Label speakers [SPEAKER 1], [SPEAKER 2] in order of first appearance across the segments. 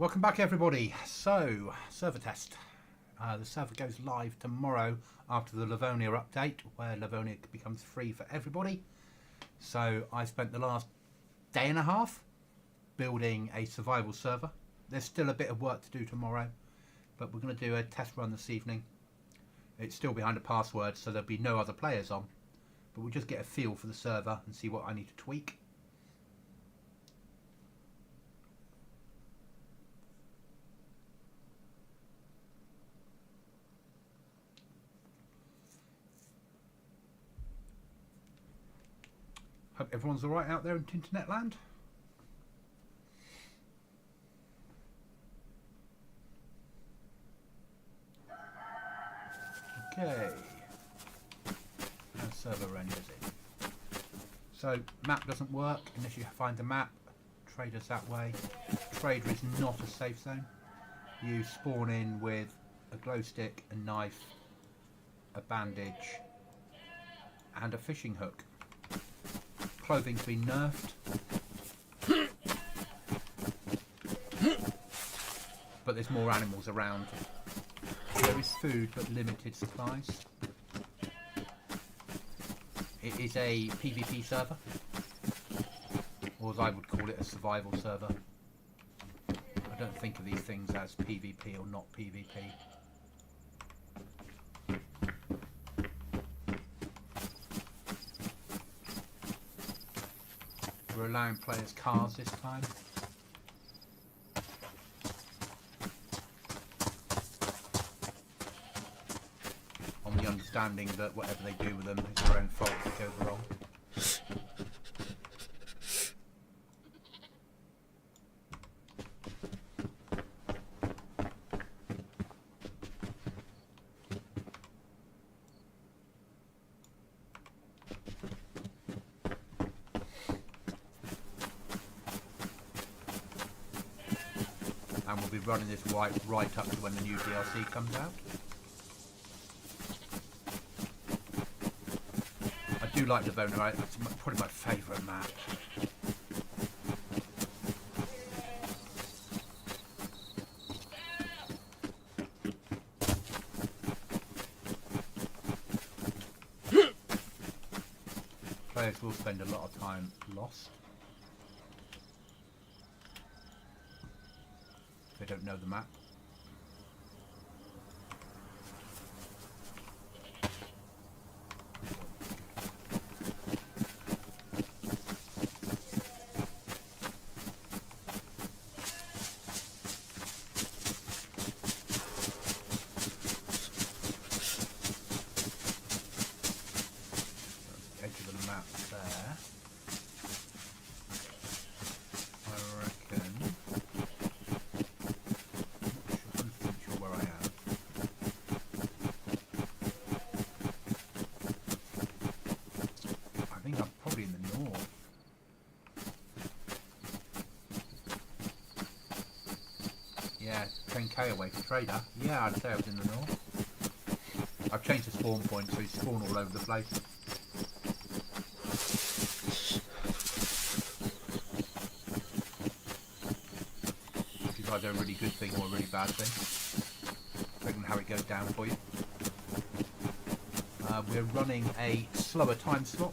[SPEAKER 1] Welcome back, everybody. So, server test. The server goes live tomorrow after the Livonia update, where Livonia becomes free for everybody. So, I spent the last day and a half building a survival server. There's still a bit of work to do tomorrow, but we're going to do a test run this evening. It's still behind a password, so there'll be no other players on, but we'll just get a feel for the server and see what I need to tweak. Hope everyone's alright out there in internet land. Okay. Now server renders in. So map doesn't work unless you find the map. Traders that way. Trader is not a safe zone. You spawn in with a glow stick, a knife, a bandage, and a fishing hook. Clothing's been nerfed, but there's more animals around. There is food, but limited supplies. It is a PvP server, or as I would call it, a survival server. I don't think of these things as PvP or not PvP. We're allowing players cars this time. On the understanding that whatever they do with them is their own fault if it goes wrong. And we'll be running this right up to when the new DLC comes out. I do like Livonia, it's probably my favourite map. Players will spend a lot of time lost. They don't know the map. Edge of the map there. I reckon. Yeah, 10k away from Trader. Yeah, I'd say I was in the north. I've changed the spawn point so you spawn all over the place. Which is either a really good thing or a really bad thing, depending on how it goes down for you. We're running a slower time slot,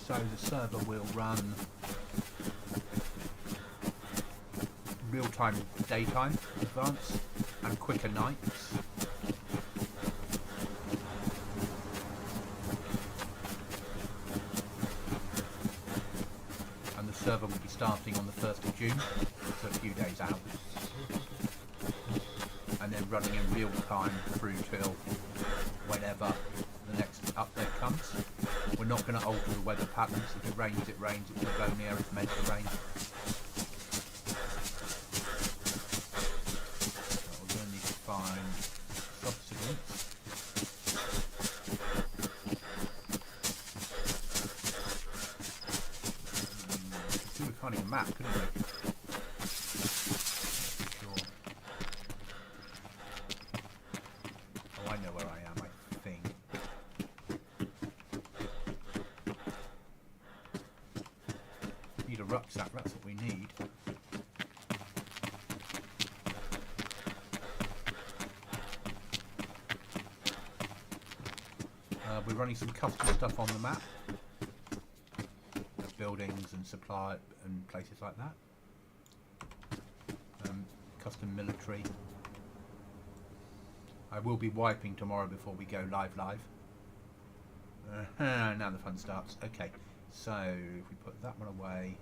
[SPEAKER 1] so the server will run real-time daytime advance and quicker nights. And the server will be starting on the 1st of June, so a few days out. And then running in real time through till whenever the next update comes. We're not going to alter the weather patterns. If it rains, it rains. It's Livonia, it's meant to rain. Finding a map, couldn't we? Sure. Oh, I know where I am, I think. Need a rucksack, that's what we need. running some custom stuff on the map. Buildings and supply and places like that. Custom military. I will be wiping tomorrow before we go live. Now the fun starts. Okay, so if we put that one away,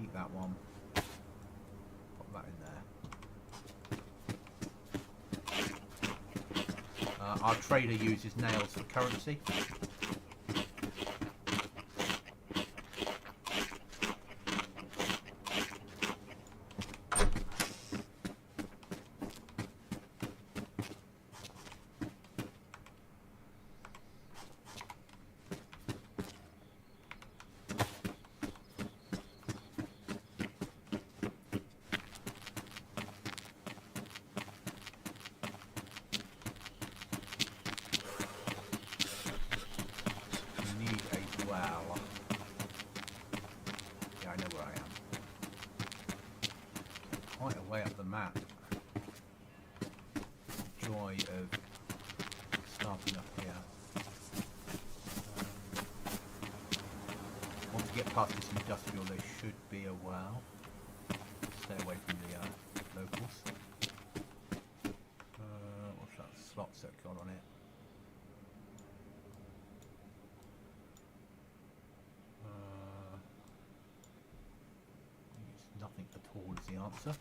[SPEAKER 1] eat that one, put that in there. Our trader uses nails for currency. Quite a way up the map. Joy of starting up here. Once you get past this industrial, there should be a well. Stay away from the locals. What's that slot set got on it? Nothing at all is the answer.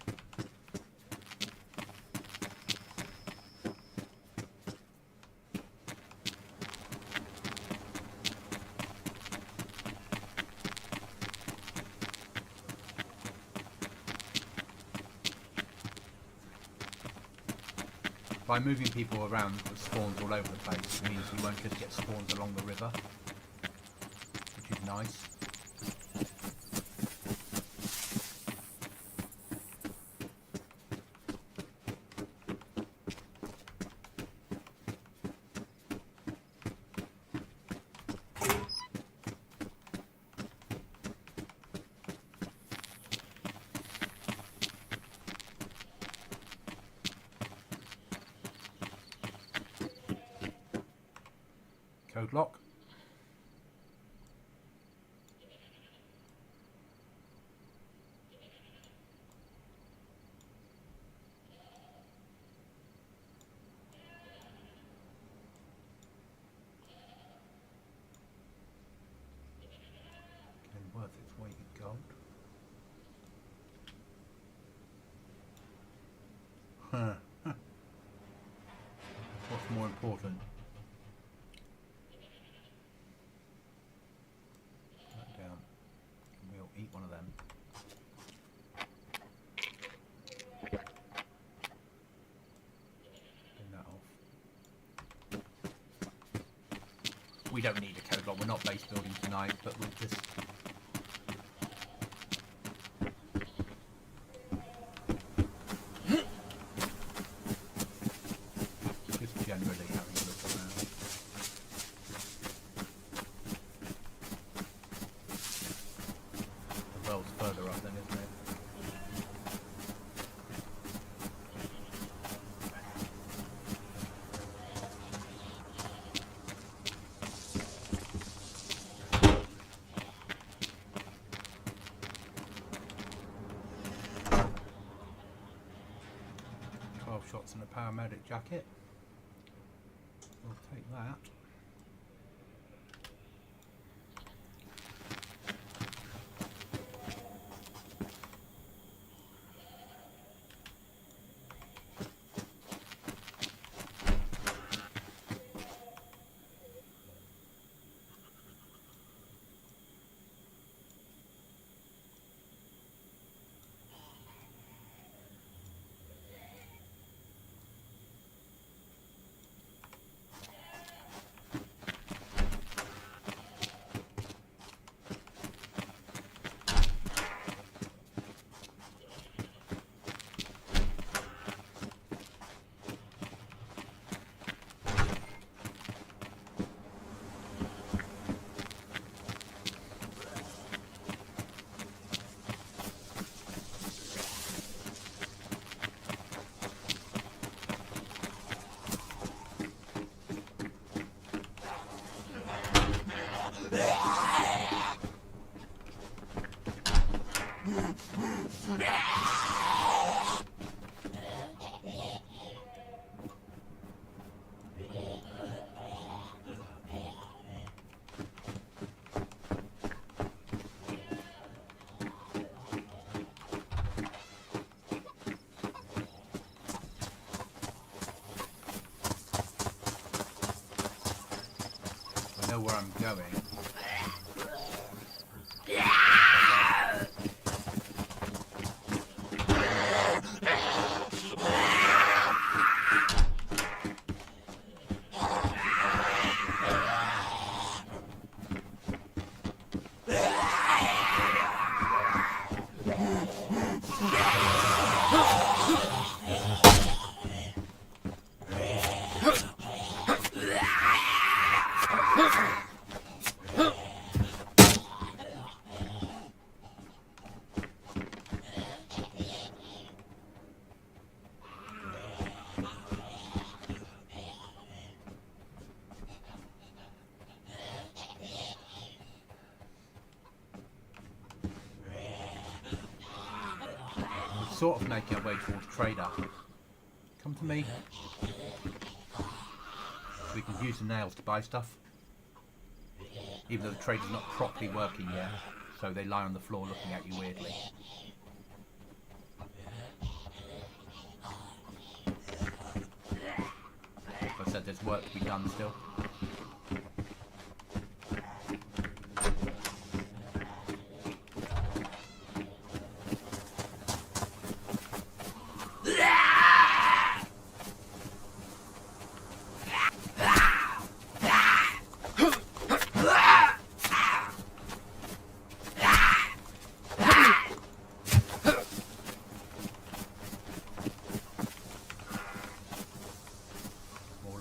[SPEAKER 1] By moving people around with spawns all over the place, it means you won't just get spawns along the river, which is nice. Code lock. Getting worth its weight in gold. What's more important? Eat one of them. Turn that off. We don't need a code lock. We're not base building tonight, but with this. Just generally having a look around. Further up then, isn't it? 12 shots and a paramedic jacket. We'll take that. I know where I'm going. Sort of making our way towards Trader. Come to me. We can use the nails to buy stuff. Even though the trader's not properly working yet, so they lie on the floor looking at you weirdly. Like I said, there's work to be done still.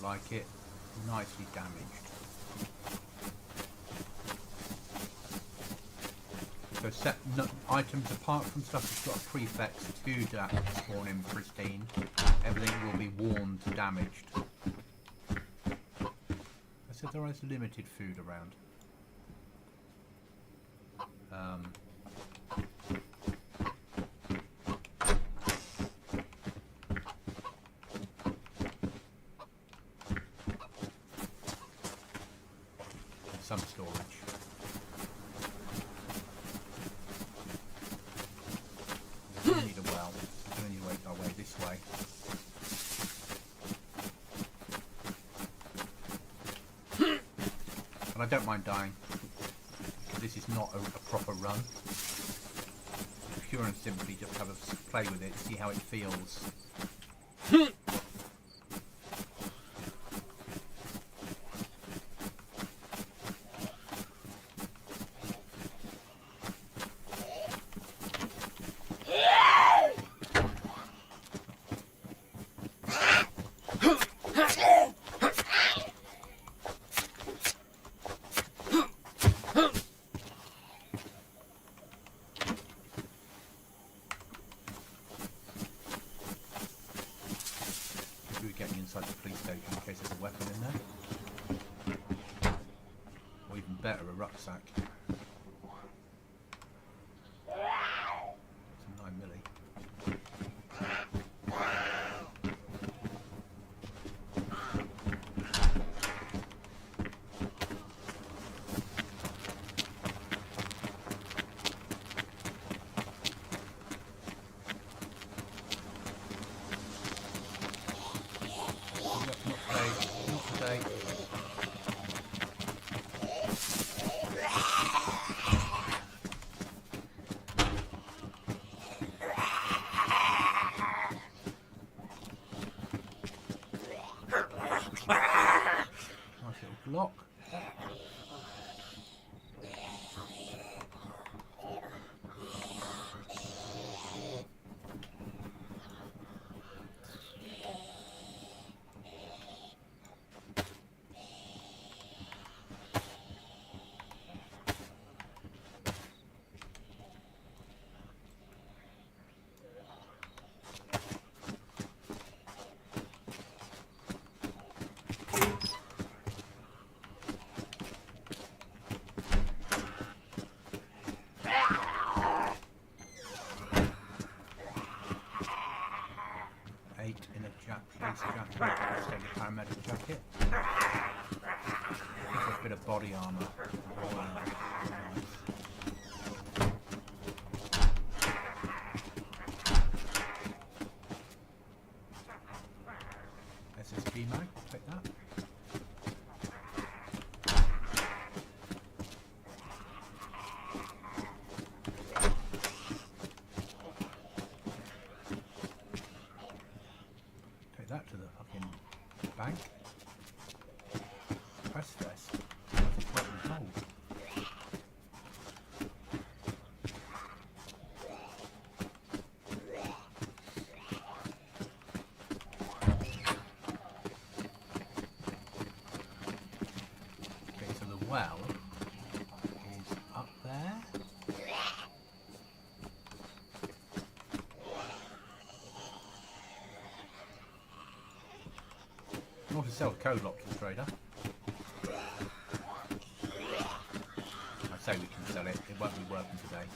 [SPEAKER 1] Like it nicely damaged. So set items apart from stuff that's got a prefix to spawn in pristine, everything will be worn to damaged. I said there is limited food around. Some storage. We don't need a well. We don't need to make our way this way. And I don't mind dying, because this is not a proper run. Pure and simply just have a play with it, see how it feels. Getting inside the police station in case there's a weapon in there, or even better, a rucksack. It's a 9mm. Not today. police jacket. Let's take a paramedic jacket. A bit of body armour. SSG mag, take that. Take that to the fucking bank. Press vest. It's wet and cold. Okay, so the well is up there. You want to sell code lock to the trader. I say we can sell it, it won't be working today.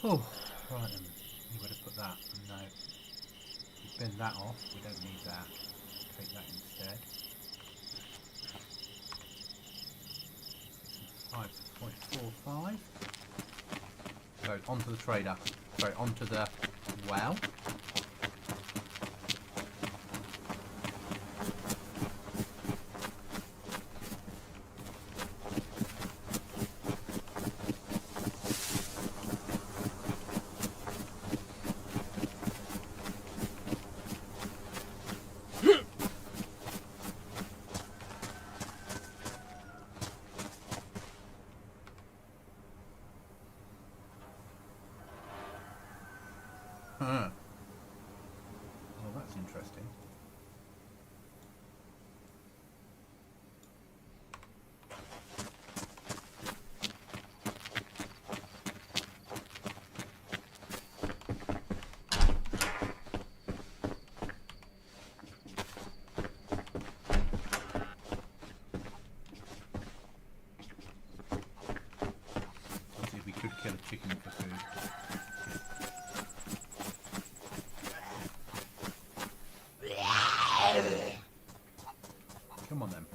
[SPEAKER 1] Oh, right then. You would have put that. No. Bin that off. We don't need that. Take that instead. 5.45. So onto the trader. Sorry, onto the well. Well, that's interesting. Let's see if we could kill a chicken for food. Come on then.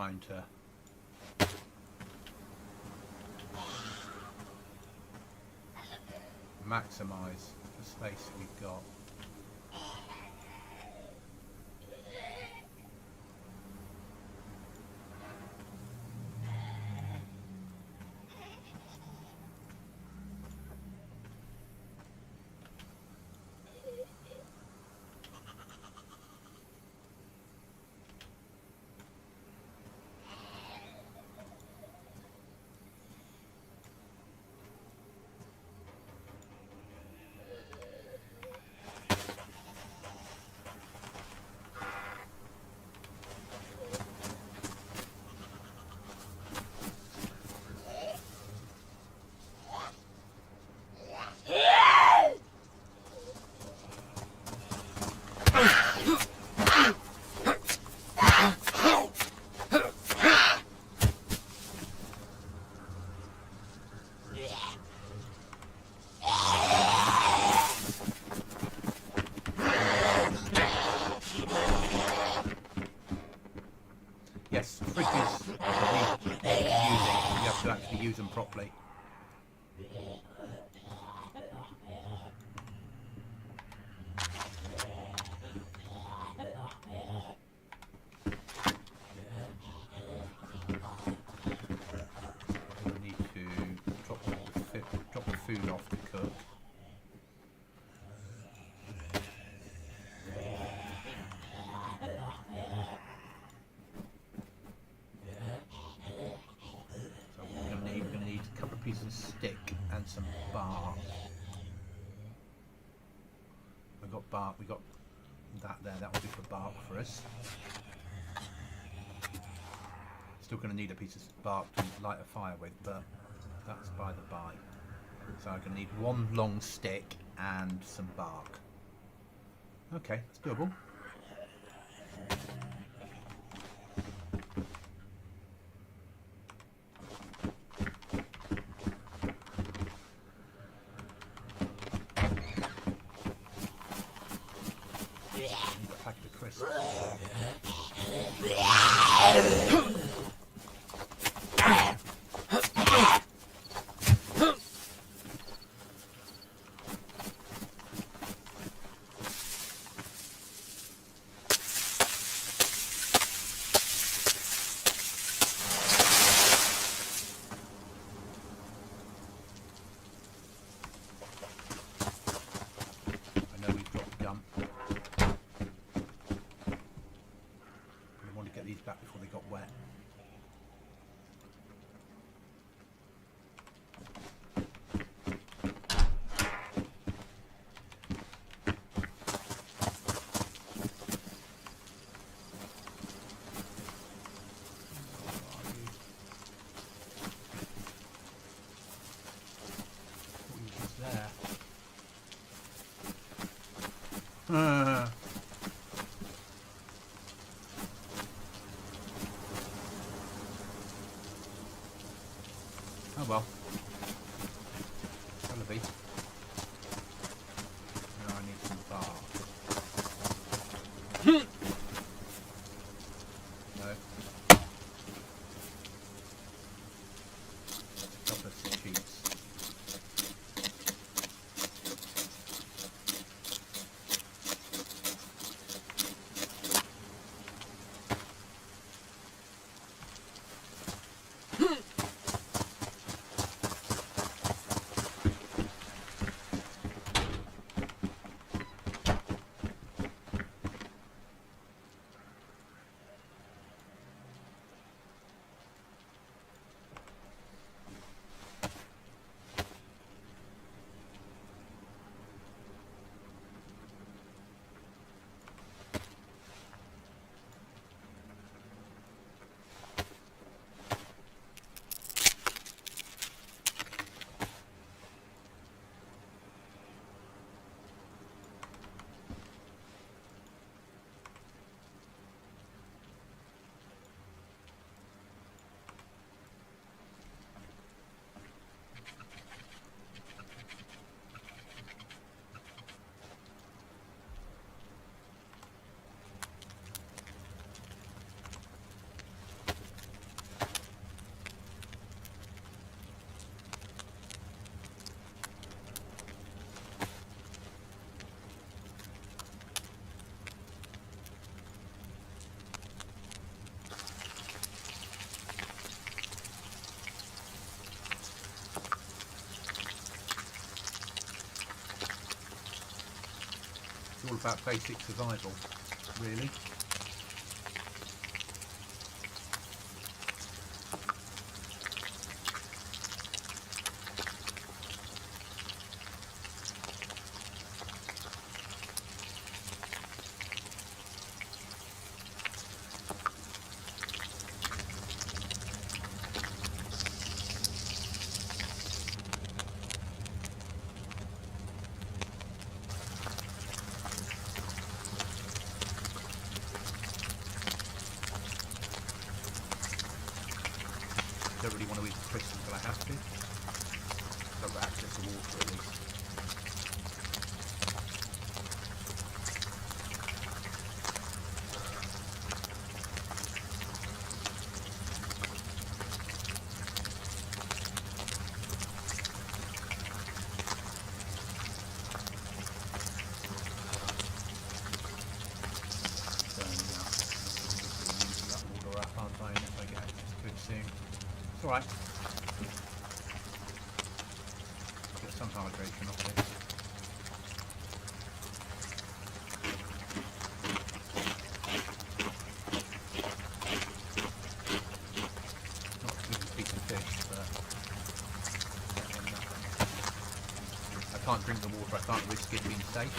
[SPEAKER 1] trying to maximise the space we've got. Yes, fridges need using. You have to actually use them properly. I need to drop the food off to cook. Piece of stick and some bark. We've got bark, we got that there, that will be for bark for us. Still going to need a piece of bark to light a fire with, but that's by the by. So I'm going to need one long stick and some bark. Okay, that's doable. Back before they got wet. There. Oh well. Gonna be. Now I need some bark. No. A couple of sheets. all about basic survival, really. I don't really want to eat the crisps until I have to. So I've got access to water at least. So yeah, I'll use that water up, aren't I, if I get access to it soon. It's alright. Get some hydration off this. Not a good piece of fish, but I can't drink the water, I can't risk it being safe.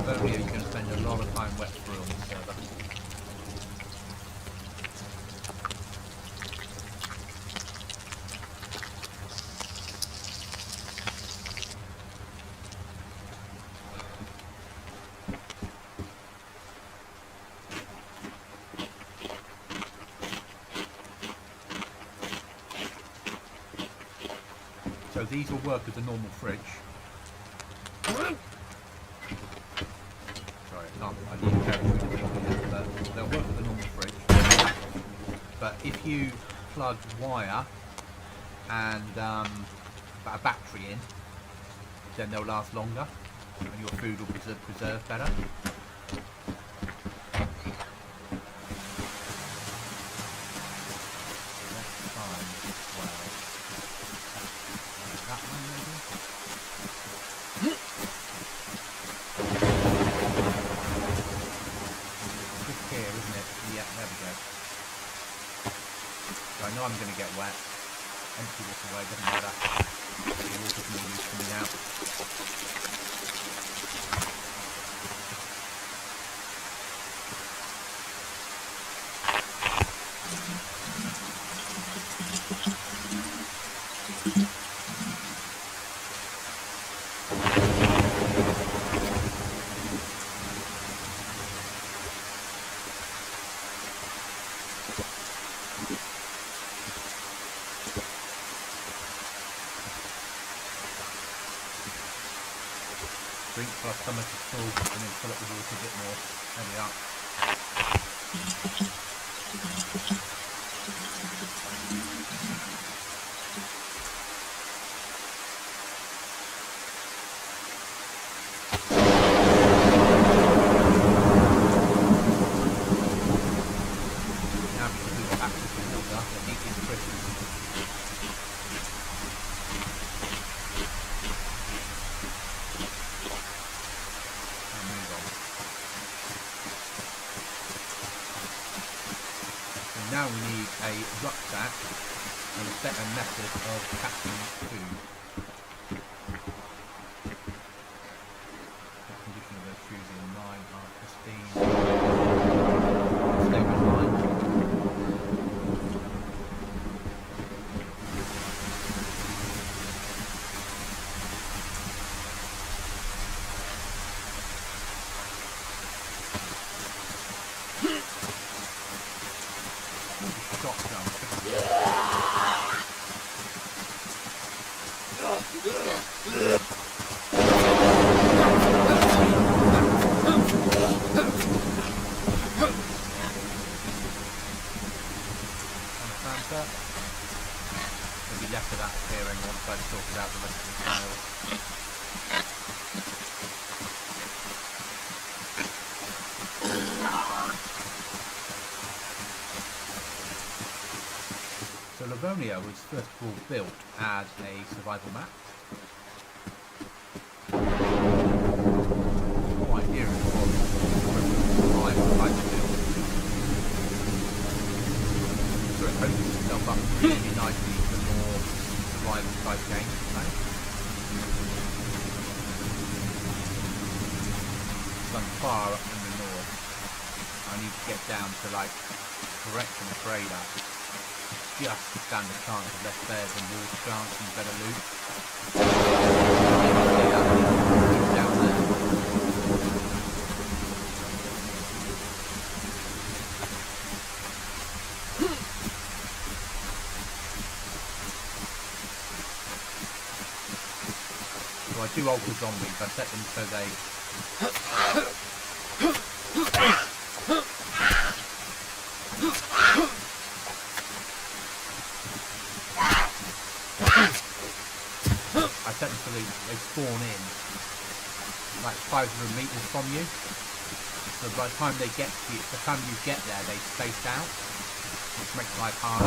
[SPEAKER 1] Livonia, you can spend a lot of time wet through on this server. So these will work as a normal fridge. I need to carry through the video, but they'll work with a normal fridge. But if you plug wire and a battery in, then they'll last longer and your food will be preserved better. I know I'm going to get wet. Empty this away, doesn't matter. The water's more loose coming out. Drink till our stomach is full and then fill up the water a bit more. There we are. Now because we've got access to water, the heat is crisp. Now we need a rucksack and a better method of catching food. The condition of those shoes in mine are pristine. Stay with mine. insert. There'll be less of that appearing once I've sorted out the rest of the tiles. So Livonia was first of all built as a survival map. The whole idea was survival type of build. So it opens itself up really nicely for more survival type games to play. So I'm far up in the north. I need to get down to like correction trader. Just to stand a chance of less bears and water chance and better loot. Down there. So I do alter zombies. I set them so they they spawn in like 500 meters from you, so by the time they get to you, by the time you get there they space out, which makes life harder.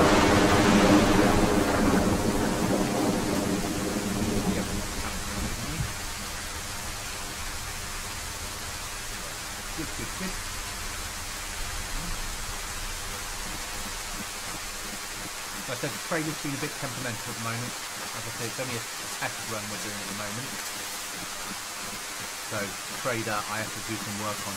[SPEAKER 1] Good. So I said the trader's been a bit temperamental at the moment. As I said, it's only a test run we're doing at the moment. So, trader, I have to do some work on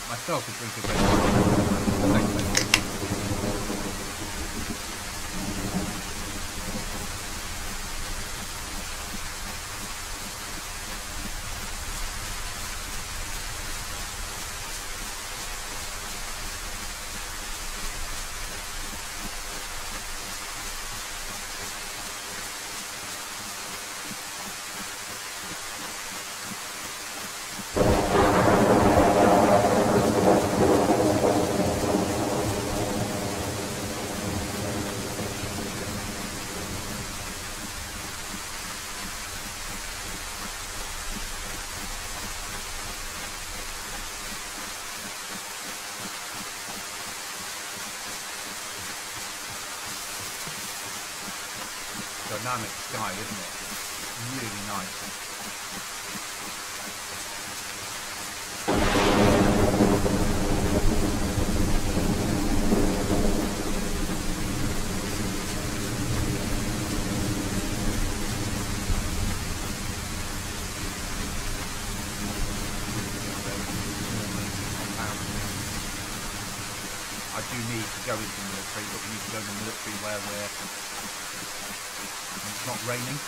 [SPEAKER 1] myself a drink of red wine. Dynamic sky, isn't it? Really nice. I do need to go into the military, but we need to go to the military where it's not raining.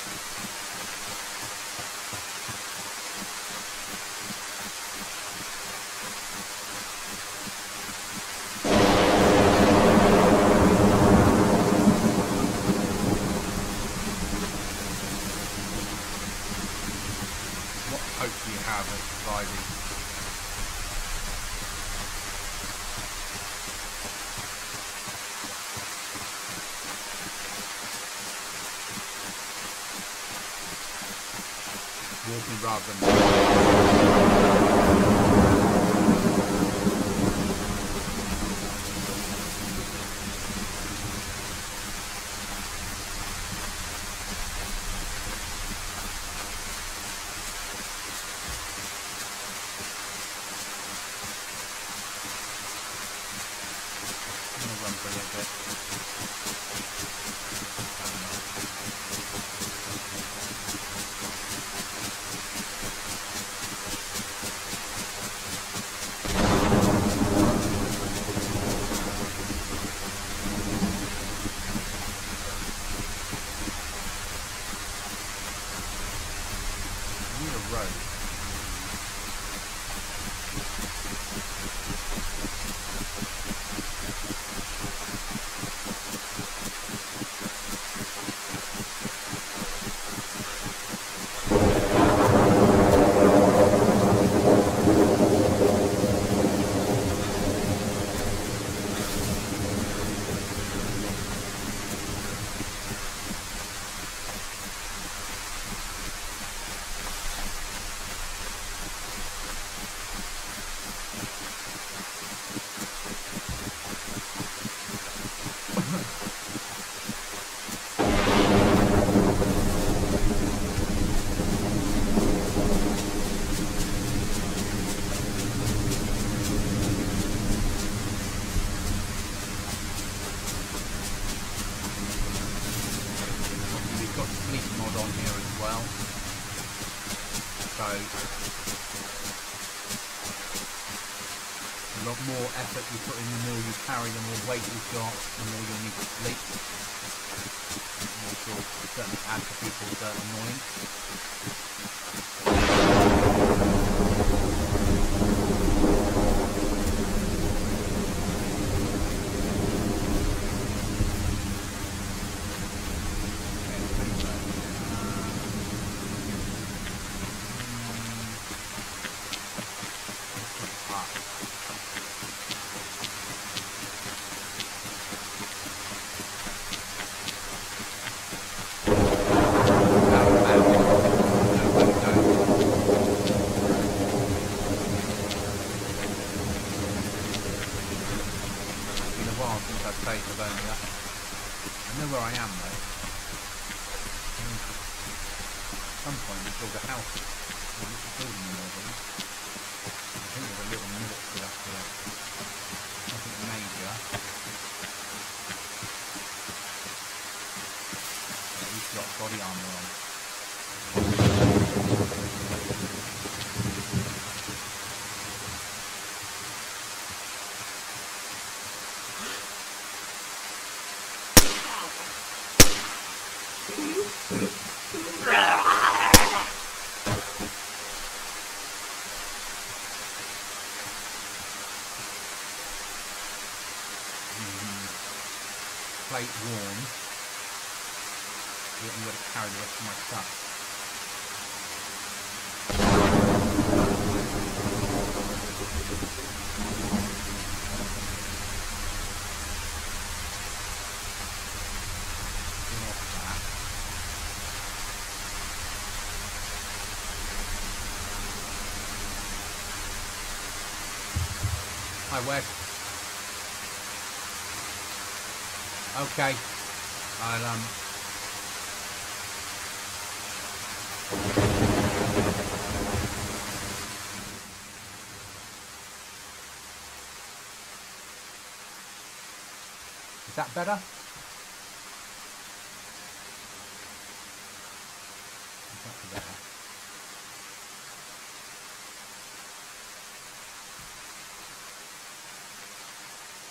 [SPEAKER 1] What hope do you have of surviving? Walking rather than I'm going to run for a little bit. road. A lot more effort you put in, the more you carry, the more weight you've got, the more you'll need to sleep. Which will certainly add to people's annoyance. Body armor on. Plate worn. I'm going to carry the rest of my stuff. Hi, Wes. Okay. I'll Is that better? That's better.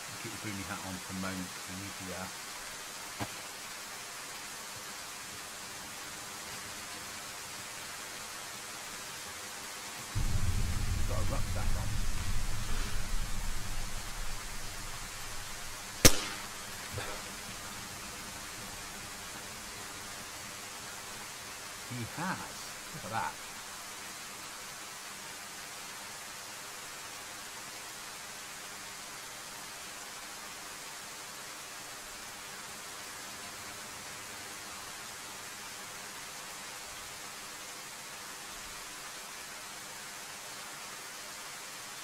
[SPEAKER 1] I'll keep the boomy hat on for a moment because we need to got a rucksack on. He has. Look at that.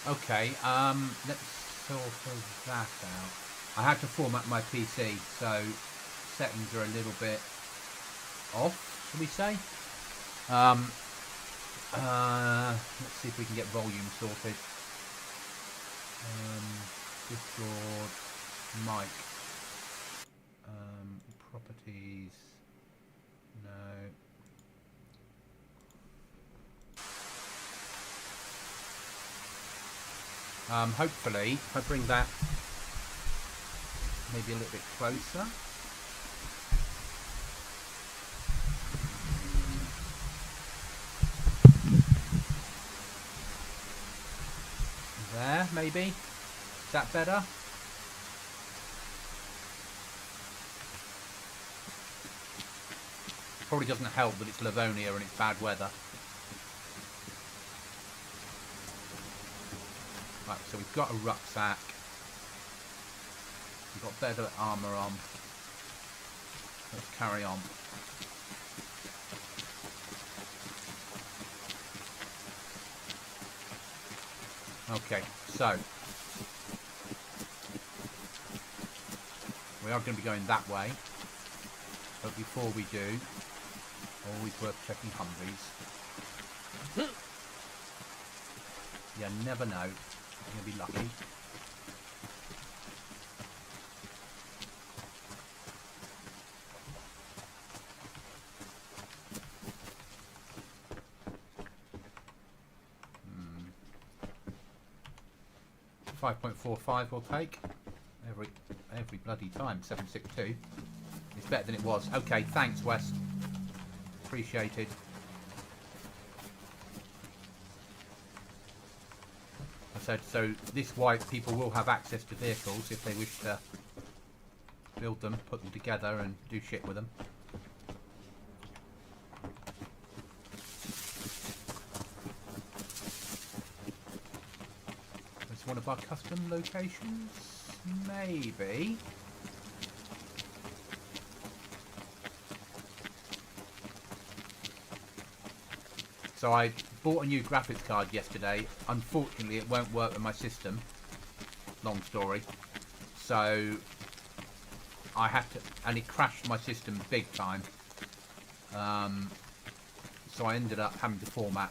[SPEAKER 1] Okay, let's sort of that out. I had to format my PC, so settings are a little bit off, shall we say? Let's see if we can get volume sorted. Discord, mic, properties, no. Hopefully, if I bring that maybe a little bit closer. maybe. Is that better? Probably doesn't help that it's Livonia and it's bad weather. Right, so we've got a rucksack. We've got better armour on. Let's carry on. Okay, so we are going to be going that way, but before we do, always worth checking Humvees. You never know, you'll be lucky. Hmm. 5.45 we'll take every bloody time. 762. It's better than it was. Okay, thanks, Wes. Appreciated. I said, so this way people will have access to vehicles if they wish to build them, put them together and do shit with them. It's one of our custom locations? Maybe. So I bought a new graphics card yesterday. Unfortunately, it won't work with my system. Long story. So I had to, and it crashed my system big time. So I ended up having to format.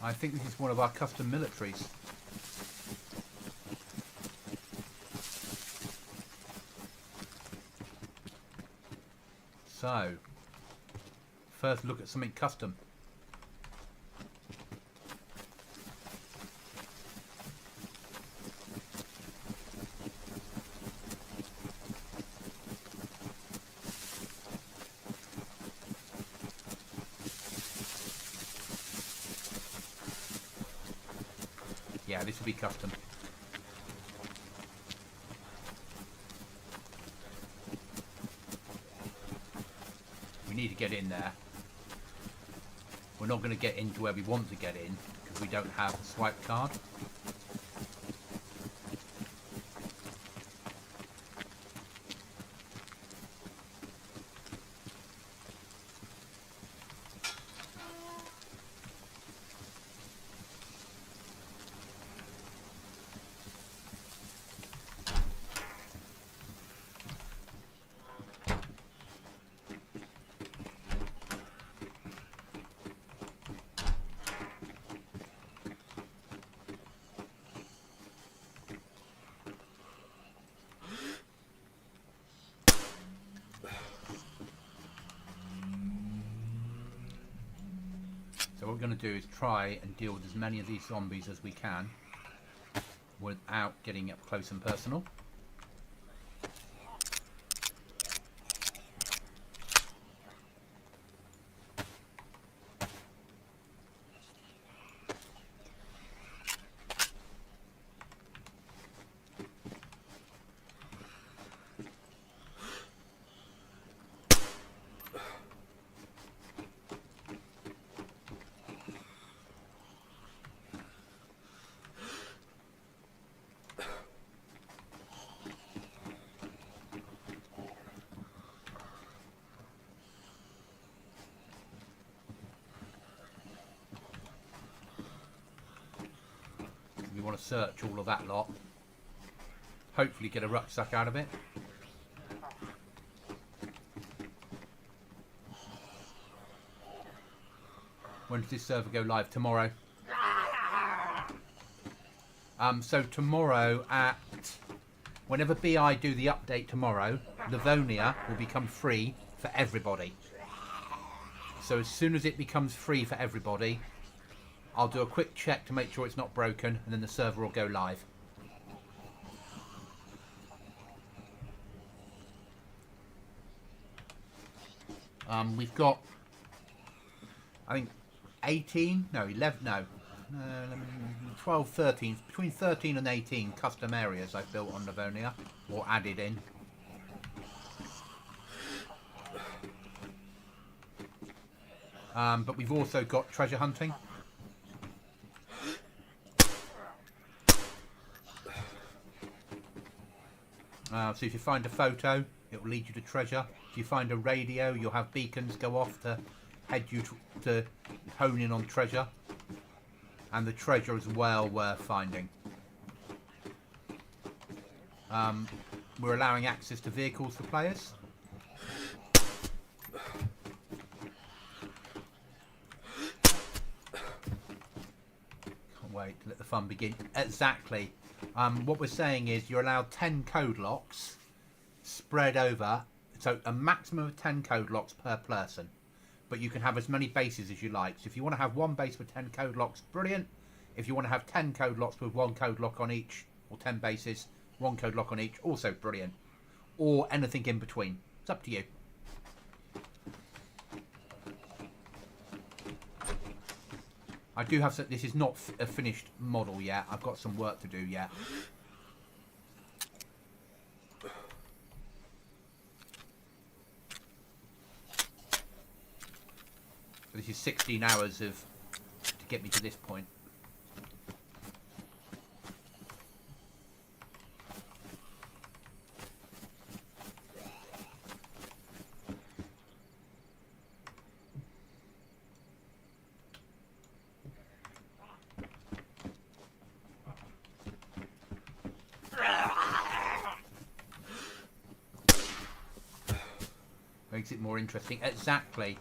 [SPEAKER 1] I think this is one of our custom militaries. So, first look at something custom. Yeah, this will be custom. We need to get in there. We're not going to get into where we want to get in because we don't have a swipe card. So what we're going to do is try and deal with as many of these zombies as we can without getting up close and personal. We want to search all of that lot. Hopefully get a rucksack out of it. When does this server go live? Tomorrow. So tomorrow at... Whenever BI do the update tomorrow, Livonia will become free for everybody. So as soon as it becomes free for everybody, I'll do a quick check to make sure it's not broken, and then the server will go live. We've got, I think, 18, no, 11, no, 12, 13, between 13 and 18 custom areas I've built on Livonia, or added in. But we've also got treasure hunting. So if you find a photo, it will lead you to treasure. If you find a radio, you'll have beacons go off to head you to hone in on treasure. And the treasure is well worth finding. We're allowing access to vehicles for players. Can't wait to let the fun begin. Exactly. What we're saying is you're allowed 10 code locks spread over, so a maximum of 10 code locks per person. But you can have as many bases as you like. So if you want to have one base with 10 code locks, brilliant. If you want to have 10 code locks with one code lock on each, or 10 bases, one code lock on each, also brilliant. Or anything in between. It's up to you. I do have some, this is not a finished model yet. I've got some work to do yet. This is 16 hours to get me to this point. Makes it more interesting. Exactly.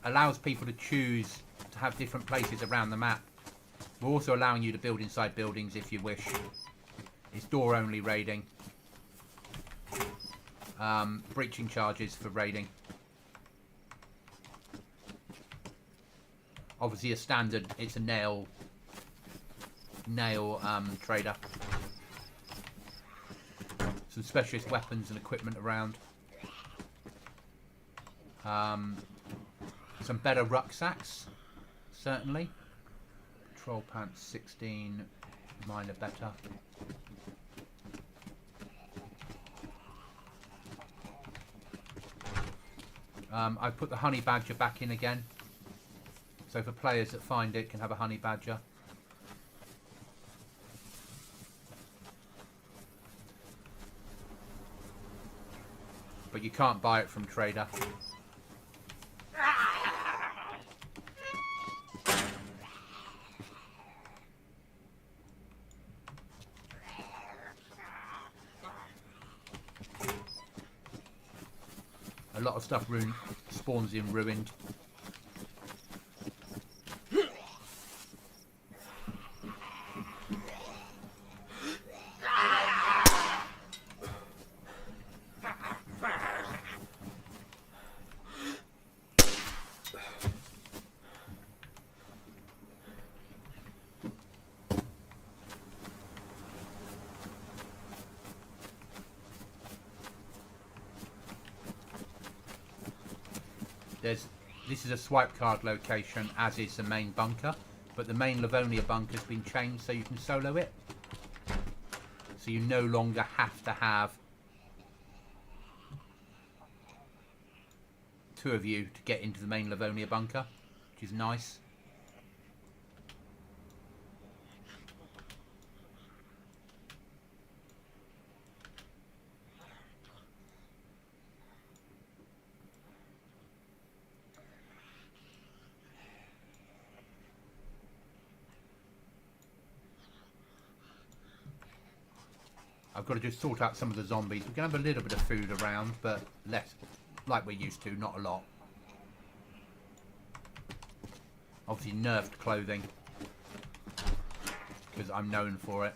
[SPEAKER 1] Allows people to choose to have different places around the map. We're also allowing you to build inside buildings if you wish. It's door only raiding. Breaching charges for raiding. Obviously a standard, it's a nail trader. Some specialist weapons and equipment around. Some better rucksacks, certainly. Patrol pants 16, mine are better. I've put the honey badger back in again. So for players that find it can have a honey badger. But you can't buy it from trader. A lot of stuff spawns in ruined. This is a swipe card location, as is the main bunker, but the main Livonia bunker has been changed so you can solo it. So you no longer have to have two of you to get into the main Livonia bunker, which is nice. I've got to just sort out some of the zombies. We can have a little bit of food around, but less, like we're used to, not a lot. Obviously nerfed clothing, because I'm known for it.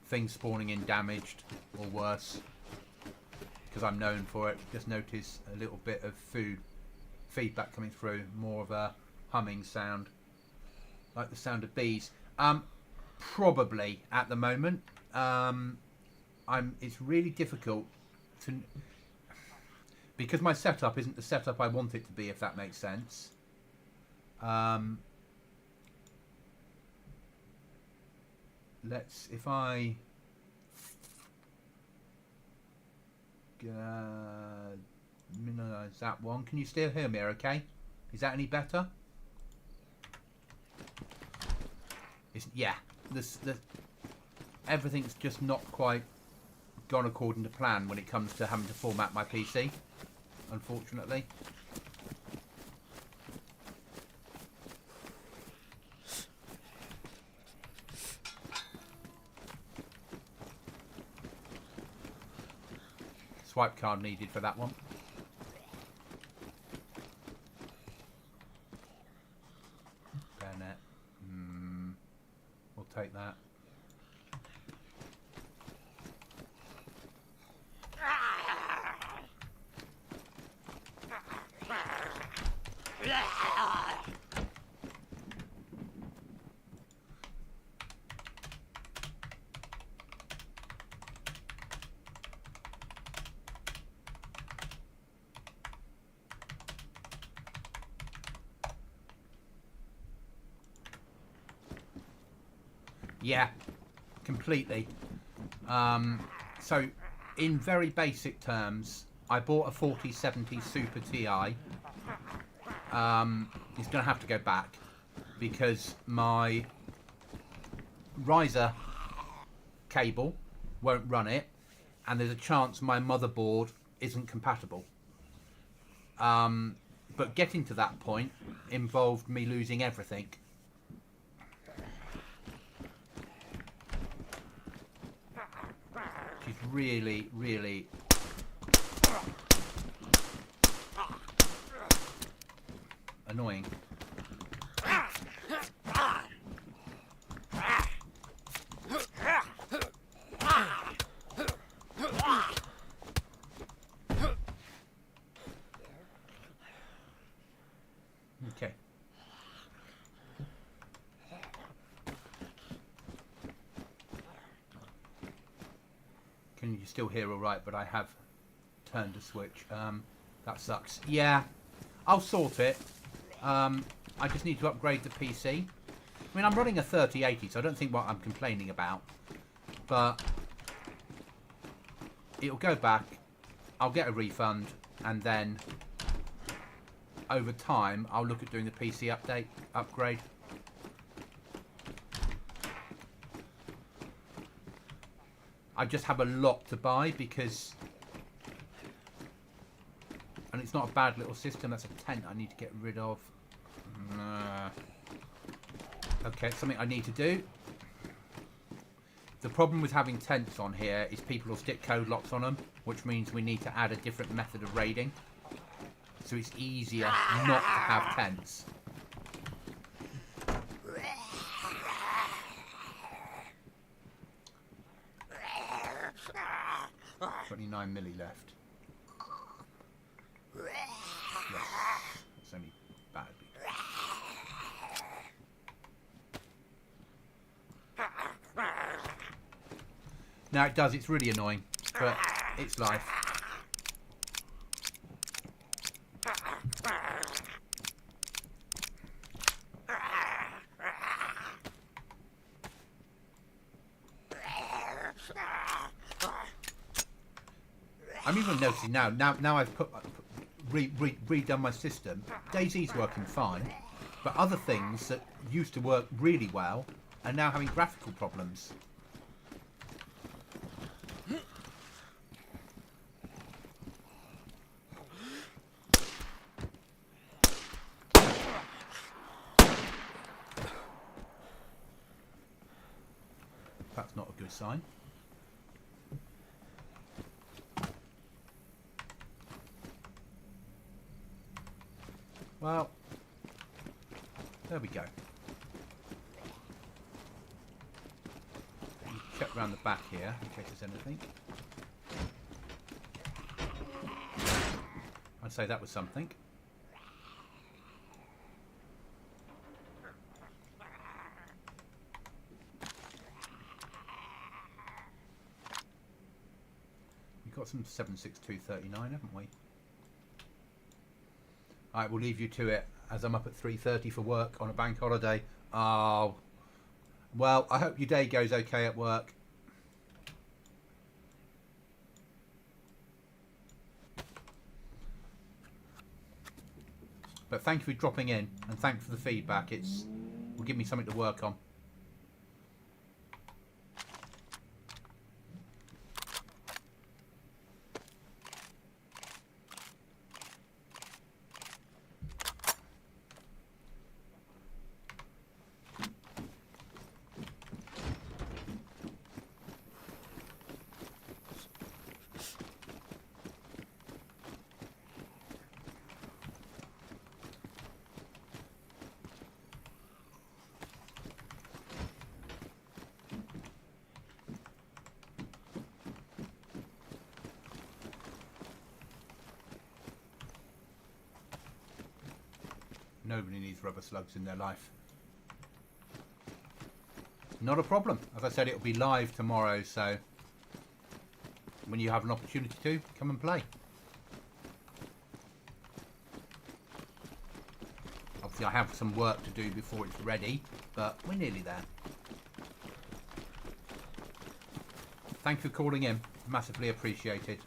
[SPEAKER 1] Things spawning in damaged, or worse, because I'm known for it. Just notice a little bit of feedback coming through, more of a humming sound. Like the sound of bees. Probably at the moment. It's really difficult to. because my setup isn't the setup I want it to be, if that makes sense. If I minimize that one. Can you still hear me okay? Is that any better? Yeah, everything's just not quite gone according to plan when it comes to having to format my PC, unfortunately. Swipe card needed for that one. Bayonet. We'll take that. Yeah, completely. So, in very basic terms, I bought a 4070 Super Ti. It's going to have to go back because my riser cable won't run it, and there's a chance my motherboard isn't compatible. But getting to that point involved me losing everything. Which is really, really annoying. Okay. Can you still hear all right? But I have turned the switch. That sucks. Yeah, I'll sort it. I just need to upgrade the PC. I mean, I'm running a 3080, so I don't think what I'm complaining about. But it'll go back. I'll get a refund, and then over time, I'll look at doing the PC upgrade. I just have a lot to buy because, and it's not a bad little system. That's a tent I need to get rid of. Okay, something I need to do. The problem with having tents on here is people will stick code locks on them, which means we need to add a different method of raiding. So it's easier not to have tents. 29 milli left. Yes, it's only badly. Now it does, it's really annoying, but it's life. I'm even noticing now I've redone my system. DayZ's working fine, but other things that used to work really well are now having graphical problems. That's not a good sign. Well, there we go. Check around the back here in case there's anything. I'd say that was something. We've got some 76239, haven't we? I will leave you to it, as I'm up at 3:30 for work on a bank holiday. Oh, well, I hope your day goes okay at work. But thank you for dropping in, and thanks for the feedback. Will give me something to work on. Nobody needs rubber slugs in their life. Not a problem. As I said, it'll be live tomorrow, so when you have an opportunity to, come and play. Obviously, I have some work to do before it's ready, but we're nearly there. Thank you for calling in. Massively appreciated.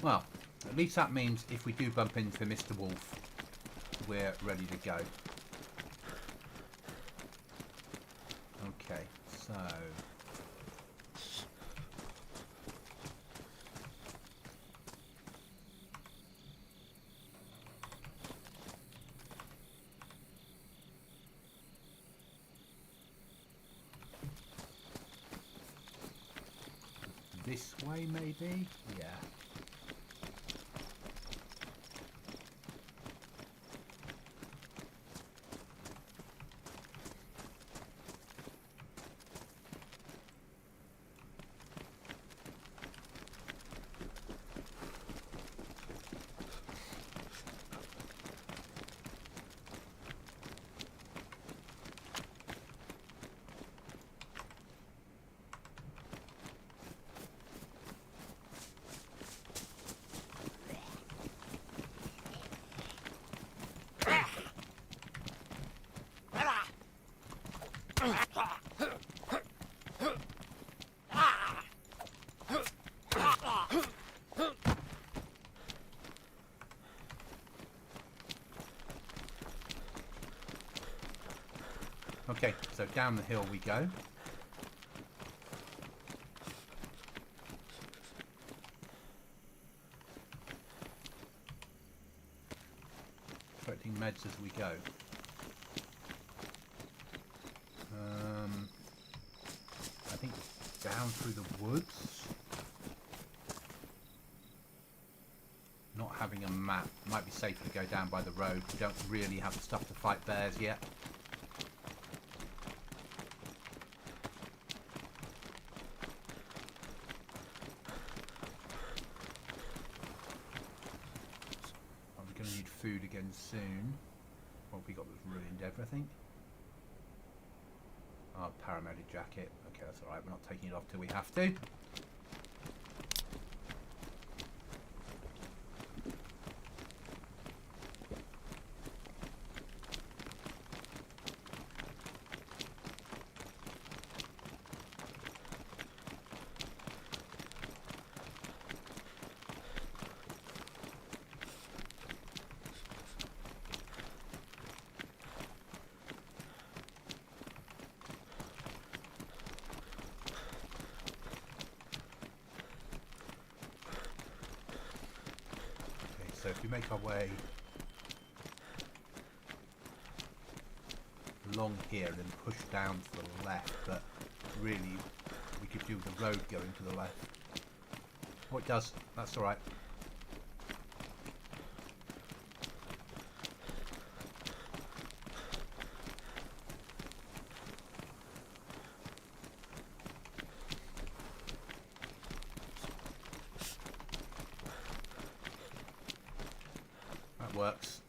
[SPEAKER 1] Well, at least that means if we do bump into Mr. Wolf, we're ready to go. Okay, so... this way, maybe? Yeah. Okay, so down the hill we go. Collecting meds as we go. I think down through the woods. Not having a map. Might be safer to go down by the road. We don't really have the stuff to fight bears yet. Food again soon. What we got was ruined everything. Oh, paramedic jacket. Okay, that's alright. We're not taking it off till we have to. So if we make our way along here and then push down to the left, but really we could do the road going to the left. Oh, it does. That's all right. Works.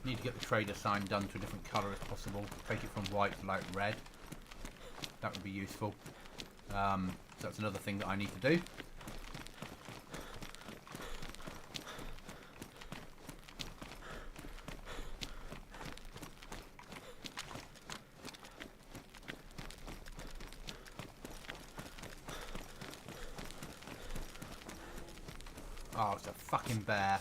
[SPEAKER 1] Need to get the trader sign done to a different colour if possible. Take it from white to like red. That would be useful. So that's another thing that I need to do. Oh, it's a fucking bear.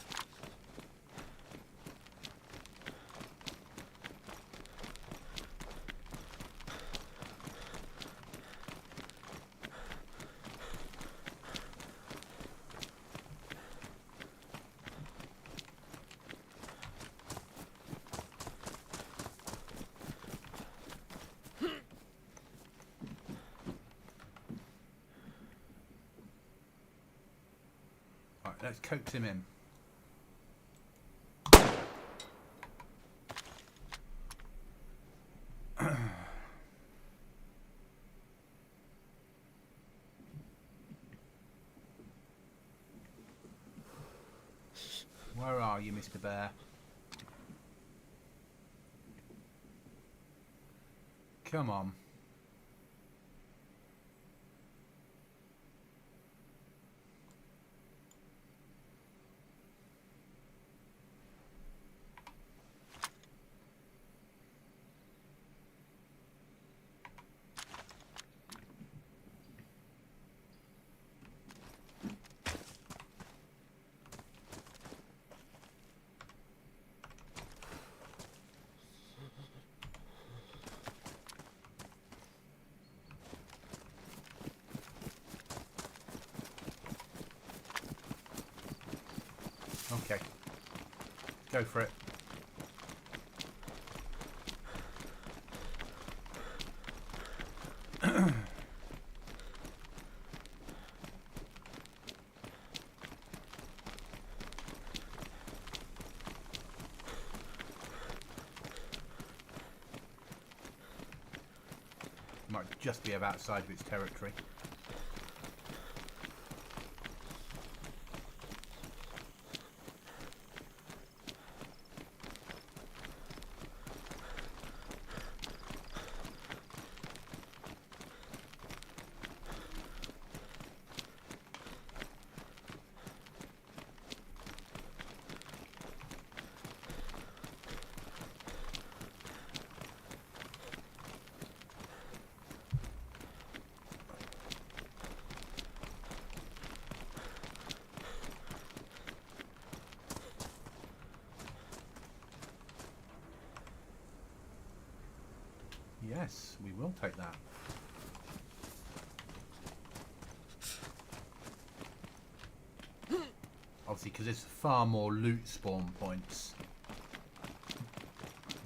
[SPEAKER 1] Right, let's coax him in. Where are you, Mr. Bear? Come on. Okay. Go for it. Might just be about outside of its territory. Yes, we will take that. Obviously, because there's far more loot spawn points.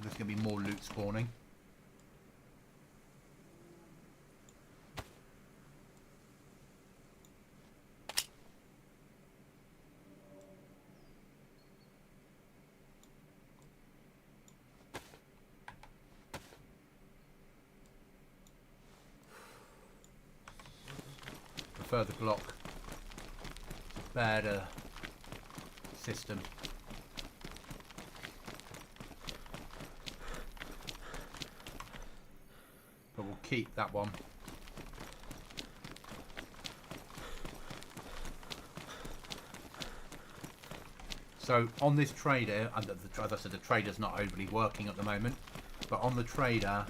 [SPEAKER 1] There's going to be more loot spawning. Prefer the Glock. Better system. But we'll keep that one. So on this trader, and as I said, the trader's not overly working at the moment, but on the trader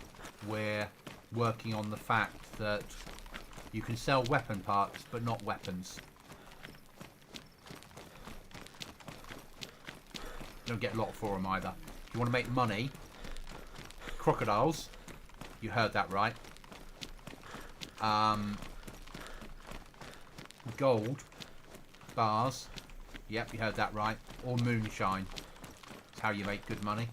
[SPEAKER 1] we're working on the fact that you can sell weapon parts but not weapons. You don't get a lot for them either. If you want to make money, crocodiles, you heard that right. Gold bars, yep, you heard that right. Or moonshine. That's how you make good money.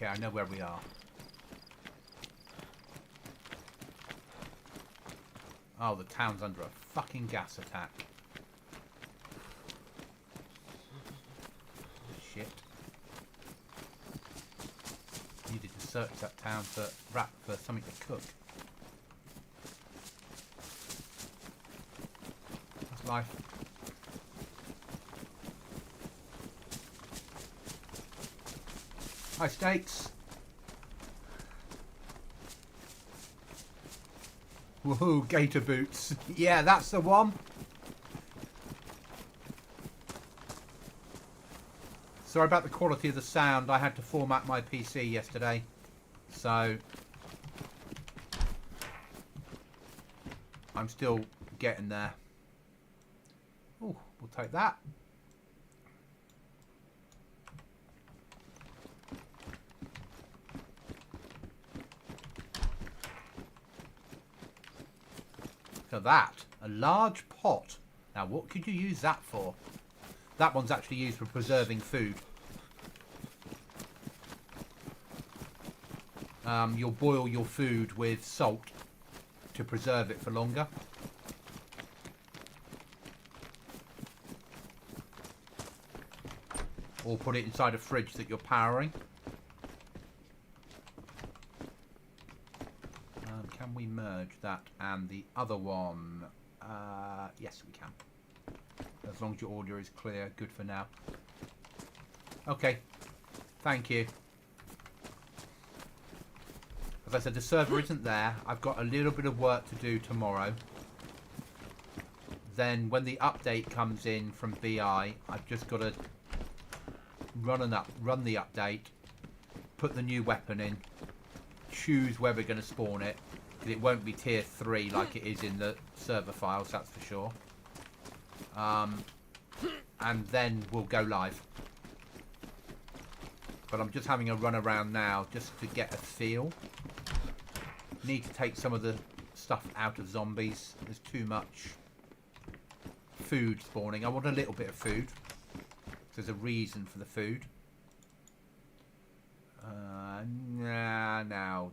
[SPEAKER 1] Okay, I know where we are. Oh, the town's under a fucking gas attack. Shit. Needed to search that town for something to cook. That's life. High stakes. Woohoo, gator boots. Yeah, that's the one. Sorry about the quality of the sound. I had to format my PC yesterday. So I'm still getting there. Oh, we'll take that. For that, a large pot. Now, what could you use that for? That one's actually used for preserving food. You'll boil your food with salt to preserve it for longer. Or put it inside a fridge that you're powering. Can we merge that and the other one? Yes, we can. As long as your order is clear, good for now. Okay, thank you. As I said, the server isn't there. I've got a little bit of work to do tomorrow. Then when the update comes in from BI, I've just got to run the update, put the new weapon in, choose where we're going to spawn it, because it won't be tier 3 like it is in the server files, that's for sure. And then we'll go live. But I'm just having a run around now just to get a feel. Need to take some of the stuff out of zombies. There's too much food spawning. I want a little bit of food. There's a reason for the food. Now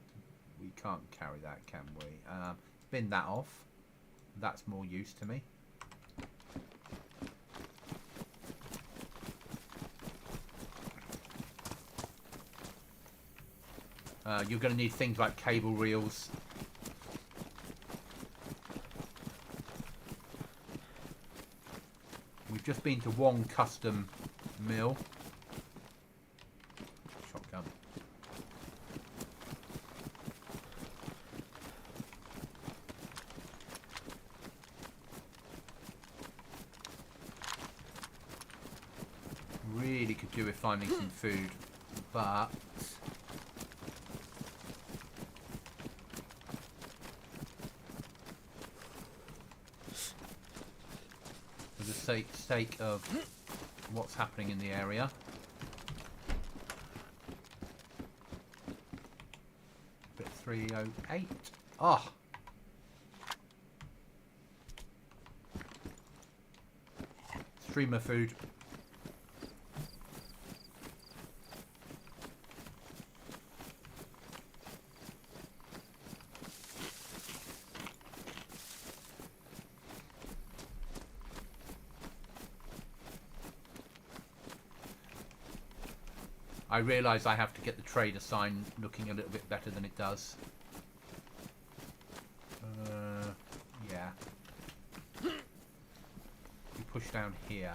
[SPEAKER 1] we can't carry that, can we? Bin that off. That's more use to me. You're going to need things like cable reels. We've just been to one custom mill. Shotgun. Really could do with finding some food, but for the sake of what's happening in the area. Bit 308. Ah. Oh. Streamer food. I realise I have to get the trader sign looking a little bit better than it does. Yeah. You push down here.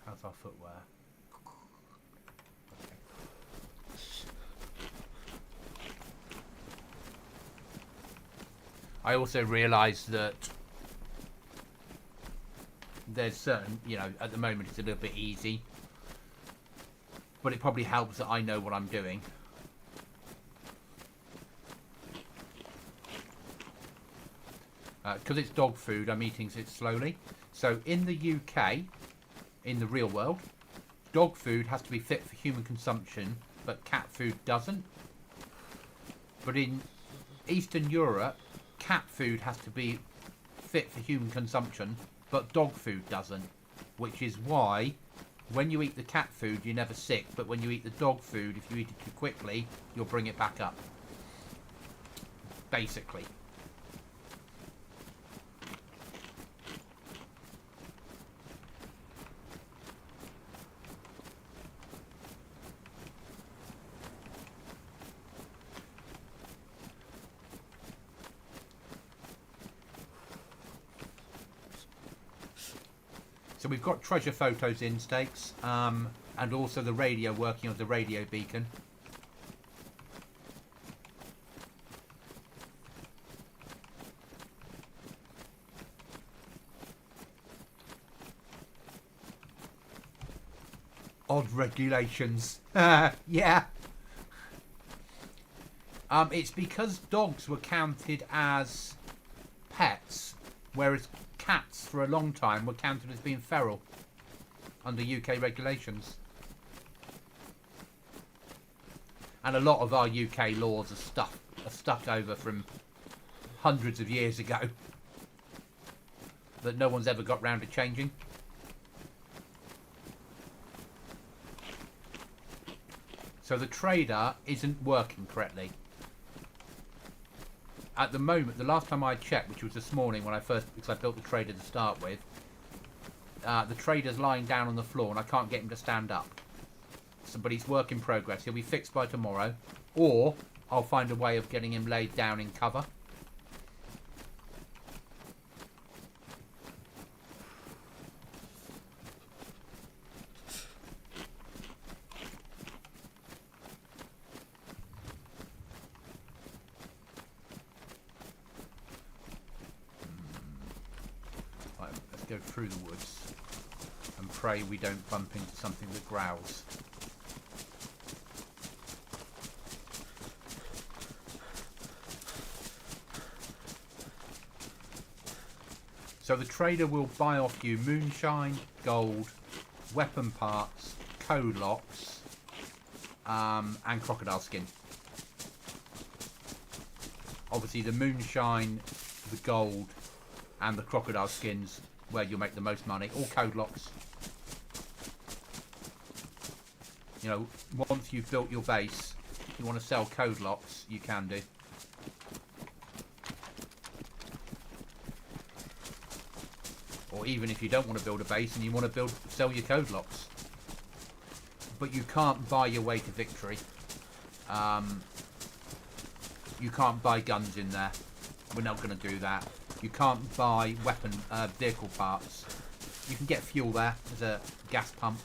[SPEAKER 1] How's our footwear? Okay. I also realise that there's certain, you know, at the moment it's a little bit easy, but it probably helps that I know what I'm doing. Because it's dog food, I'm eating it slowly. So in the UK, in the real world, dog food has to be fit for human consumption, but cat food doesn't. But in Eastern Europe, cat food has to be fit for human consumption, but dog food doesn't, which is why When you eat the cat food, you're never sick, but when you eat the dog food, if you eat it too quickly, you'll bring it back up. Basically. So we've got treasure photos in stakes, and also the radio, working on the radio beacon. Odd regulations. Yeah. It's because dogs were counted as pets, whereas cats for a long time were counted as being feral under UK regulations. And a lot of our UK laws are stuck over from hundreds of years ago that no one's ever got round to changing. So the trader isn't working correctly. At the moment, the last time I checked, which was this morning when because I built the trader to start with, the trader's lying down on the floor and I can't get him to stand up. So, but he's work in progress. He'll be fixed by tomorrow, or I'll find a way of getting him laid down in cover. Go through the woods and pray we don't bump into something that growls. So the trader will buy off you moonshine, gold, weapon parts, code locks, and crocodile skin. Obviously the moonshine, the gold and the crocodile skins where you'll make the most money, or code locks. You know, once you've built your base, if you want to sell code locks, you can do. Or even if you don't want to build a base and you want to sell your code locks. But you can't buy your way to victory. You can't buy guns in there. We're not going to do that. You can't buy vehicle parts. You can get fuel there. There's a gas pump.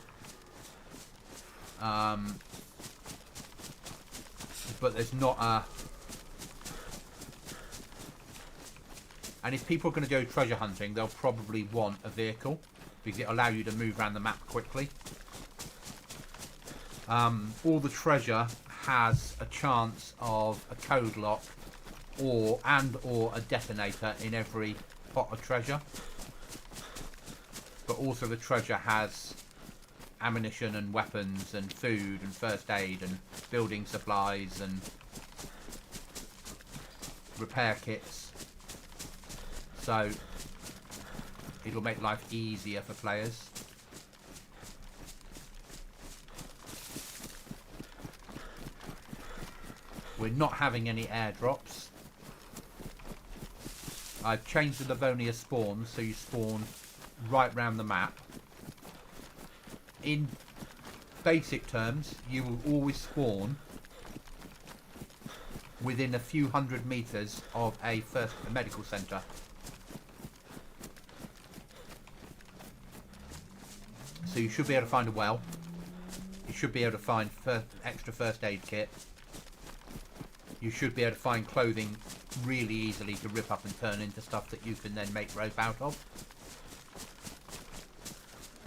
[SPEAKER 1] But there's not a... And if people are going to go treasure hunting, they'll probably want a vehicle, because it'll allow you to move around the map quickly. All the treasure has a chance of a code lock or a detonator in every pot of treasure, but also the treasure has ammunition and weapons and food and first aid and building supplies and repair kits, so it'll make life easier for players. We're not having any airdrops. I've changed the Livonia spawns so you spawn right round the map. In basic terms, you will always spawn within a few hundred meters of a medical centre. So you should be able to find a well. You should be able to find extra first aid kit. You should be able to find clothing really easily to rip up and turn into stuff that you can then make rope out of.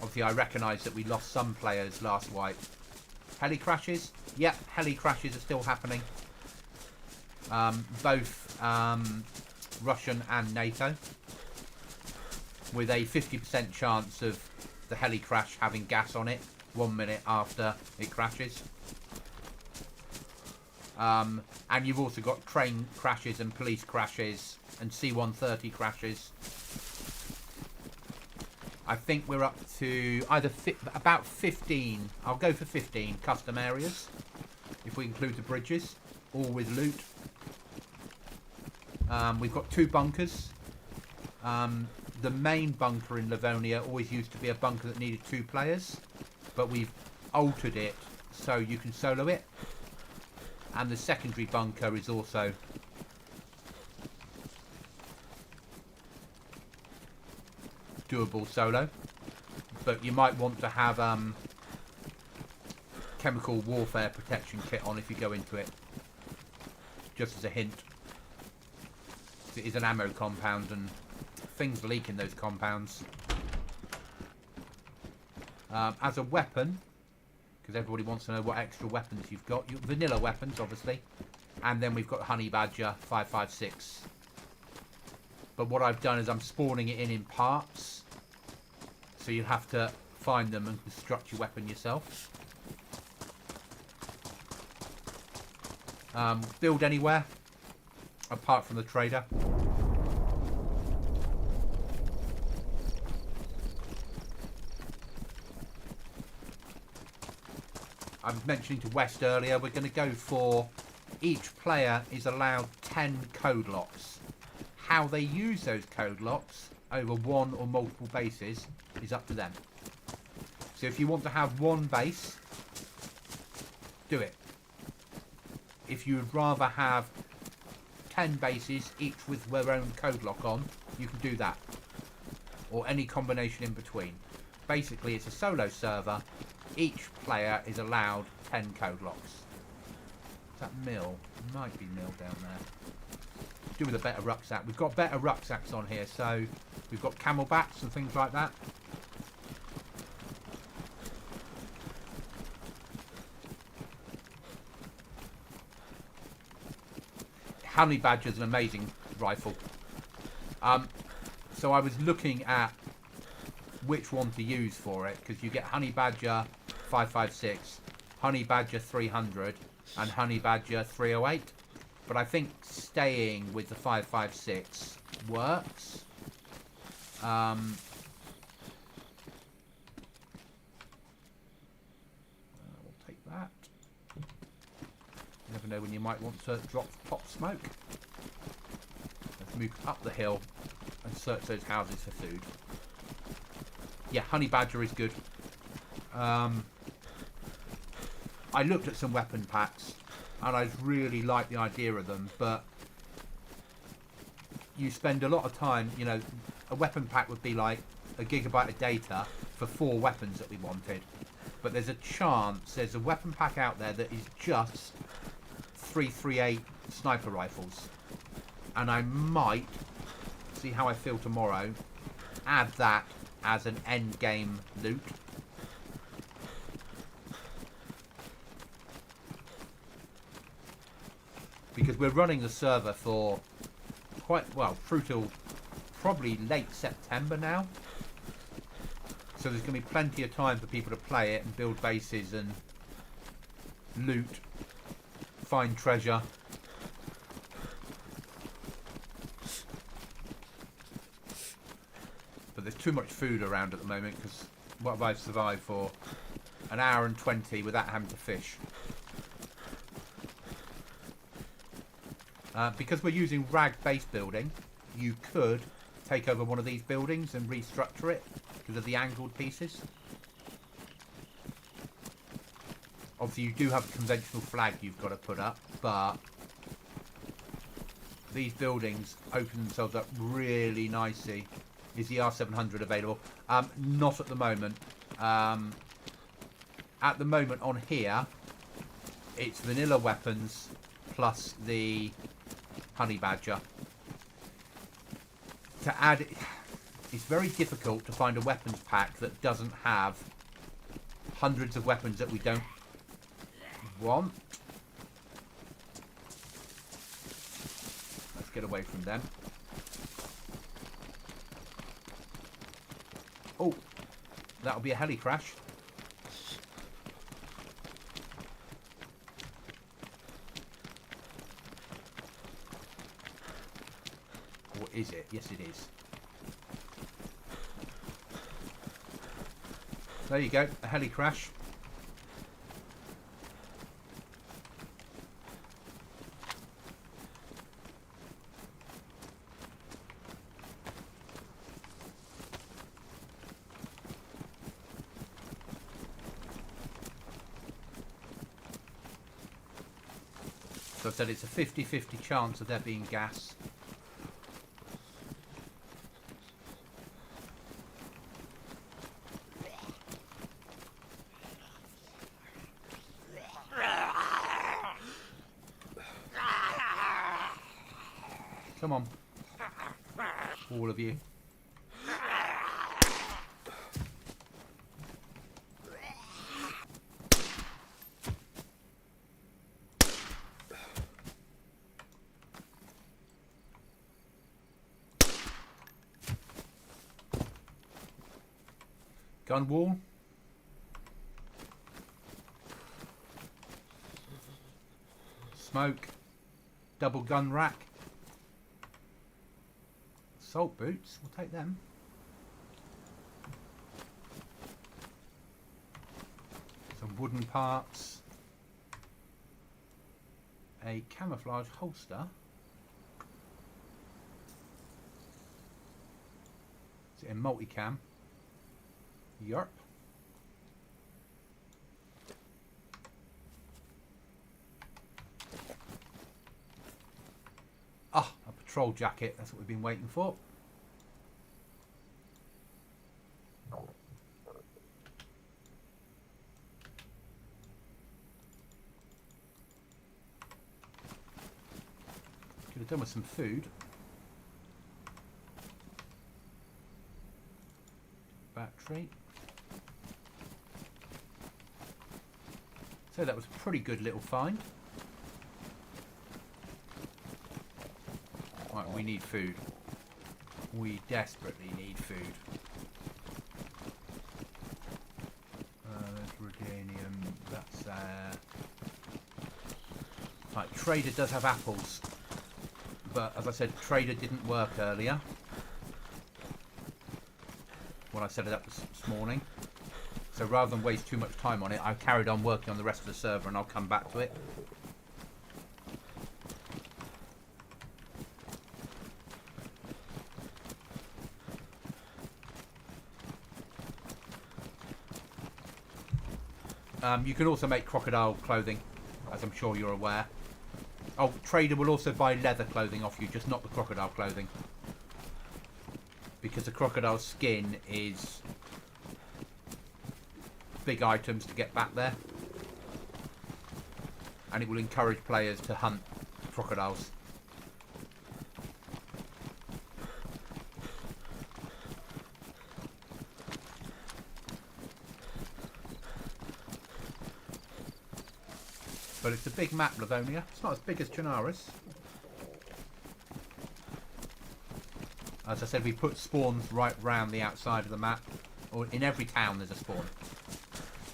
[SPEAKER 1] Obviously, I recognise that we lost some players last wipe. Heli crashes? Yep, heli crashes are still happening. Both Russian and NATO. With a 50% chance of the heli crash having gas on it 1 minute after it crashes. And you've also got train crashes and police crashes and C-130 crashes. I think we're up to either about 15. I'll go for 15 custom areas, if we include the bridges, all with loot. We've got 2 bunkers. The main bunker in Livonia always used to be a bunker that needed 2 players, but we've altered it so you can solo it. And the secondary bunker is also doable solo, but you might want to have chemical warfare protection kit on if you go into it, just as a hint. It is an ammo compound and things leak in those compounds. As a weapon, because everybody wants to know what extra weapons you've got, vanilla weapons obviously, and then we've got Honey Badger 5.56. But what I've done is I'm spawning it in parts, so you have to find them and construct your weapon yourself. Build anywhere, apart from the trader. I was mentioning to West earlier, we're going to go for each player is allowed 10 code locks. How they use those code locks over one or multiple bases is up to them. So if you want to have one base, do it. If you would rather have 10 bases, each with their own code lock on, you can do that. Or any combination in between. Basically, it's a solo server. Each player is allowed 10 code locks. Is that mill? Might be mill down there. Do with a better rucksack. We've got better rucksacks on here, so we've got camelbacks and things like that. Honey Badger's an amazing rifle. So I was looking at which one to use for it, because you get Honey Badger 5.56, Honey Badger 300, and Honey Badger 308. But I think staying with the 5.56 works. We'll take that. You never know when you might want to drop pop smoke. Let's move up the hill and search those houses for food. Yeah, Honey Badger is good. I looked at some weapon packs and I really like the idea of them, but you spend a lot of time, you know, a weapon pack would be like a gigabyte of data for 4 weapons that we wanted. But there's a chance there's a weapon pack out there that is just 338 sniper rifles. And I might, see how I feel tomorrow, add that as an end game loot. Because we're running the server for quite, well, through till probably late September now. So there's going to be plenty of time for people to play it and build bases and loot, find treasure. But there's too much food around at the moment, because what have I survived for? An hour and 20 without having to fish. Because we're using rag base building, you could take over one of these buildings and restructure it because of the angled pieces. Obviously you do have a conventional flag you've got to put up, but these buildings open themselves up really nicely. Is the R700 available? Not at the moment. At the moment on here, it's vanilla weapons plus the Honey Badger. To add, it's very difficult to find a weapons pack that doesn't have hundreds of weapons that we don't want. Let's get away from them. Oh, that'll be a heli crash. Or is it? Yes, it is. There you go, a heli crash. So I said it's a 50-50 chance of there being gas. Come on, all of you. Gun wall. Smoke. Double gun rack. Assault boots, we'll take them. Some wooden parts. A camouflage holster. Is it in multicam? Yerp. Ah, a patrol jacket. That's what we've been waiting for. Could have done with some food. Battery. So that was a pretty good little find. Right, we need food. We desperately need food. There's rhodanium. That's right, Trader does have apples, but as I said, Trader didn't work earlier when I set it up this morning. So rather than waste too much time on it, I carried on working on the rest of the server, and I'll come back to it. You can also make crocodile clothing, as I'm sure you're aware. Oh, Trader will also buy leather clothing off you, just not the crocodile clothing. Because the crocodile skin is big items to get back there. And it will encourage players to hunt crocodiles. But it's a big map, Livonia. It's not as big as Chernarus. As I said, we put spawns right round the outside of the map. Or in every town there's a spawn.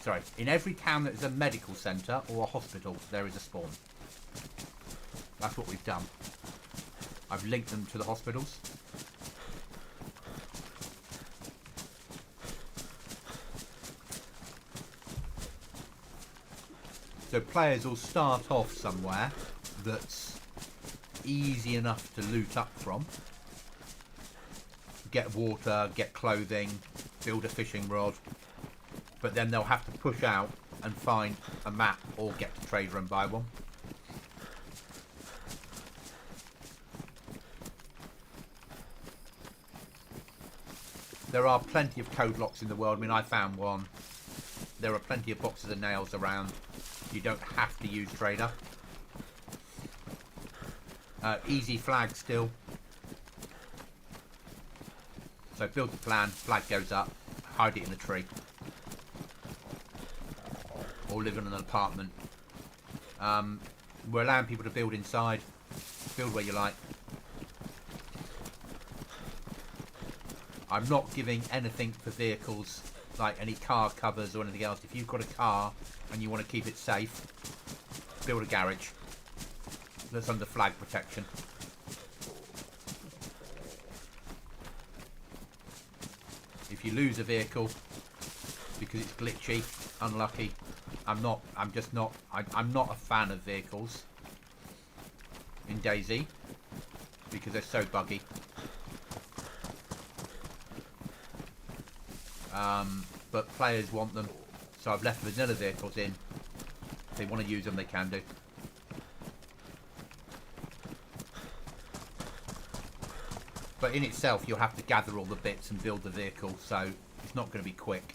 [SPEAKER 1] Sorry, in every town that is a medical centre or a hospital, there is a spawn. That's what we've done. I've linked them to the hospitals. So players will start off somewhere that's easy enough to loot up from. Get water, get clothing, build a fishing rod. But then they'll have to push out and find a map or get to Trader and buy one. There are plenty of code locks in the world. I mean, I found one. There are plenty of boxes of nails around. You don't have to use Trader. Easy flag still. So build the plan, flag goes up, hide it in a tree. Or live in an apartment. We're allowing people to build inside. Build where you like. I'm not giving anything for vehicles, like any car covers or anything else. If you've got a car and you want to keep it safe, build a garage that's under flag protection. If you lose a vehicle, because it's glitchy, unlucky. I'm not a fan of vehicles in DayZ because they're so buggy. But players want them, so I've left vanilla vehicles in. If they want to use them, they can do. But in itself, you'll have to gather all the bits and build the vehicle, so it's not going to be quick.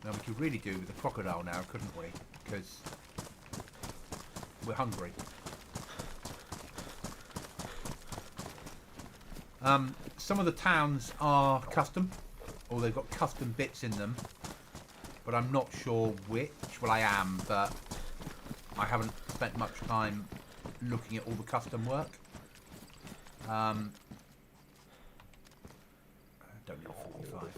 [SPEAKER 1] Now, we could really do with a crocodile now, couldn't we? Because we're hungry. Some of the towns are custom, or they've got custom bits in them, but I'm not sure which. Well, I am, but I haven't spent much time looking at all the custom work. Don't need a 45.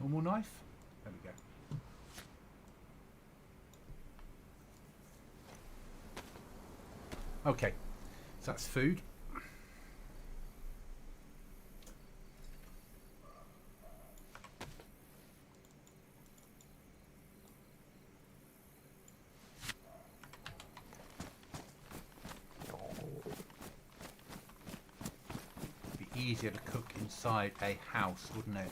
[SPEAKER 1] Normal knife. There we go. Okay, so that's food. Be easier to cook inside a house, wouldn't it?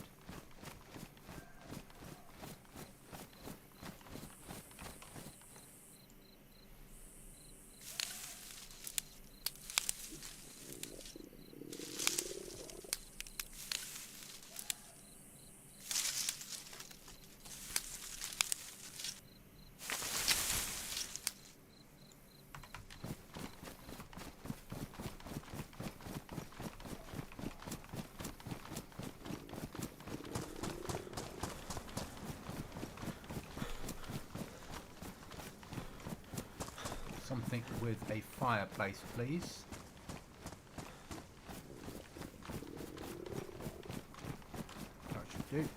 [SPEAKER 1] Something with a fireplace, please. That should do.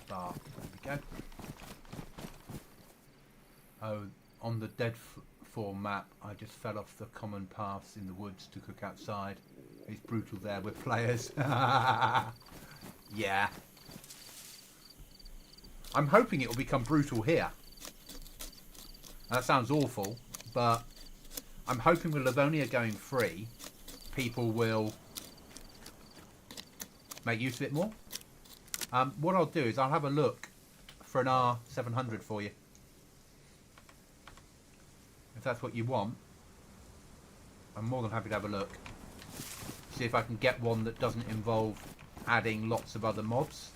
[SPEAKER 1] There we go. Oh, on the dead form map, I just fell off the common paths in the woods to cook outside. It's brutal there with players. Yeah. I'm hoping it will become brutal here. That sounds awful, but I'm hoping with Livonia going free, people will make use of it more. What I'll do is I'll have a look for an R700 for you. If that's what you want. I'm more than happy to have a look. See if I can get one that doesn't involve adding lots of other mobs.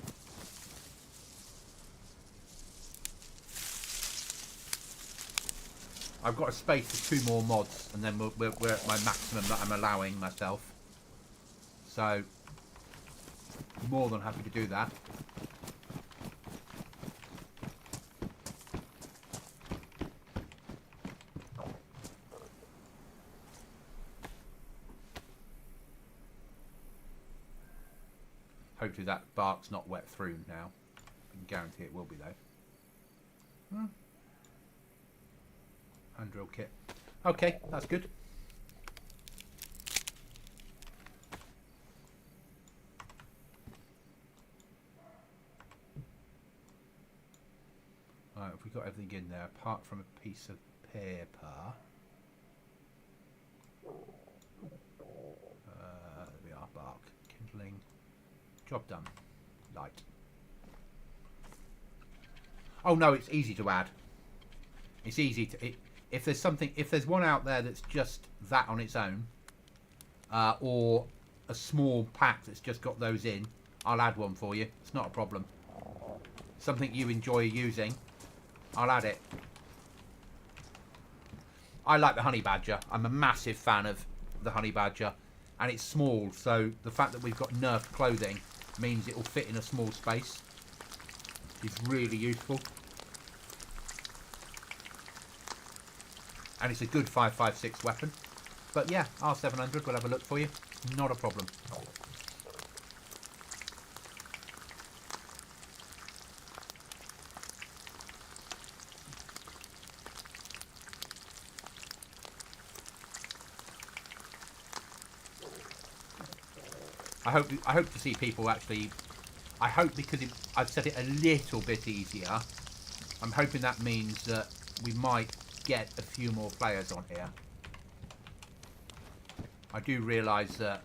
[SPEAKER 1] I've got a space for 2 more mods, and then we're at my maximum that I'm allowing myself. So, more than happy to do that. Hopefully that bark's not wet through now. I can guarantee it will be though. Hand drill kit. Okay, that's good. Right, have we got everything in there apart from a piece of paper? There we are, bark, kindling. Job done. Light. Oh no, it's easy to add. It's easy to... if there's one out there that's just that on its own, or a small pack that's just got those in, I'll add one for you. It's not a problem. Something you enjoy using, I'll add it. I like the honey badger. I'm a massive fan of the honey badger, and it's small, so the fact that we've got Nerf clothing means it will fit in a small space. It's really useful. And it's a good 5.56 weapon. But yeah, R700, we'll have a look for you. Not a problem. I hope to see people actually... I hope because I've set it a little bit easier, I'm hoping that means that we might get a few more players on here. I do realise that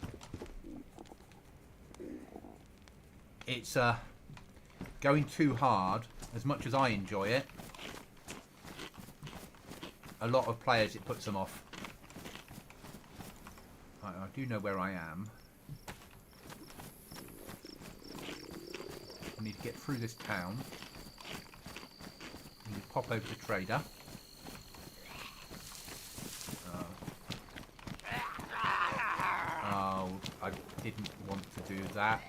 [SPEAKER 1] it's going too hard. As much as I enjoy it, a lot of players it puts them off. I do know where I am. I need to get through this town. I need to pop over to Trader. Oh, I didn't want to do that.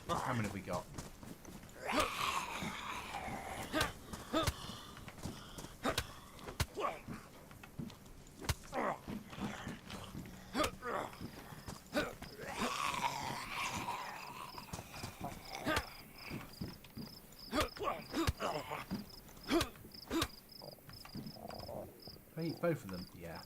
[SPEAKER 1] How many have we got? I eat both of them? Yeah.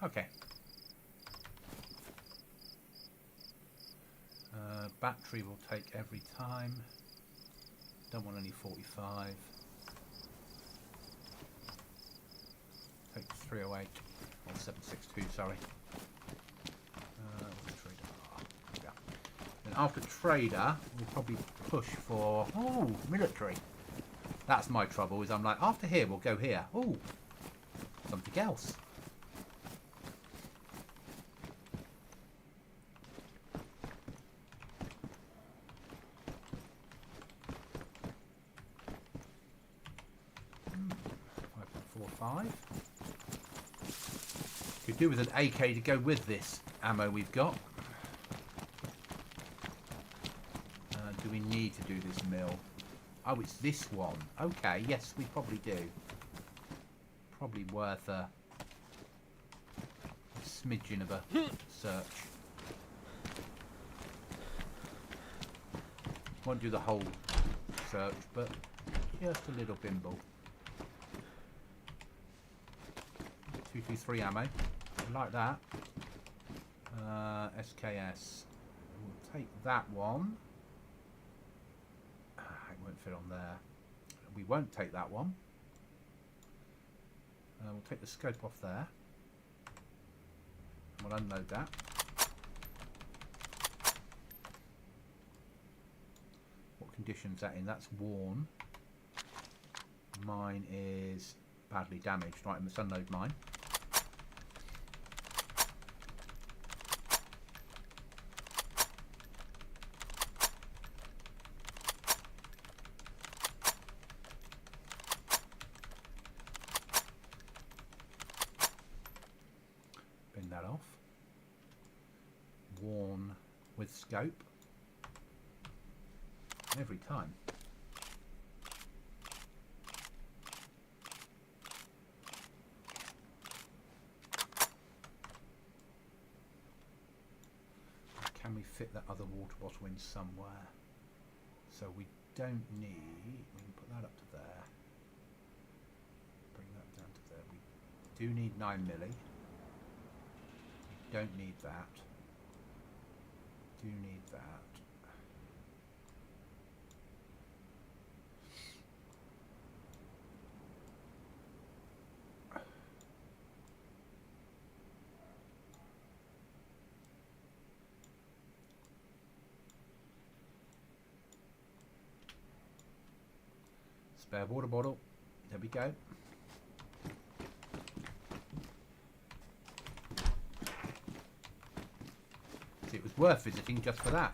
[SPEAKER 1] Okay. Battery will take every time. Don't want any 45. Take 308. Or 762, sorry. Yeah. And after Trader, we'll probably push for... Oh, military. That's my trouble, is I'm like, after here, we'll go here. Oh, something else. Could do with an AK to go with this ammo we've got. Do we need to do this mill? Oh, it's this one. Okay, yes, we probably do. Probably worth a smidgen of a search. Won't do the whole search, but just a little bimble. 223 ammo. I like that. SKS. We'll take that one. It won't fit on there. We won't take that one. take the scope off there. We'll unload that. What condition's that in? That's worn. Mine is badly damaged. Right, I must unload mine. Bin that off. Worn with scope. Every time. Can we fit that other water bottle in somewhere? So we don't need, we can put that up to there. Bring that down to there. We do need 9 milli. We don't need that. Do need that. Spare water bottle. There we go. See, it was worth visiting just for that.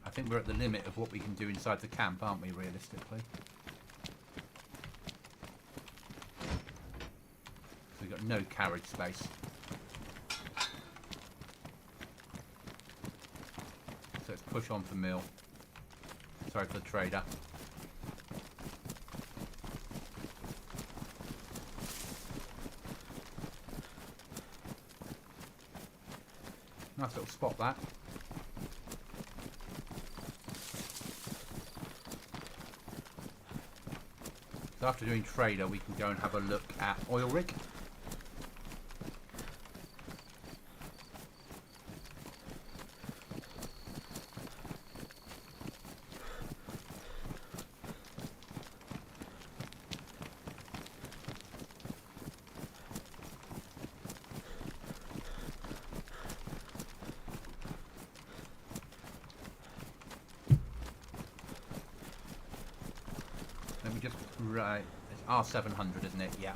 [SPEAKER 1] I think we're at the limit of what we can do inside the camp, aren't we, realistically? We've got no carriage space. So let's push on for mill. Sorry for the trader. Nice little spot, that. So after doing trader, we can go and have a look at oil rig. Right, it's R700, isn't it? Yeah.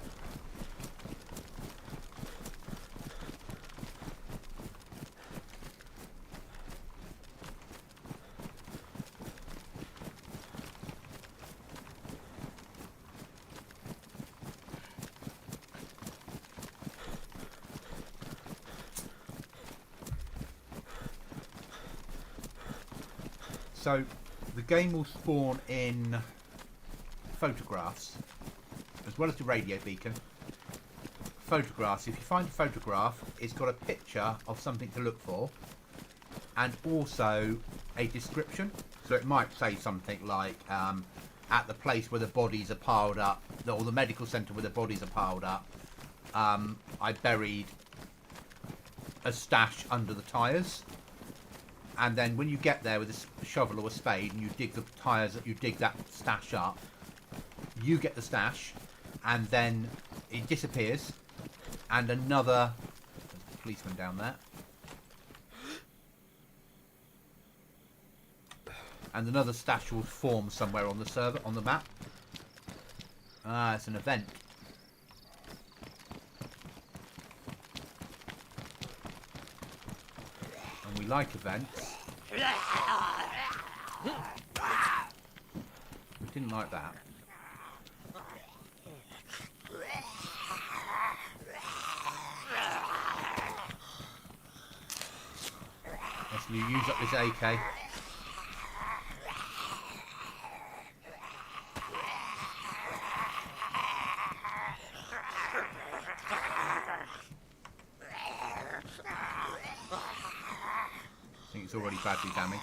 [SPEAKER 1] So the game will spawn in photographs as well as the radio beacon. Photographs, if you find a photograph, it's got a picture of something to look for and also a description. So it might say something like at the place where the bodies are piled up, or the medical centre where the bodies are piled up, I buried a stash under the tyres. And then when you get there with a shovel or a spade and you dig the tyres, you dig that stash up, you get the stash, and then it disappears, and another policeman down there, and another stash will form somewhere on the server, on the map. Ah, it's an event. And we like events. We didn't like that. Let's use up this AK. I think it's already badly damaged.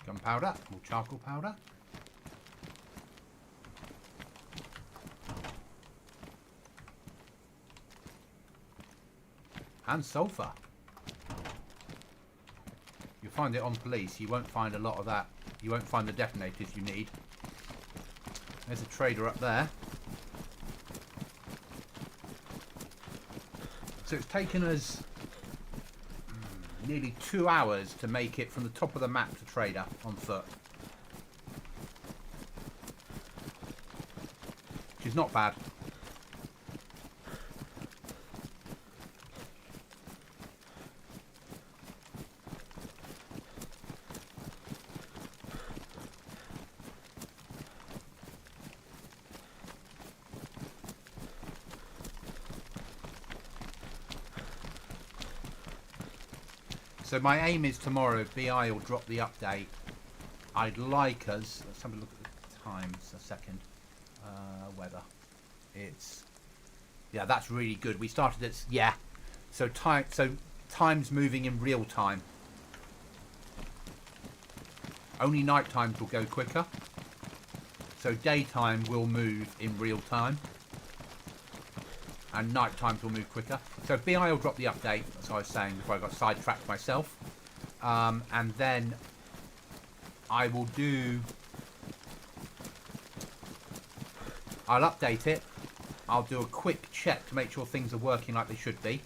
[SPEAKER 1] Gunpowder or charcoal powder. And sulphur. You'll find it on police. You won't find a lot of that. You won't find the detonators you need. There's a trader up there. So it's taken us nearly 2 hours to make it from the top of the map to trader on foot. Which is not bad. So my aim is tomorrow, BI will drop the update. I'd like us, let's have a look at the times a second. Weather. It's, yeah, that's really good. We started at, yeah. So time's moving in real time. Only night times will go quicker. So daytime will move in real time. And night times will move quicker. So BI will drop the update, as I was saying before I got sidetracked myself. And then I will do... I'll update it. I'll do a quick check to make sure things are working like they should be.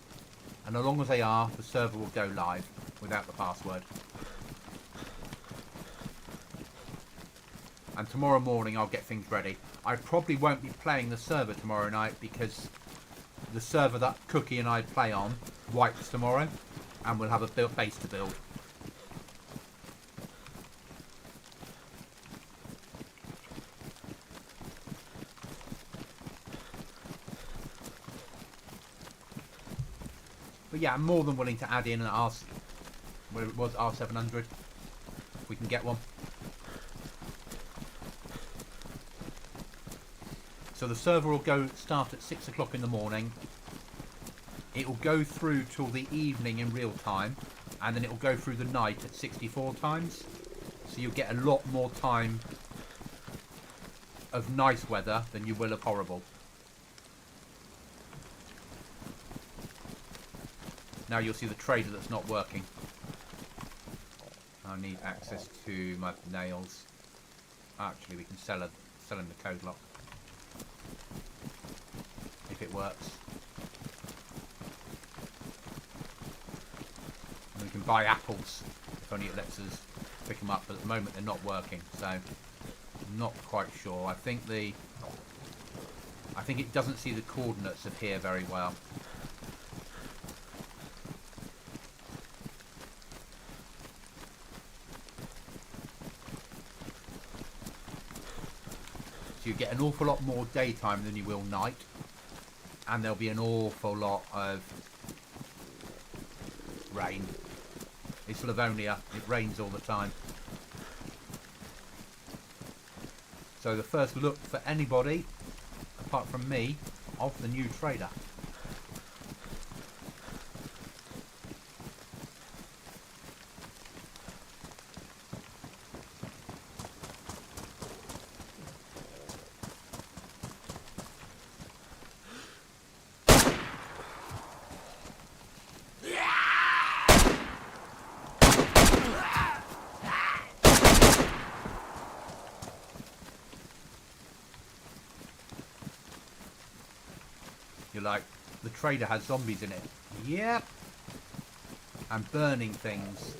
[SPEAKER 1] And as long as they are, the server will go live without the password. And tomorrow morning I'll get things ready. I probably won't be playing the server tomorrow night because the server that Cookie and I play on wipes tomorrow, and we'll have a base to build. But yeah, I'm more than willing to add in an R, where it was R700, if we can get one. So the server will start at 6 o'clock in the morning. It will go through till the evening in real time, and then it will go through the night at 64 times. So you'll get a lot more time of nice weather than you will of horrible. Now you'll see the trader that's not working. I need access to my nails. Actually, we can sell him the code lock. If it works. And we can buy apples if only it lets us pick them up, but at the moment they're not working, so I'm not quite sure. I think it doesn't see the coordinates of here very well. So you get an awful lot more daytime than you will night. And there'll be an awful lot of rain. It's Livonia, it rains all the time. So the first look for anybody, apart from me, of the new trader. You're like, the trader has zombies in it. Yep. And burning things.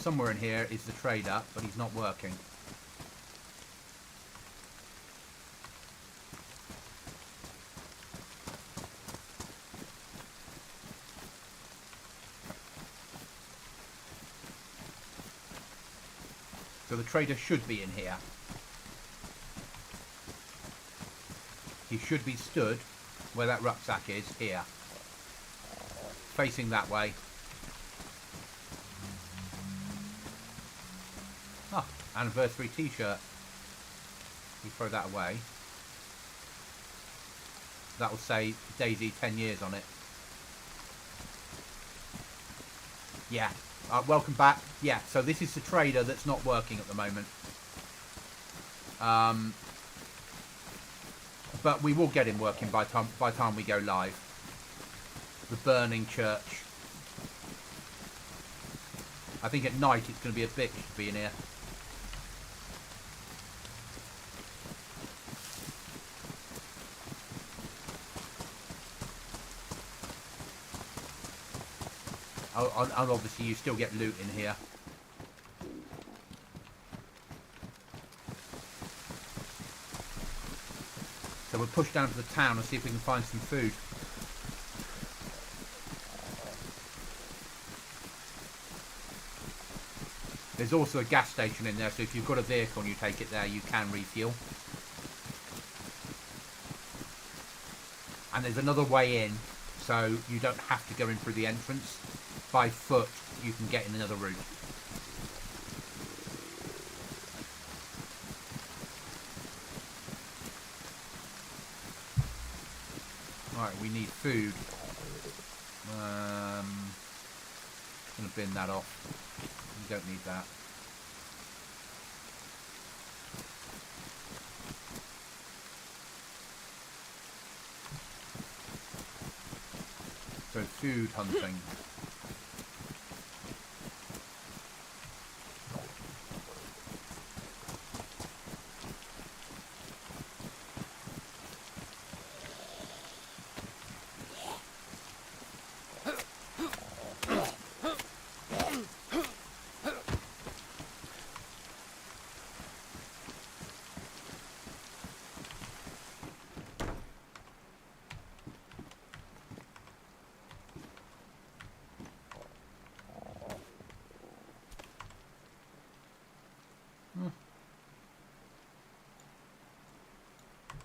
[SPEAKER 1] somewhere in here is the trader, but he's not working. So the trader should be in here. He should be stood where that rucksack is, here. Facing that way. Oh, anniversary t-shirt. We throw that away. That will say DayZ 10 years on it. Yeah. Welcome back. Yeah, so this is the trader that's not working at the moment. But we will get him working by time we go live. The burning church. I think at night it's going to be a bitch to be in here. And obviously you still get loot in here. So we'll push down to the town and see if we can find some food. There's also a gas station in there, so if you've got a vehicle and you take it there, you can refuel. And there's another way in, so you don't have to go in through the entrance. By foot, you can get in another route. Right, we need food. I'm going to bin that off. We don't need that. So food hunting.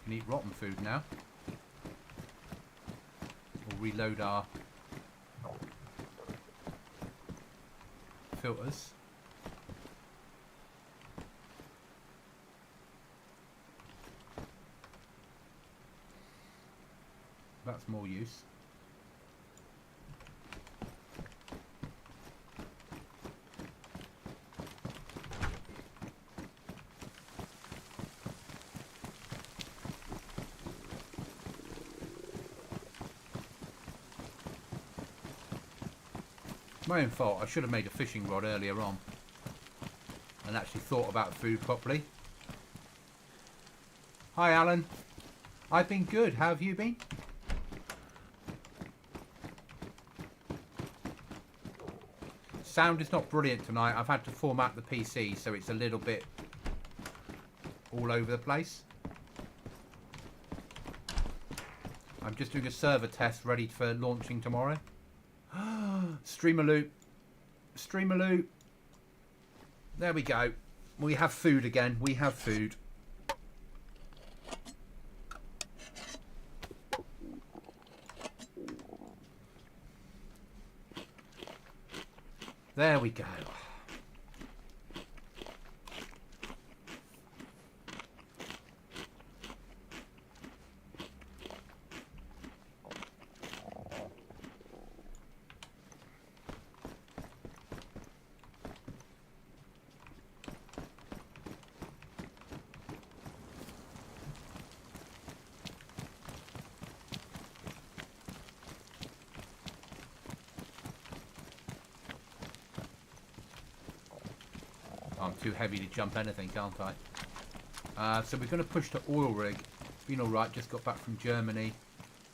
[SPEAKER 1] We can eat rotten food now. We'll reload our filters. That's more use. My own fault. I should have made a fishing rod earlier on and actually thought about food properly. Hi Alan. I've been good. How have you been? Sound is not brilliant tonight. I've had to format the PC so it's a little bit all over the place. I'm just doing a server test ready for launching tomorrow. Streamer loot. Streamer loot. There we go. We have food again. We have food. There we go. I'm too heavy to jump anything, can't I? So we're going to push to oil rig. Been alright, just got back from Germany.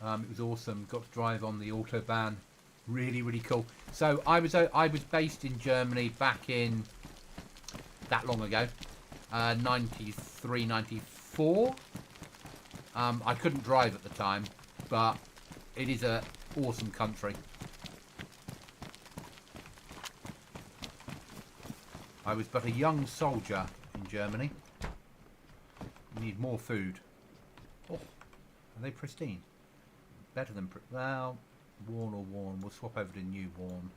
[SPEAKER 1] It was awesome. Got to drive on the Autobahn. Really, really cool. So I was based in Germany back in that long ago, 93, 94. I couldn't drive at the time, but it is a awesome country. I was but a young soldier in Germany. We need more food. Oh, are they pristine? Better than... well, worn or worn. We'll swap over to new worn.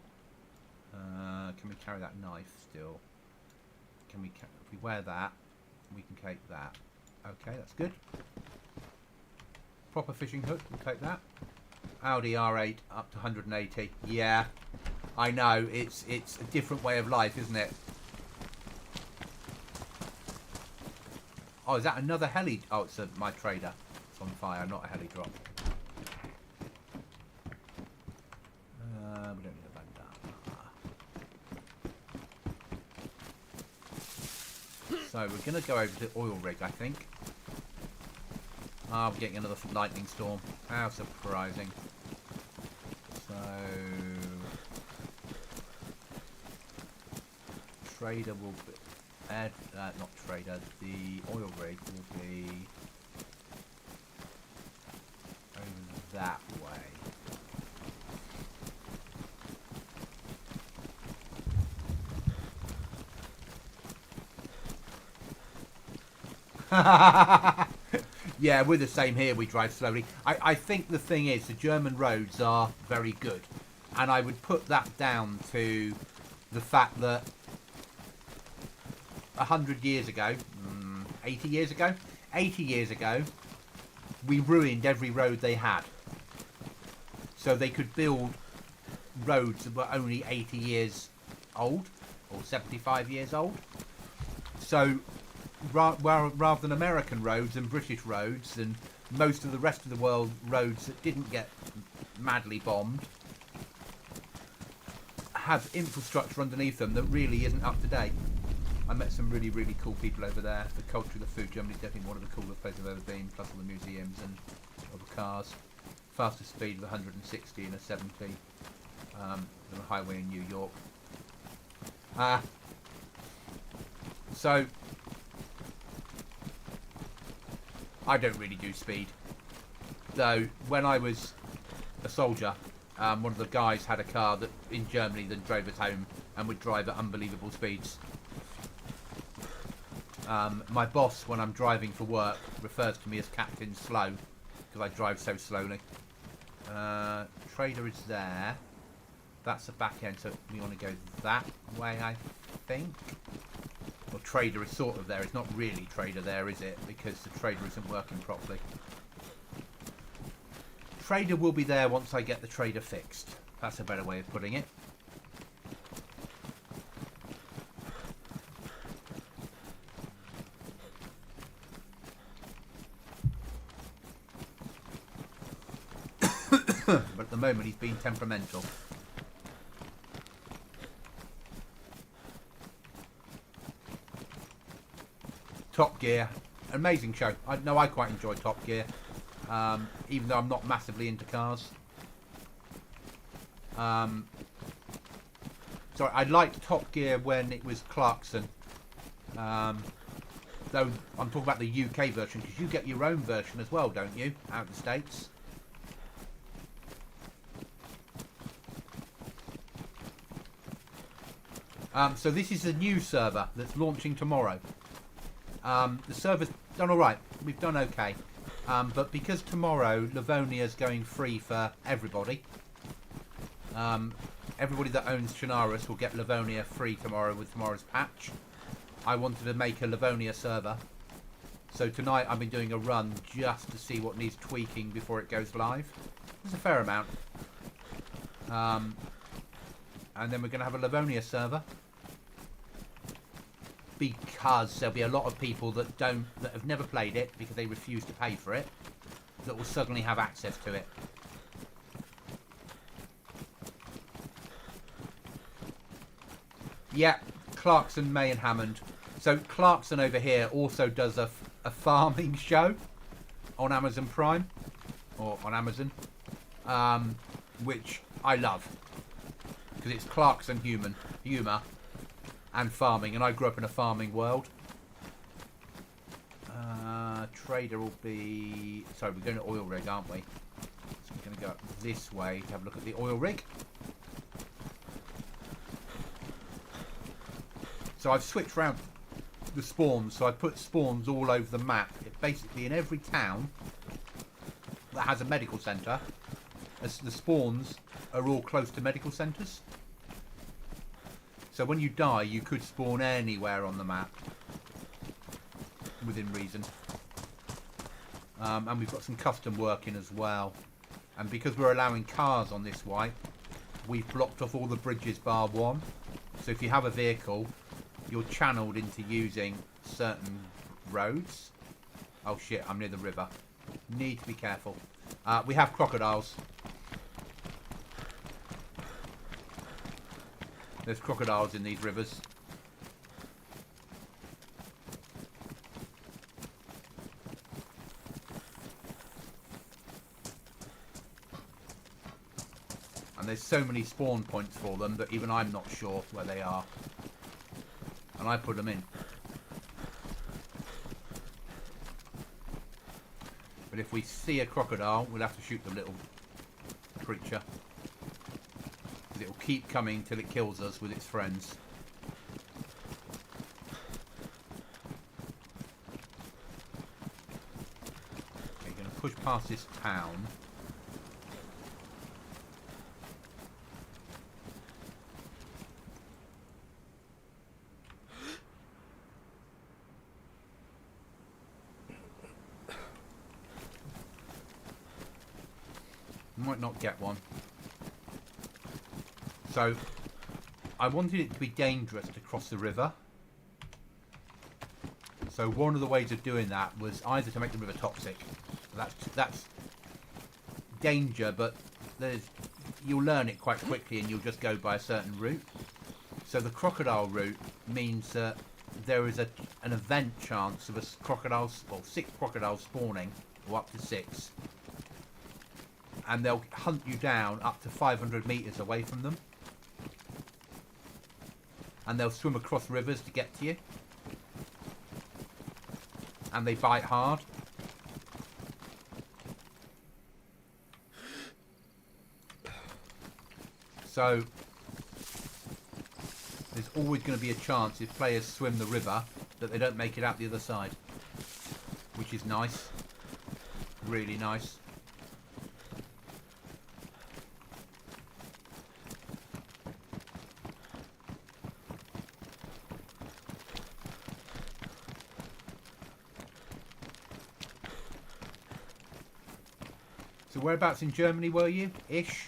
[SPEAKER 1] Can we carry that knife still? Can we... if we wear that, we can take that. Okay, that's good. Proper fishing hook, we'll take that. Audi R8 up to 180. Yeah, I know. It's a different way of life, isn't it? Oh, is that another heli? Oh, it's my trader. It's on fire, not a heli drop. We don't need a bandana. So we're going to go over to the oil rig, I think. Ah, we're getting another lightning storm. How surprising. So... trader will be... not trader, the oil rig will be over that way. Yeah, we're the same here, we drive slowly. I think the thing is, the German roads are very good. And I would put that down to the fact that 100 years ago, 80 years ago, we ruined every road they had. So they could build roads that were only 80 years old, or 75 years old. So rather than American roads and British roads and most of the rest of the world roads that didn't get madly bombed, have infrastructure underneath them that really isn't up to date. I met some really, really cool people over there. The culture of the food, Germany's definitely one of the coolest places I've ever been, plus all the museums and all the cars. Fastest speed of 160 and a 70 on a highway in New York. So, I don't really do speed. Though, when I was a soldier, one of the guys had a car that in Germany that drove us home and would drive at unbelievable speeds. My boss, when I'm driving for work, refers to me as Captain Slow because I drive so slowly. Trader is there. That's the back end, so we want to go that way, I think. Well, trader is sort of there. It's not really trader there, is it? Because the trader isn't working properly. Trader will be there once I get the trader fixed. That's a better way of putting it. But at the moment he's being temperamental. Top Gear, amazing show. I quite enjoy Top Gear, even though I'm not massively into cars. Sorry, I liked Top Gear when it was Clarkson. Though I'm talking about the UK version, because you get your own version as well, don't you? Out of the States. So this is a new server that's launching tomorrow. The server's done alright. We've done okay. But because tomorrow Livonia's going free for everybody, everybody that owns Chernarus will get Livonia free tomorrow with tomorrow's patch. I wanted to make a Livonia server. So tonight I've been doing a run just to see what needs tweaking before it goes live. There's a fair amount. And then we're going to have a Livonia server. Because there'll be a lot of people that have never played it because they refuse to pay for it, that will suddenly have access to it. Yeah, Clarkson, May and Hammond. So Clarkson over here also does a farming show on Amazon Prime, or on Amazon, which I love. because it's Clarkson humour and farming, and I grew up in a farming world. Trader will be... Sorry, we're going to oil rig, aren't we? So we're going to go up this way to have a look at the oil rig. So I've switched around the spawns, so I put spawns all over the map. Basically in every town that has a medical centre, as the spawns are all close to medical centres. So when you die, you could spawn anywhere on the map within reason. And we've got some custom working as well. And because we're allowing cars on this wipe, we've blocked off all the bridges bar one. So if you have a vehicle, you're channeled into using certain roads. Oh shit, I'm near the river. Need to be careful. We have crocodiles. There's crocodiles in these rivers. And there's so many spawn points for them that even I'm not sure where they are. And I put them in. But if we see a crocodile, we'll have to shoot the little creature. It'll keep coming till it kills us with its friends. Okay, going to push past this town. Might not get one. So, I wanted it to be dangerous to cross the river. So one of the ways of doing that was either to make the river toxic. That's danger, but you'll learn it quite quickly and you'll just go by a certain route. So the crocodile route means that there is an event chance of 6 crocodiles spawning, or up to 6. And they'll hunt you down up to 500 metres away from them. And they'll swim across rivers to get to you. And they bite hard. So there's always going to be a chance if players swim the river that they don't make it out the other side. Which is nice. Really nice. So whereabouts in Germany were you? Ish?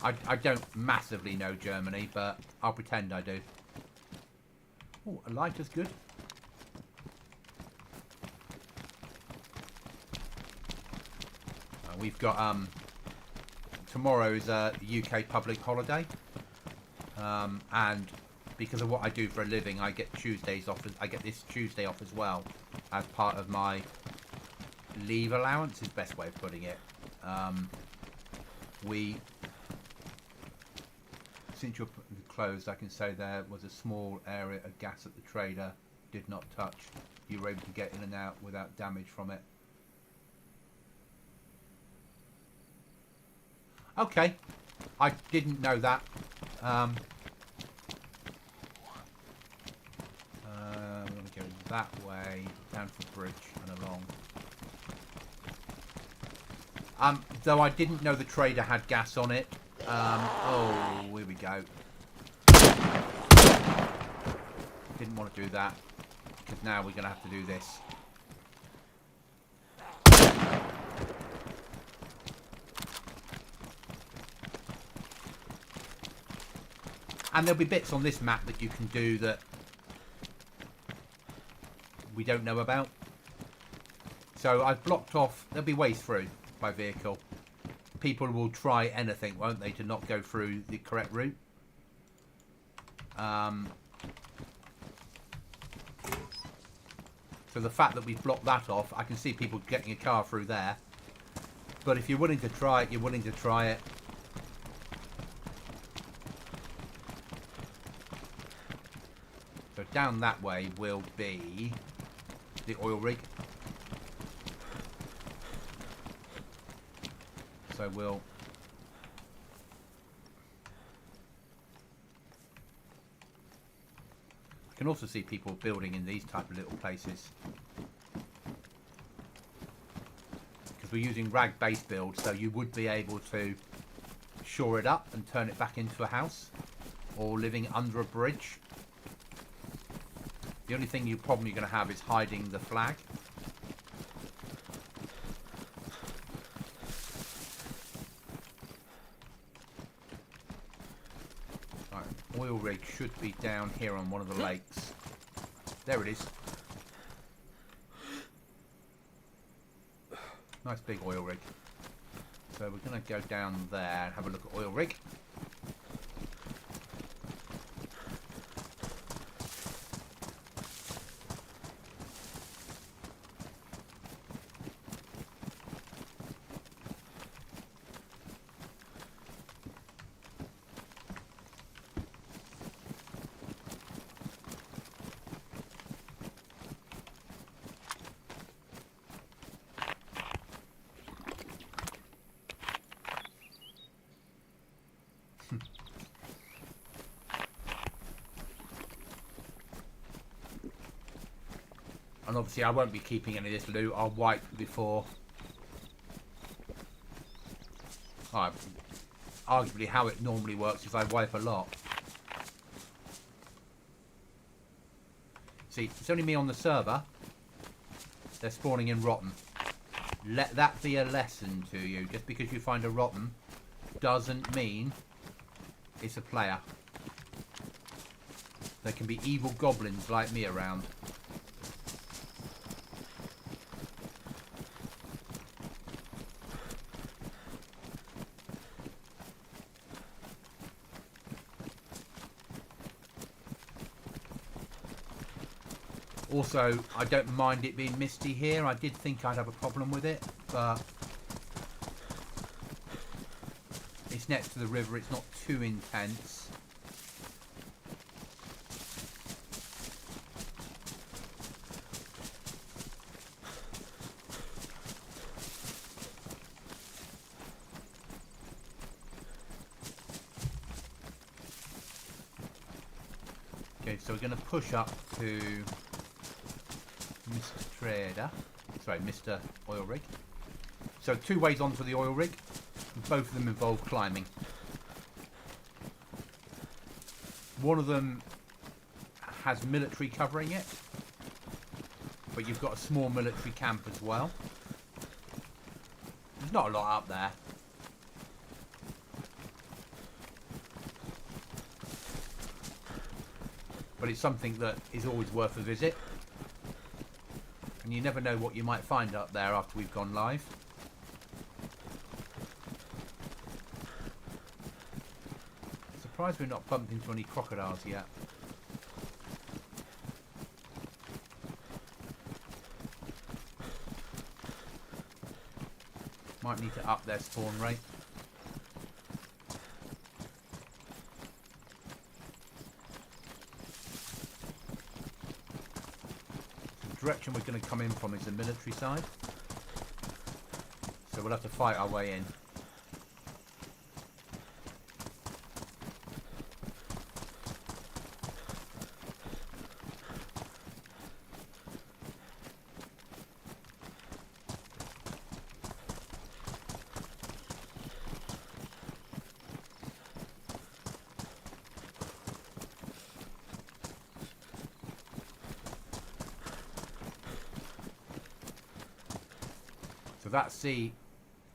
[SPEAKER 1] I don't massively know Germany, but I'll pretend I do. Oh, a lighter's good. We've got tomorrow's a UK public holiday, and because of what I do for a living, I get Tuesdays off. I get this Tuesday off as well as part of my leave allowance. Is the best way of putting it. Since you're closed, I can say there was a small area of gas that the trader did not touch. You were able to get in and out without damage from it. Okay, I didn't know that. I'm going to go that way, down to the bridge and along. Though I didn't know the trader had gas on it. Oh, here we go. Didn't want to do that, because now we're going to have to do this. And there'll be bits on this map that you can do that we don't know about. So I've blocked off, there'll be ways through by vehicle. People will try anything, won't they, to not go through the correct route. So the fact that we've blocked that off, I can see people getting a car through there. But if you're willing to try it, you're willing to try it. So down that way will be the oil rig. So we'll... I can also see people building in these type of little places. Because we're using rag base build, so you would be able to shore it up and turn it back into a house. Or living under a bridge. The only thing problem you're going to have is hiding the flag. Right, oil rig should be down here on one of the lakes. There it is. Nice big oil rig. So we're going to go down there and have a look at oil rig. And obviously I won't be keeping any of this loot. I'll wipe before. Arguably how it normally works is I wipe a lot. See, it's only me on the server. They're spawning in rotten. Let that be a lesson to you. Just because you find a rotten doesn't mean it's a player. There can be evil goblins like me around. Also, I don't mind it being misty here. I did think I'd have a problem with it, but it's next to the river. It's not too intense. Okay, so we're going to push up to Mr. Trader, sorry, Mr. Oil Rig. So 2 ways onto the oil rig, and both of them involve climbing. One of them has military covering it, but you've got a small military camp as well. There's not a lot up there. But it's something that is always worth a visit. And you never know what you might find up there after we've gone live. Surprised we're not bumped into any crocodiles yet. Might need to up their spawn rate. Direction we're going to come in from is the military side, so we'll have to fight our way in. So that's the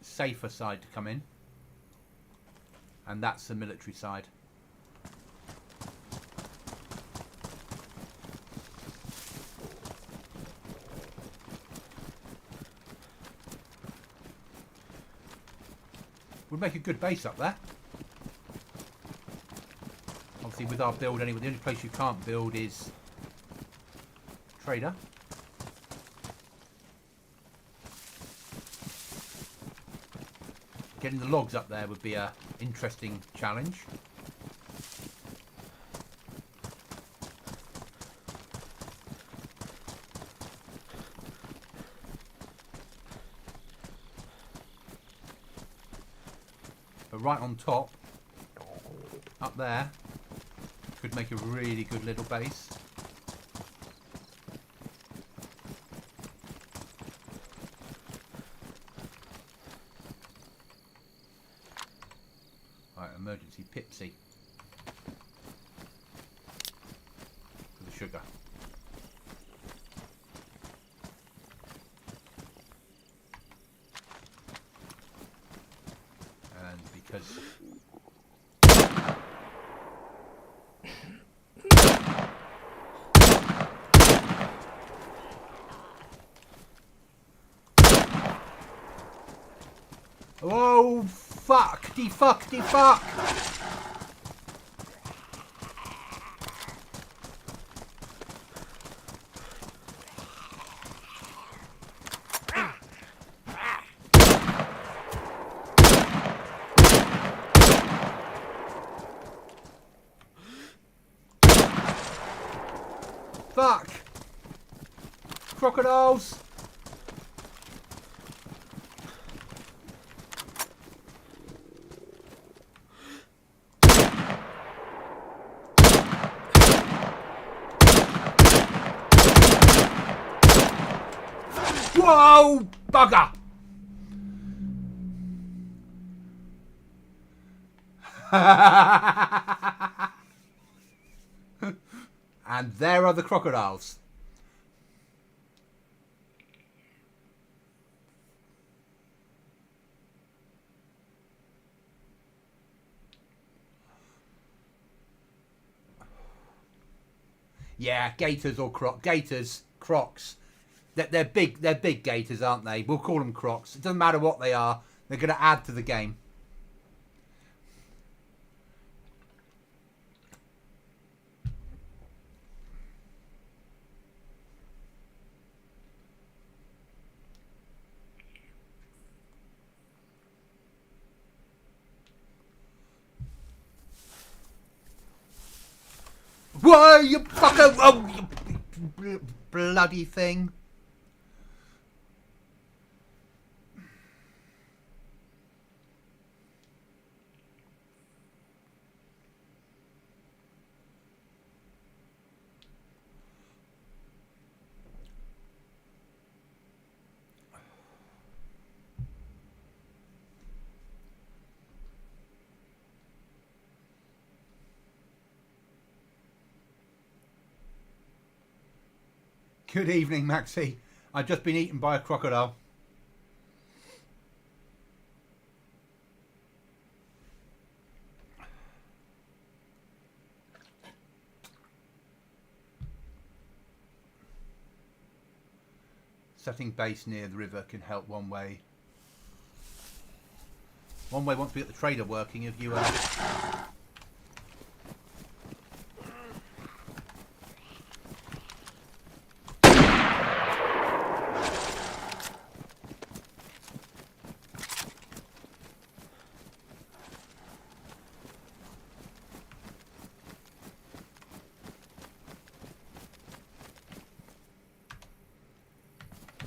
[SPEAKER 1] safer side to come in, and that's the military side. Would make a good base up there. Obviously with our build anyway, the only place you can't build is Trader. Getting the logs up there would be a interesting challenge. But right on top, up there, could make a really good little base. Right, emergency Pipsy for the sugar. And because oh fuck! Defuck! Defuck! Fuck! Crocodiles! Whoa! Bugger! And there are the crocodiles. Yeah, gators or gators, crocs. They're big. They're big gators, aren't they? We'll call them crocs. It doesn't matter what they are. They're going to add to the game. Whoa, you fucker! Oh, you bloody thing! Good evening, Maxie. I've just been eaten by a crocodile. Setting base near the river can help one way. One way once we get the trader working, if you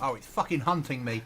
[SPEAKER 1] Oh, it's fucking hunting me.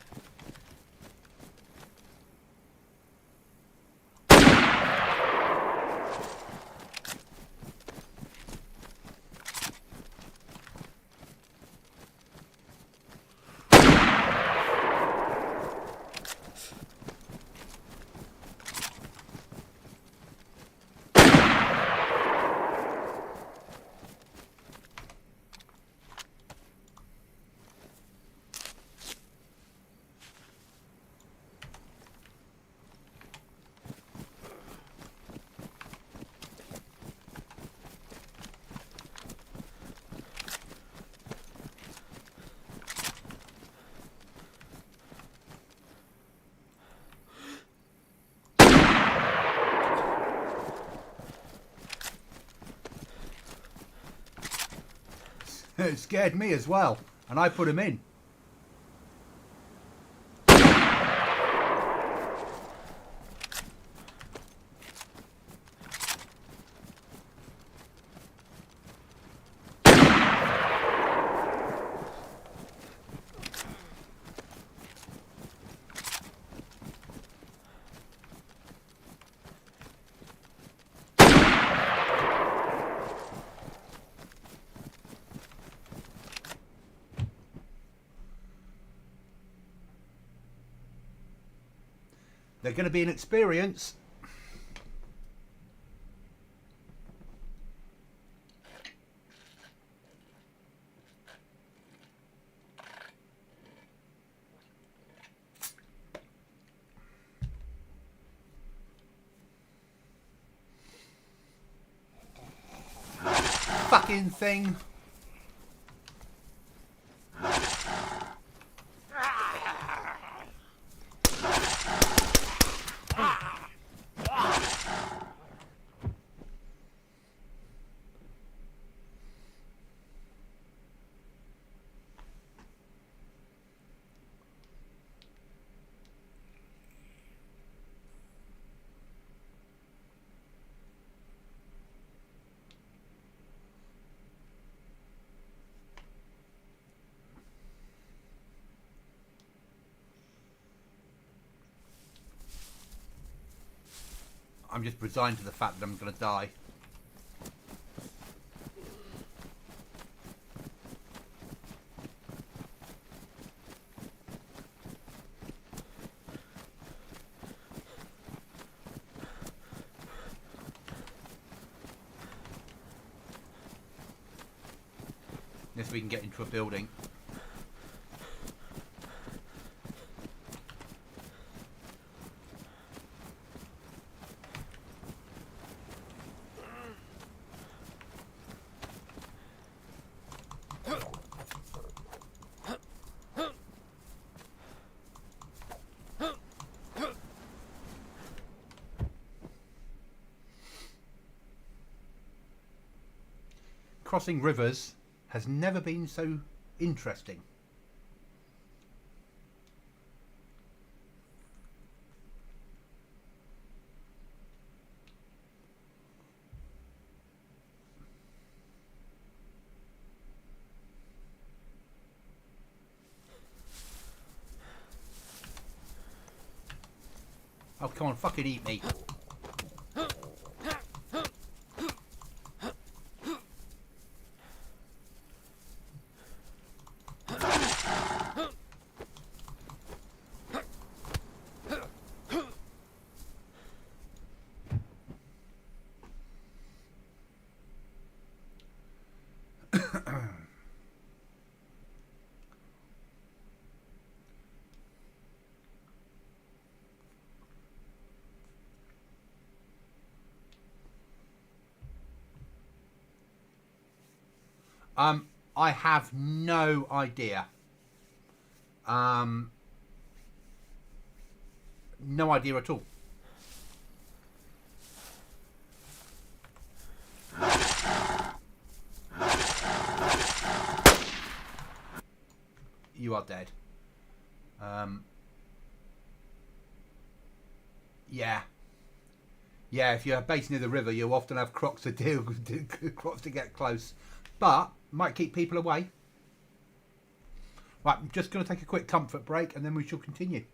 [SPEAKER 1] It scared me as well, and I put him in. They're going to be an experience. Fucking thing. I'm just resigned to the fact that I'm going to die. Unless we can get into a building. Crossing rivers has never been so interesting. Oh, come on, fucking eat me. I have no idea. No idea at all. You are dead. Yeah. Yeah, if you're based near the river, you'll often have crocs to crocs to get close. But might keep people away. Right, I'm just going to take a quick comfort break and then we shall continue.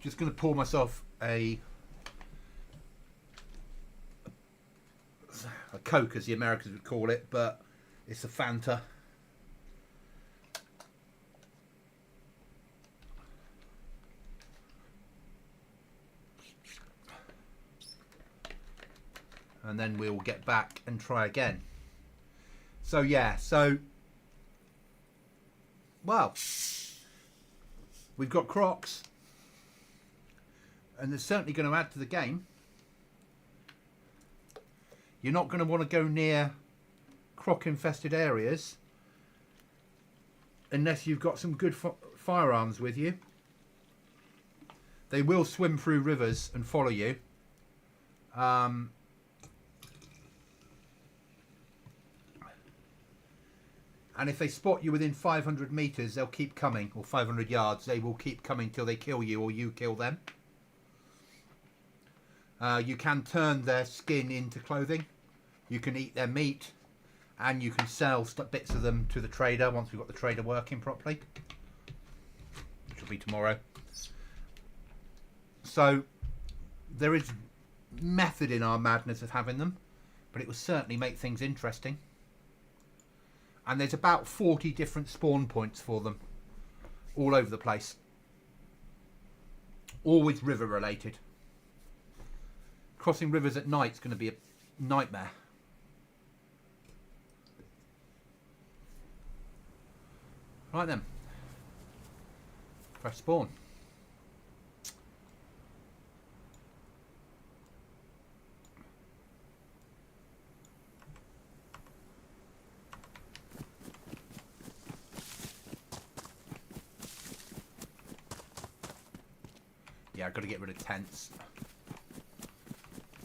[SPEAKER 1] Just going to pour myself a Coke, as the Americans would call it, but it's a Fanta. and then we'll get back and try again. So yeah, so well, we've got crocs, and they're certainly going to add to the game. You're not going to want to go near croc infested areas unless you've got some good firearms with you. They will swim through rivers and follow you. And if they spot you within 500 meters, they'll keep coming, or 500 yards. They will keep coming till they kill you or you kill them. You can turn their skin into clothing. You can eat their meat, and you can sell bits of them to the trader once we've got the trader working properly, which will be tomorrow. So there is method in our madness of having them, but it will certainly make things interesting. And there's about 40 different spawn points for them all over the place, always river related. Crossing rivers at night is going to be a nightmare. Right then, press spawn. Yeah, I've got to get rid of tents.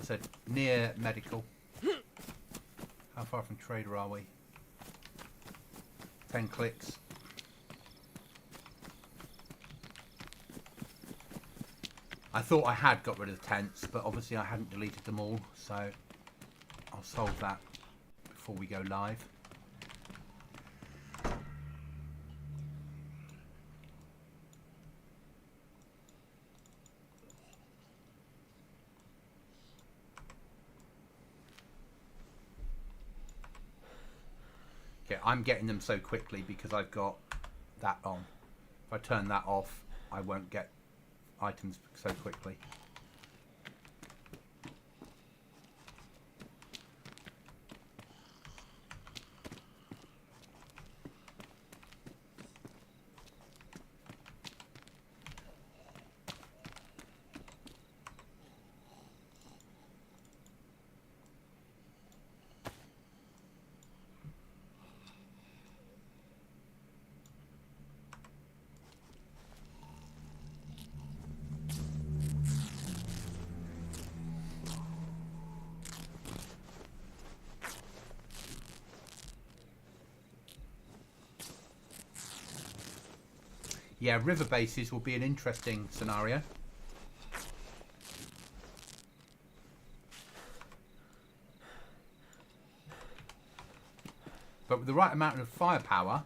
[SPEAKER 1] So near medical. How far from trader are we? 10 clicks. I thought I had got rid of the tents, but obviously I hadn't deleted them all, so I'll solve that before we go live. Okay, I'm getting them so quickly because I've got that on. If I turn that off, I won't get items so quickly. Yeah, river bases will be an interesting scenario. But with the right amount of firepower,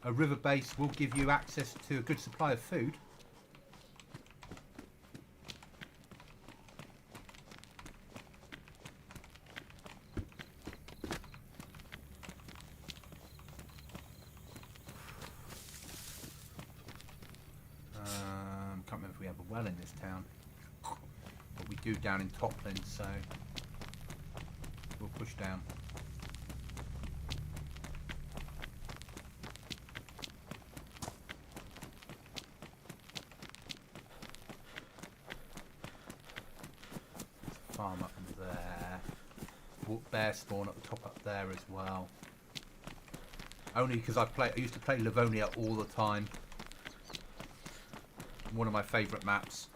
[SPEAKER 1] a river base will give you access to a good supply of food. Can't remember if we have a well in this town, but we do down in Toplin, so we'll push down. Farm up there. Bear spawn at the top up there as well. Only because I used to play Livonia all the time. One of my favourite maps.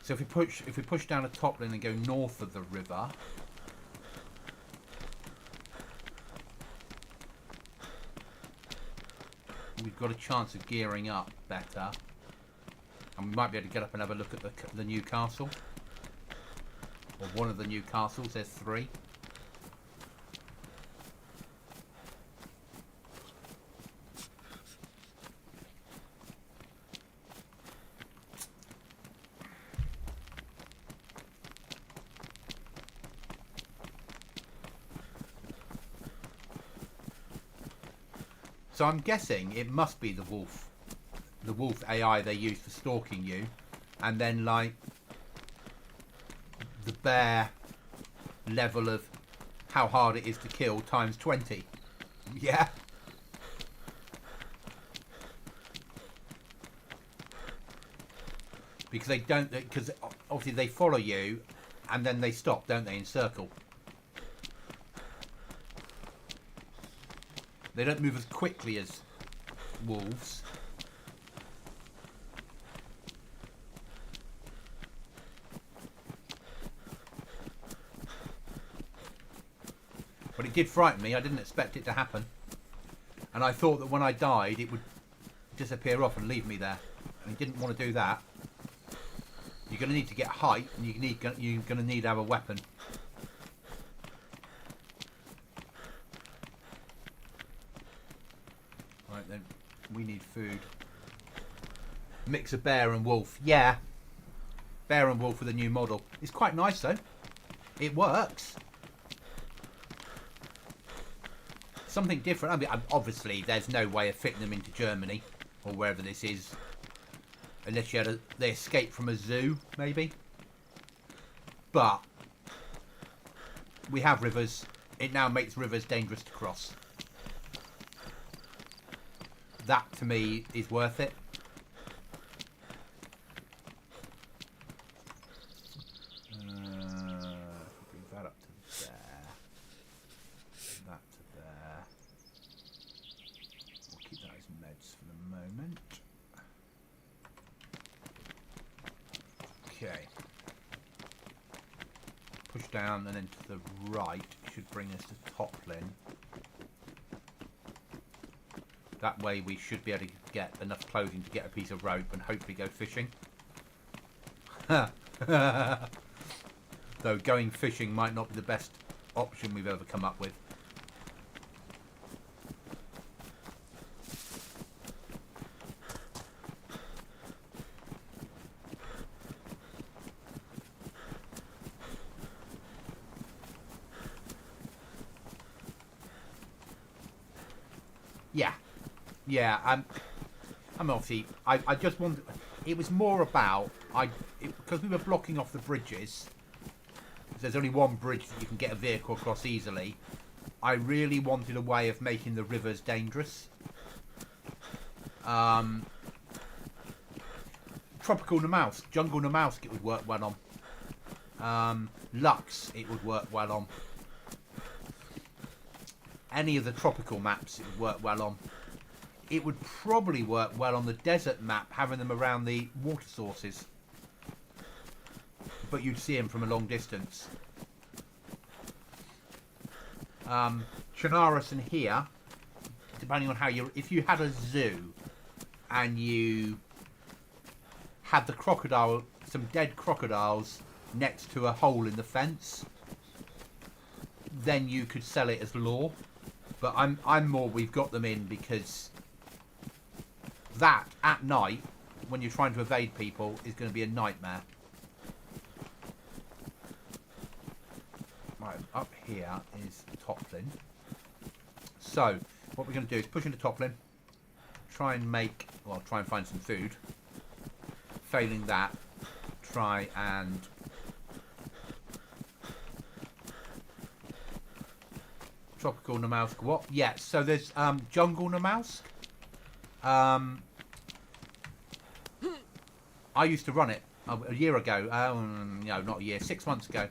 [SPEAKER 1] So if we push down a Toplin and go north of the river, we've got a chance of gearing up better, and we might be able to get up and have a look at the new castle, or one of the new castles. There's 3. So I'm guessing it must be the wolf AI they use for stalking you, and then like the bear level of how hard it is to kill times 20. Yeah. Because they don't, because obviously they follow you and then they stop, don't they, in circle. They don't move as quickly as wolves. But it did frighten me. I didn't expect it to happen. And I thought that when I died, it would disappear off and leave me there. And it didn't want to do that. You're going to need to get height, and you're going to need to have a weapon. Right then, we need food. Mix of bear and wolf. Yeah. Bear and wolf with a new model. It's quite nice though. It works. Something different. I mean, obviously, there's no way of fitting them into Germany or wherever this is, unless you had they escaped from a zoo, maybe. But we have rivers. It now makes rivers dangerous to cross. That to me is worth it. Bring that up to there. That to there. We'll keep that as meds for the moment. Okay. Push down and then to the right should bring us to Toplin. That way we should be able to get enough clothing to get a piece of rope and hopefully go fishing. Though going fishing might not be the best option we've ever come up with. Yeah, I'm obviously, I just wanted, it was more about, because we were blocking off the bridges, there's only one bridge that you can get a vehicle across easily, I really wanted a way of making the rivers dangerous. Tropical Namalsk, Jungle Namalsk it would work well on. Lux it would work well on. Any of the tropical maps it would work well on. It would probably work well on the desert map, having them around the water sources. But you'd see them from a long distance. Chernarus and here, depending on how if you had a zoo and you had the crocodile, some dead crocodiles next to a hole in the fence, then you could sell it as lore. But I'm more, we've got them in because that, at night, when you're trying to evade people, is going to be a nightmare. Right, up here is Toplin. So, what we're going to do is push into Toplin, try and find some food. Failing that, try and Tropical Namalsk. What? Yeah, so there's Jungle Namalsk. I used to run it a year ago. No, not a year. 6 months ago,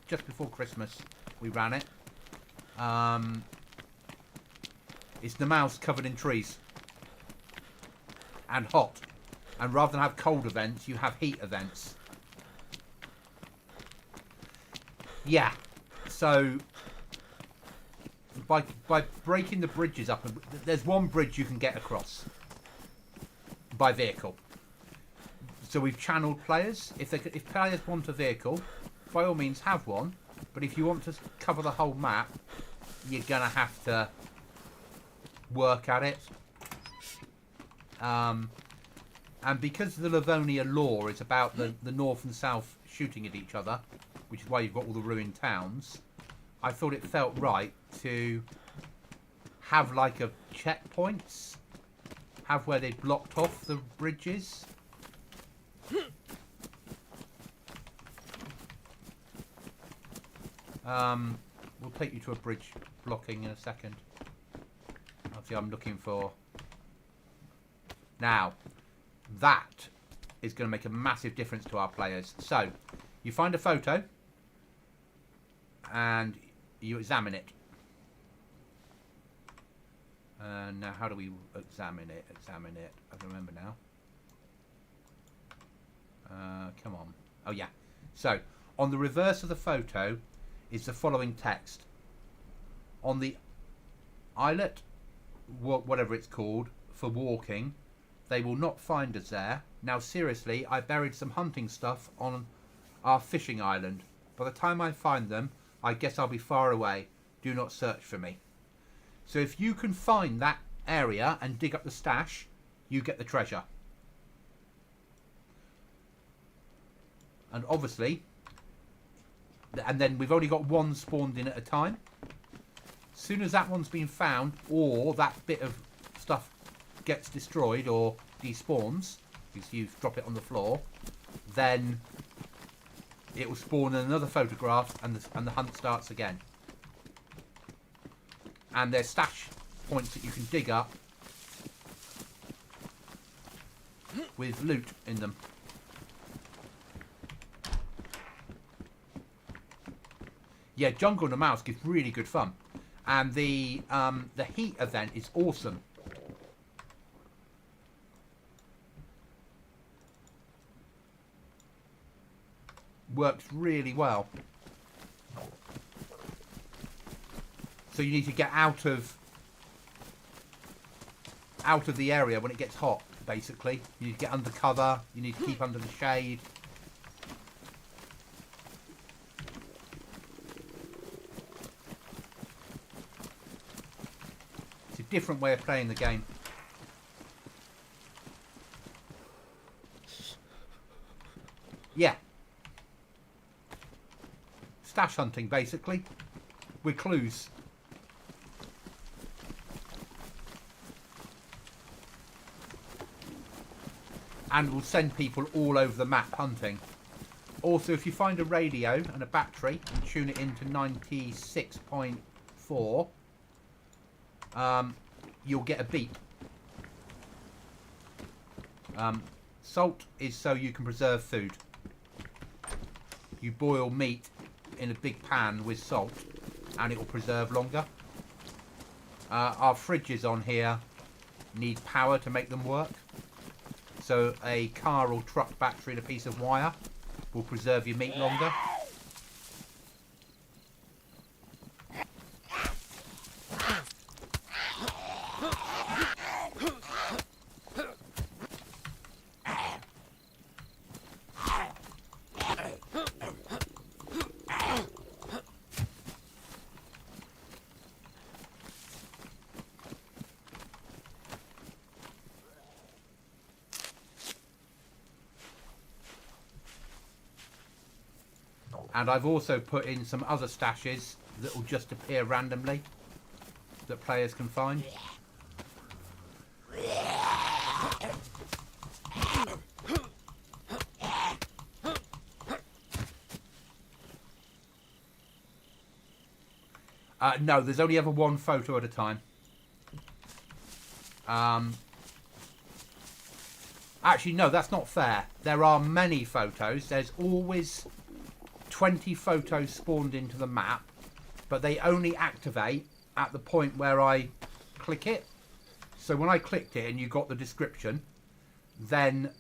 [SPEAKER 1] just before Christmas, we ran it. It's Namalsk covered in trees and hot. And rather than have cold events, you have heat events. Yeah. So by breaking the bridges up, there's one bridge you can get across by vehicle. So we've channeled players. If players want a vehicle, by all means have one. But if you want to cover the whole map, you're gonna have to work at it. And because the Livonia lore is about the north and south shooting at each other, which is why you've got all the ruined towns, I thought it felt right to have like a checkpoints, have where they blocked off the bridges. We'll take you to a bridge blocking in a second. Obviously, I'm looking for... Now, that is going to make a massive difference to our players. So, you find a photo and you examine it. Now, how do we examine it? I don't remember now. Come on. Oh, yeah. So, on the reverse of the photo is the following text. On the islet, whatever it's called, for walking, they will not find us there. Now, seriously, I buried some hunting stuff on our fishing island. By the time I find them, I guess I'll be far away. Do not search for me. So if you can find that area and dig up the stash, you get the treasure. And obviously, and then we've only got one spawned in at a time. As soon as that one's been found, or that bit of stuff gets destroyed or despawns, because you drop it on the floor, then it will spawn another photograph and the hunt starts again. And there's stash points that you can dig up with loot in them. Yeah, Jungle and the Mouse gives really good fun. And the heat event is awesome. Works really well. So you need to get out of the area when it gets hot, basically. You need to get under cover, you need to keep under the shade. It's a different way of playing the game. Yeah. Stash hunting, basically, with clues. And we'll send people all over the map hunting. Also, if you find a radio and a battery and tune it into 96.4, you'll get a beep. Salt is so you can preserve food. You boil meat in a big pan with salt and it will preserve longer. Our fridges on here need power to make them work. So a car or truck battery and a piece of wire will preserve your meat longer. And I've also put in some other stashes that will just appear randomly that players can find. No, there's only ever one photo at a time. Actually, no, that's not fair. There are many photos. There's always 20 photos spawned into the map, but they only activate at the point where I click it. So when I clicked it and you got the description, then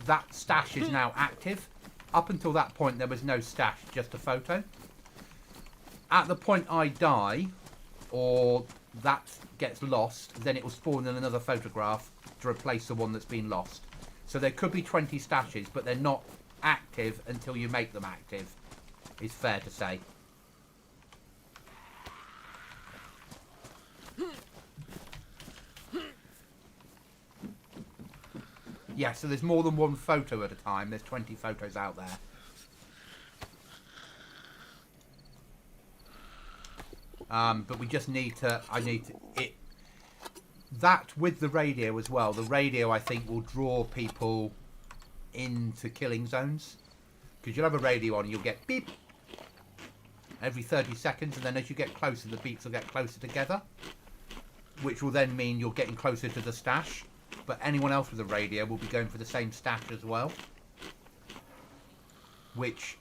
[SPEAKER 1] that stash is now active. Up until that point there was no stash, just a photo. At the point I die or that gets lost, then it will spawn in another photograph to replace the one that's been lost. So there could be 20 stashes, but they're not active until you make them active, is fair to say. Yeah, so there's more than one photo at a time. There's 20 photos out there. But we just need to. That with the radio as well. The radio, I think, will draw people into killing zones, because you'll have a radio on, you'll get beep every 30 seconds, and then as you get closer, the beeps will get closer together, which will then mean you're getting closer to the stash. But anyone else with a radio will be going for the same stash as well, which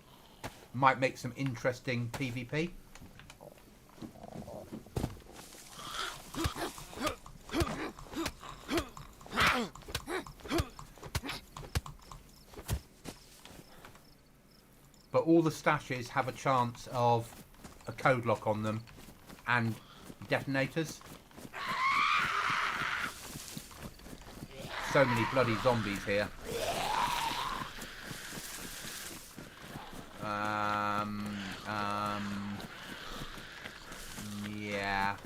[SPEAKER 1] might make some interesting PvP. But all the stashes have a chance of a code lock on them and detonators. So many bloody zombies here. Yeah.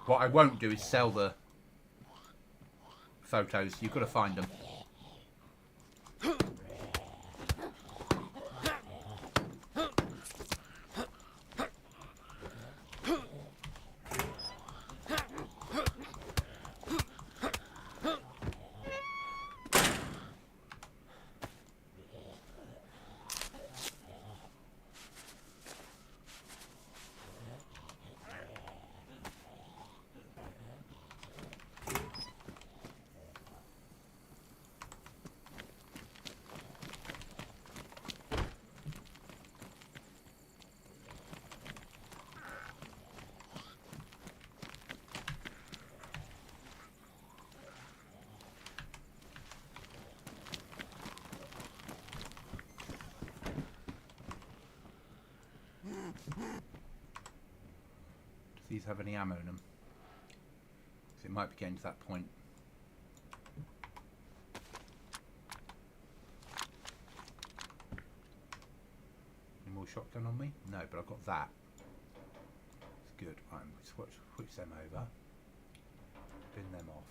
[SPEAKER 1] What I won't do is sell the photos. You've got to find them. Do these have any ammo in them? Because it might be getting to that point. Any more shotgun on me? No, but I've got that. It's good. Right, switch them over. Bin them off.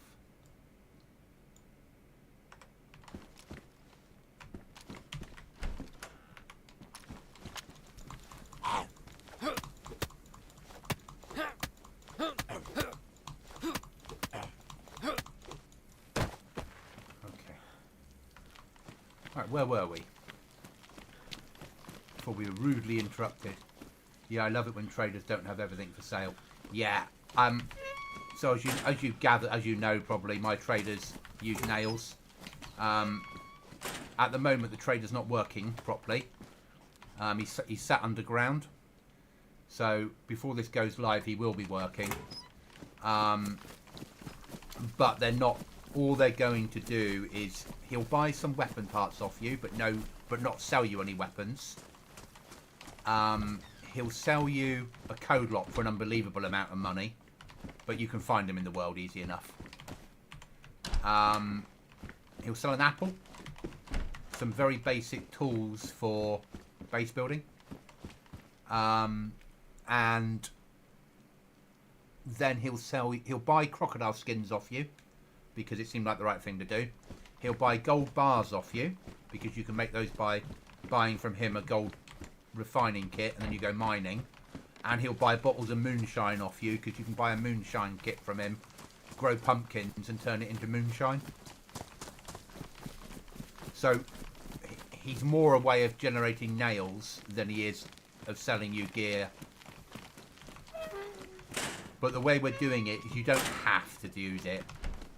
[SPEAKER 1] Where were we? Before we were rudely interrupted. Yeah, I love it when traders don't have everything for sale. Yeah. So as you know probably, my traders use nails. At the moment, the trader's not working properly. He's sat underground. So before this goes live, he will be working. But they're not. All they're going to do is he'll buy some weapon parts off you, but not sell you any weapons. He'll sell you a code lock for an unbelievable amount of money, but you can find them in the world easy enough. He'll sell an apple, some very basic tools for base building, and then he'll buy crocodile skins off you, because it seemed like the right thing to do. He'll buy gold bars off you, because you can make those by buying from him a gold refining kit, and then you go mining. And he'll buy bottles of moonshine off you, because you can buy a moonshine kit from him, grow pumpkins and turn it into moonshine. So he's more a way of generating nails than he is of selling you gear. But the way we're doing it is you don't have to use it.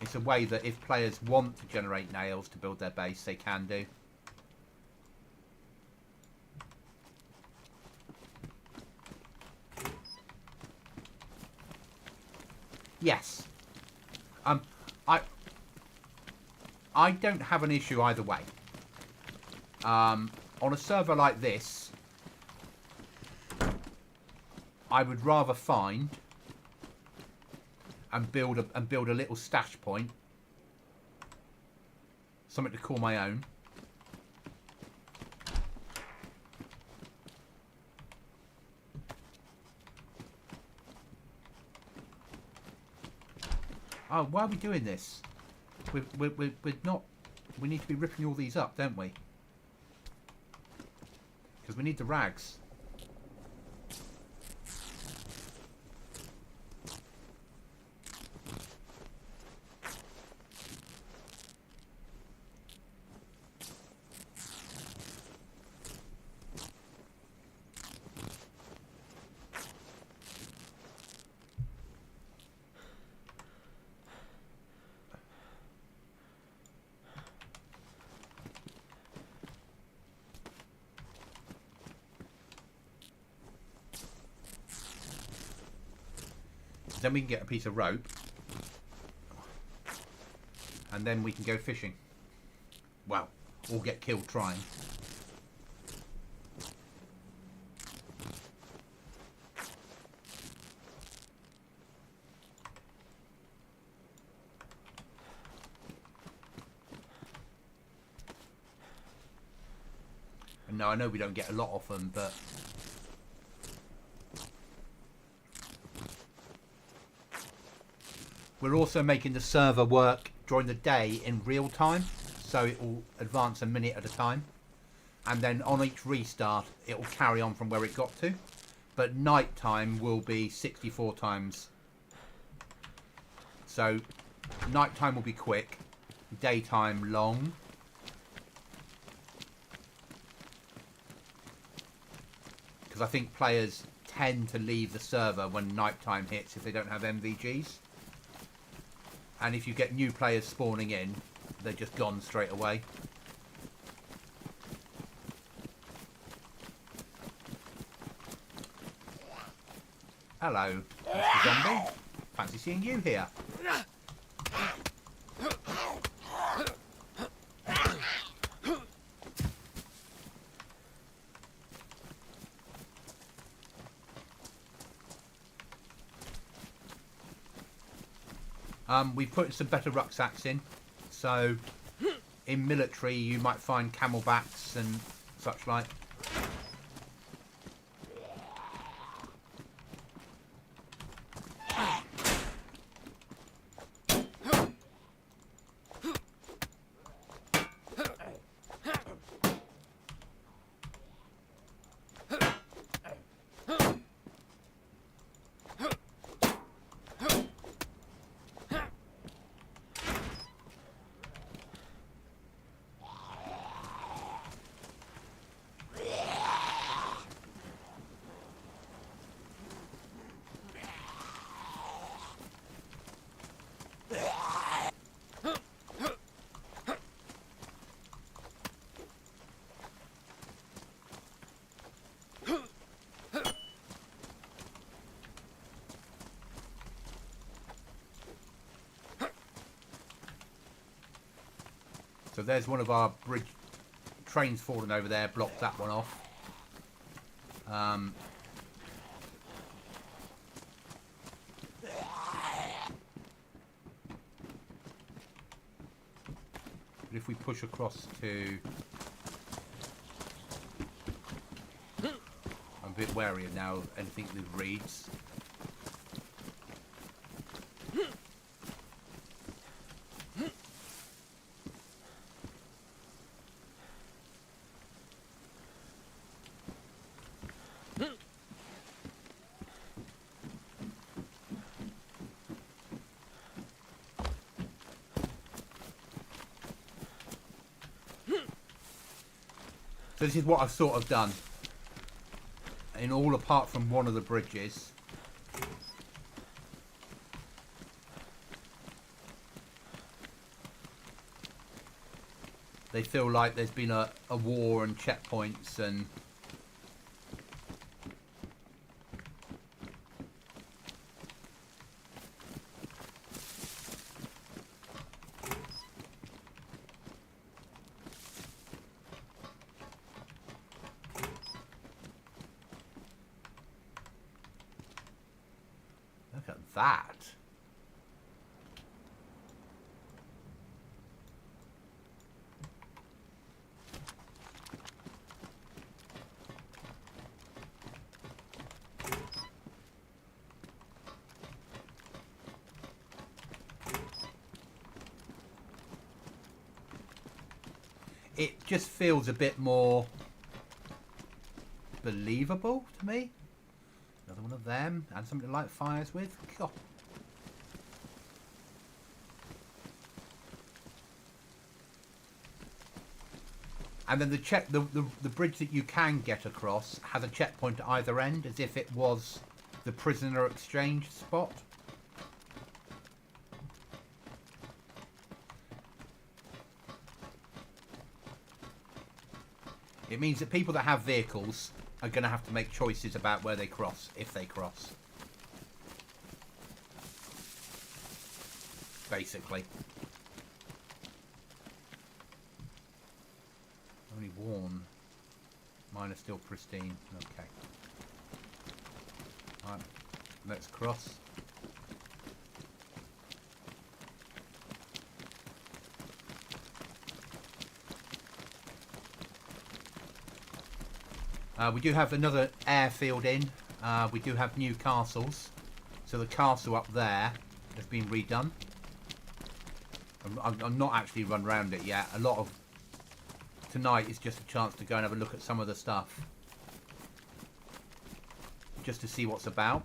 [SPEAKER 1] It's a way that if players want to generate nails to build their base, they can do. Yes. I don't have an issue either way. On a server like this, I would rather find and build a little stash point something to call my own. Oh, why are we doing this? We're not... We need to be ripping all these up, don't we? Because we need the rags. Then we can get a piece of rope. And then we can go fishing. Well, or get killed trying. And now I know we don't get a lot of them, but... We're also making the server work during the day in real time, so it will advance a minute at a time. And then on each restart, it will carry on from where it got to. But night time will be 64 times. So night time will be quick, daytime long. Because I think players tend to leave the server when night time hits if they don't have MVGs. And if you get new players spawning in, they're just gone straight away. Hello, Mr. Zombie. Fancy seeing you here. We've put some better rucksacks in. So, in military, you might find camelbacks and such like. So there's one of our bridge trains falling over there, blocked that one off. But if we push across to... I'm a bit wary of now anything with reeds. So this is what I've sort of done in all apart from one of the bridges. They feel like there's been a war and checkpoints and look at that. it just feels a bit more believable to me. Another one of them, and something to light fires with. God. And then the bridge that you can get across has a checkpoint at either end, as if it was the prisoner exchange spot. It means that people that have vehicles are going to have to make choices about where they cross, if they cross. Basically. Only worn. Mine are still pristine. Okay. Alright, let's cross. We do have another airfield in. We do have new castles. So the castle up there has been redone. I'm not actually run around it yet. A lot of tonight is just a chance to go and have a look at some of the stuff. Just to see what's about.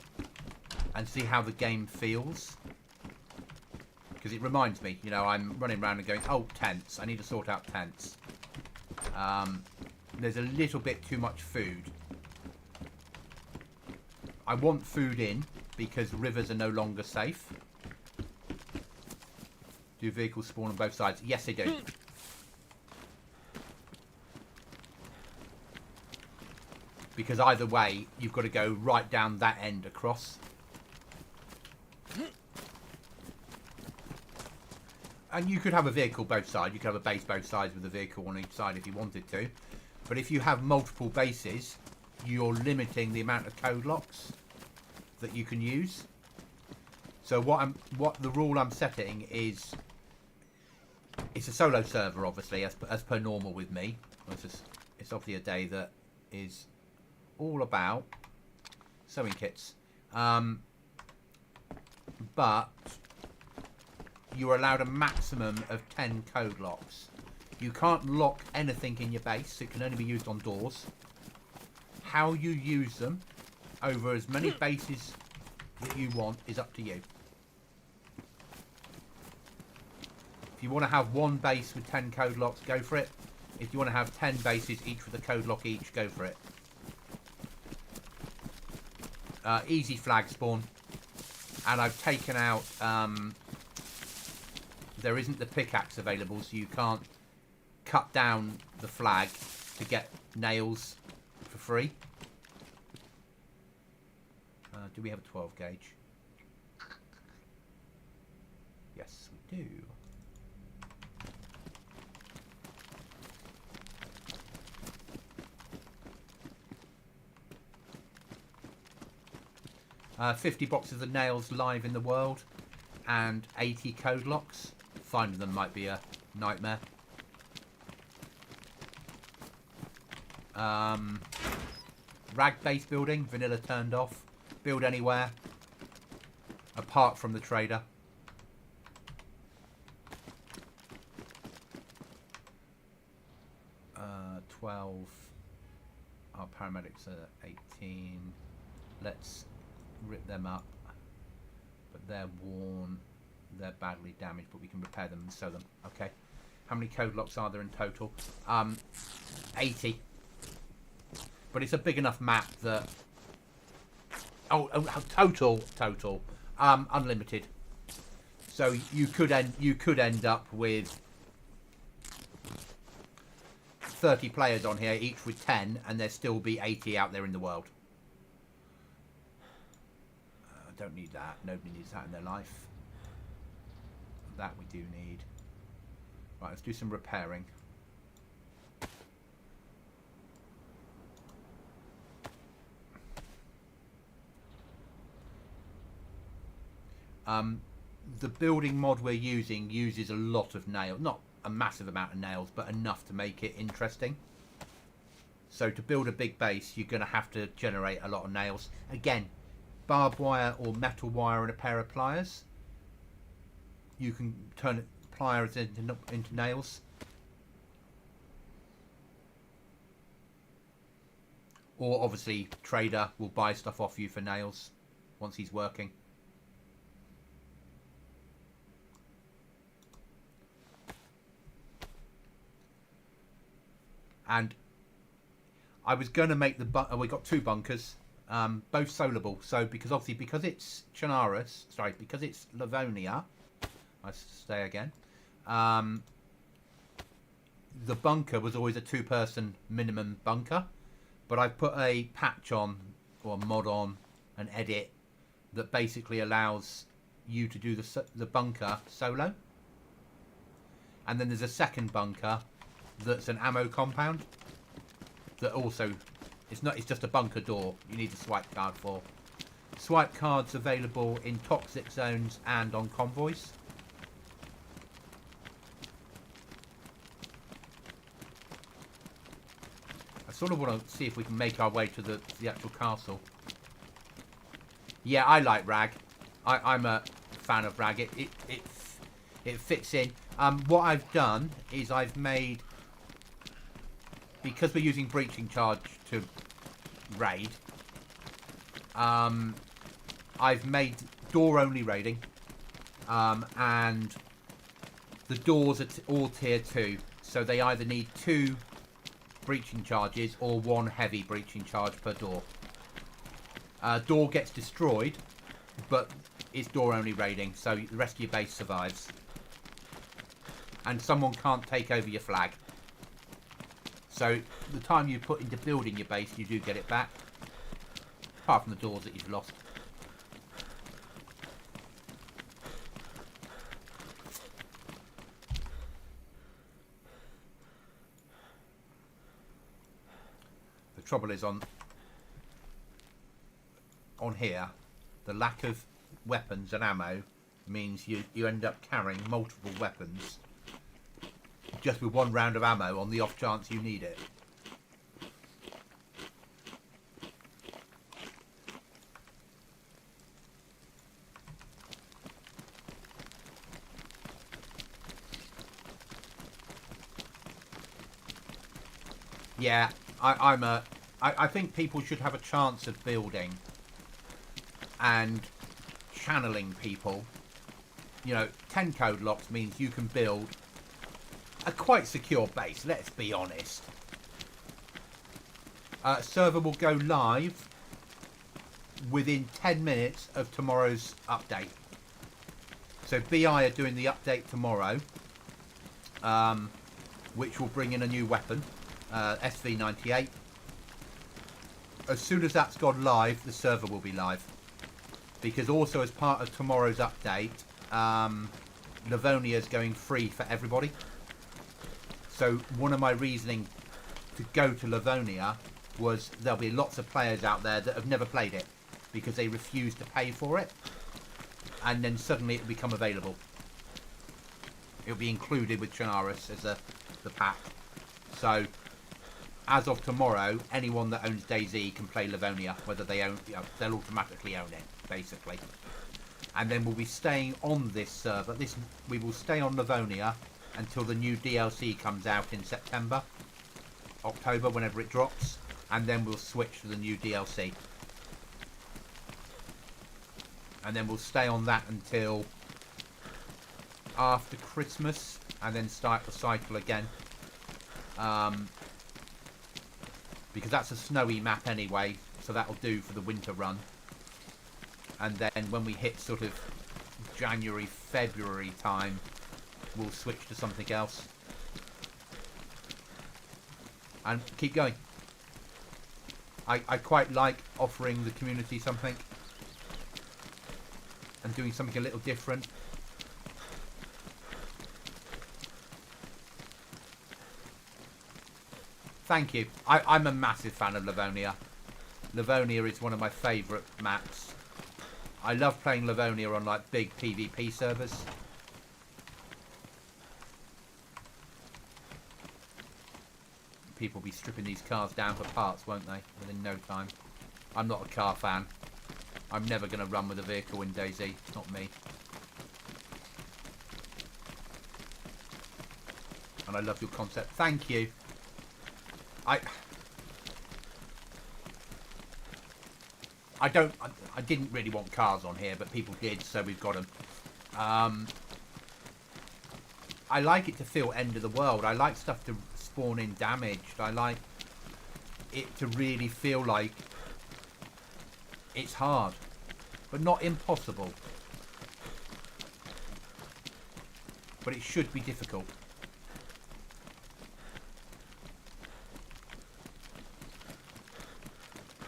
[SPEAKER 1] And see how the game feels. Because it reminds me, you know, I'm running around and going, oh, tents. I need to sort out tents. There's a little bit too much food. I want food in because rivers are no longer safe. Do vehicles spawn on both sides? Yes, they do. Because either way, you've got to go right down that end across. And you could have a vehicle both sides. You could have a base both sides with a vehicle on each side if you wanted to. But if you have multiple bases, you're limiting the amount of code locks that you can use. So what the rule I'm setting is, it's a solo server, obviously, as per normal with me. It's obviously a day that is all about sewing kits. But you're allowed a maximum of 10 code locks. You can't lock anything in your base. It can only be used on doors. How you use them over as many bases that you want is up to you. If you want to have one base with 10 code locks, go for it. If you want to have 10 bases, each with a code lock each, go for it. Easy flag spawn. And I've taken out... there isn't the pickaxe available, so you can't cut down the flag to get nails for free. Do we have a 12 gauge? Yes, we do. Uh, 50 boxes of nails live in the world and 80 code locks. Finding them might be a nightmare. Rag base building, vanilla turned off. Build anywhere apart from the trader. 12. Our paramedics are 18. Let's rip them up. But they're worn. They're badly damaged, but we can repair them and sew them. Okay. How many code locks are there in total? 80. But it's a big enough map that... Oh, total. Unlimited. So you could end up with 30 players on here, each with 10, and there still be 80 out there in the world. Don't need that. Nobody needs that in their life. That we do need. Right, let's do some repairing. The building mod we're using uses a lot of nails. Not a massive amount of nails, but enough to make it interesting. So to build a big base, you're going to have to generate a lot of nails. Again, barbed wire or metal wire and a pair of pliers. You can turn pliers into nails. Or obviously, trader will buy stuff off you for nails once he's working. And I was going to make the we got 2 bunkers, both solable. So because it's Chernarus, sorry, because it's Livonia, I say again. The bunker was always a 2-person minimum bunker, but I've put a patch on or a mod on an edit that basically allows you to do the bunker solo. And then there's a second bunker that's an ammo compound that also it's just a bunker door you need a swipe card for. Swipe cards available in toxic zones and on convoys. I sort of want to see if we can make our way to the actual castle. Yeah, I like Rag. I'm a fan of Rag. It fits in. What I've done is I've made, because we're using breaching charge to raid, I've made door only raiding, and the doors are all tier 2, so they either need 2 breaching charges or 1 heavy breaching charge per door. Door gets destroyed, but it's door only raiding, so the rest of your base survives. And someone can't take over your flag. So the time you put into building your base, you do get it back. Apart from the doors that you've lost. The trouble is on here, the lack of weapons and ammo means you end up carrying multiple weapons just with 1 round of ammo on the off chance you need it. Yeah, I think people should have a chance of building and channeling people. You know, 10 code locks means you can build a quite secure base, let's be honest. Server will go live within 10 minutes of tomorrow's update. So BI are doing the update tomorrow, which will bring in a new weapon, SV98. As soon as that's gone live, the server will be live. Because also as part of tomorrow's update, Livonia is going free for everybody. So one of my reasoning to go to Livonia was there'll be lots of players out there that have never played it because they refuse to pay for it, and then suddenly it'll become available. It'll be included with Chernarus as the pack. So as of tomorrow, anyone that owns DayZ can play Livonia, whether they own, they'll automatically own it, basically. And then we'll be staying on this server. We will stay on Livonia until the new DLC comes out in September, October, whenever it drops, and then we'll switch to the new DLC. And then we'll stay on that until after Christmas, and then start the cycle again. Because that's a snowy map anyway, so that'll do for the winter run. And then when we hit sort of January, February time, we'll switch to something else. And keep going. I quite like offering the community something. And doing something a little different. Thank you. I'm a massive fan of Livonia. Livonia is one of my favourite maps. I love playing Livonia on like big PvP servers. People will be stripping these cars down for parts, won't they? Within no time. I'm not a car fan. I'm never going to run with a vehicle in DayZ. It's not me. And I love your concept. Thank you. I didn't really want cars on here, but people did, so we've got them. I like it to feel end of the world. I like stuff to spawn in damaged. I like it to really feel like it's hard, but not impossible. But it should be difficult.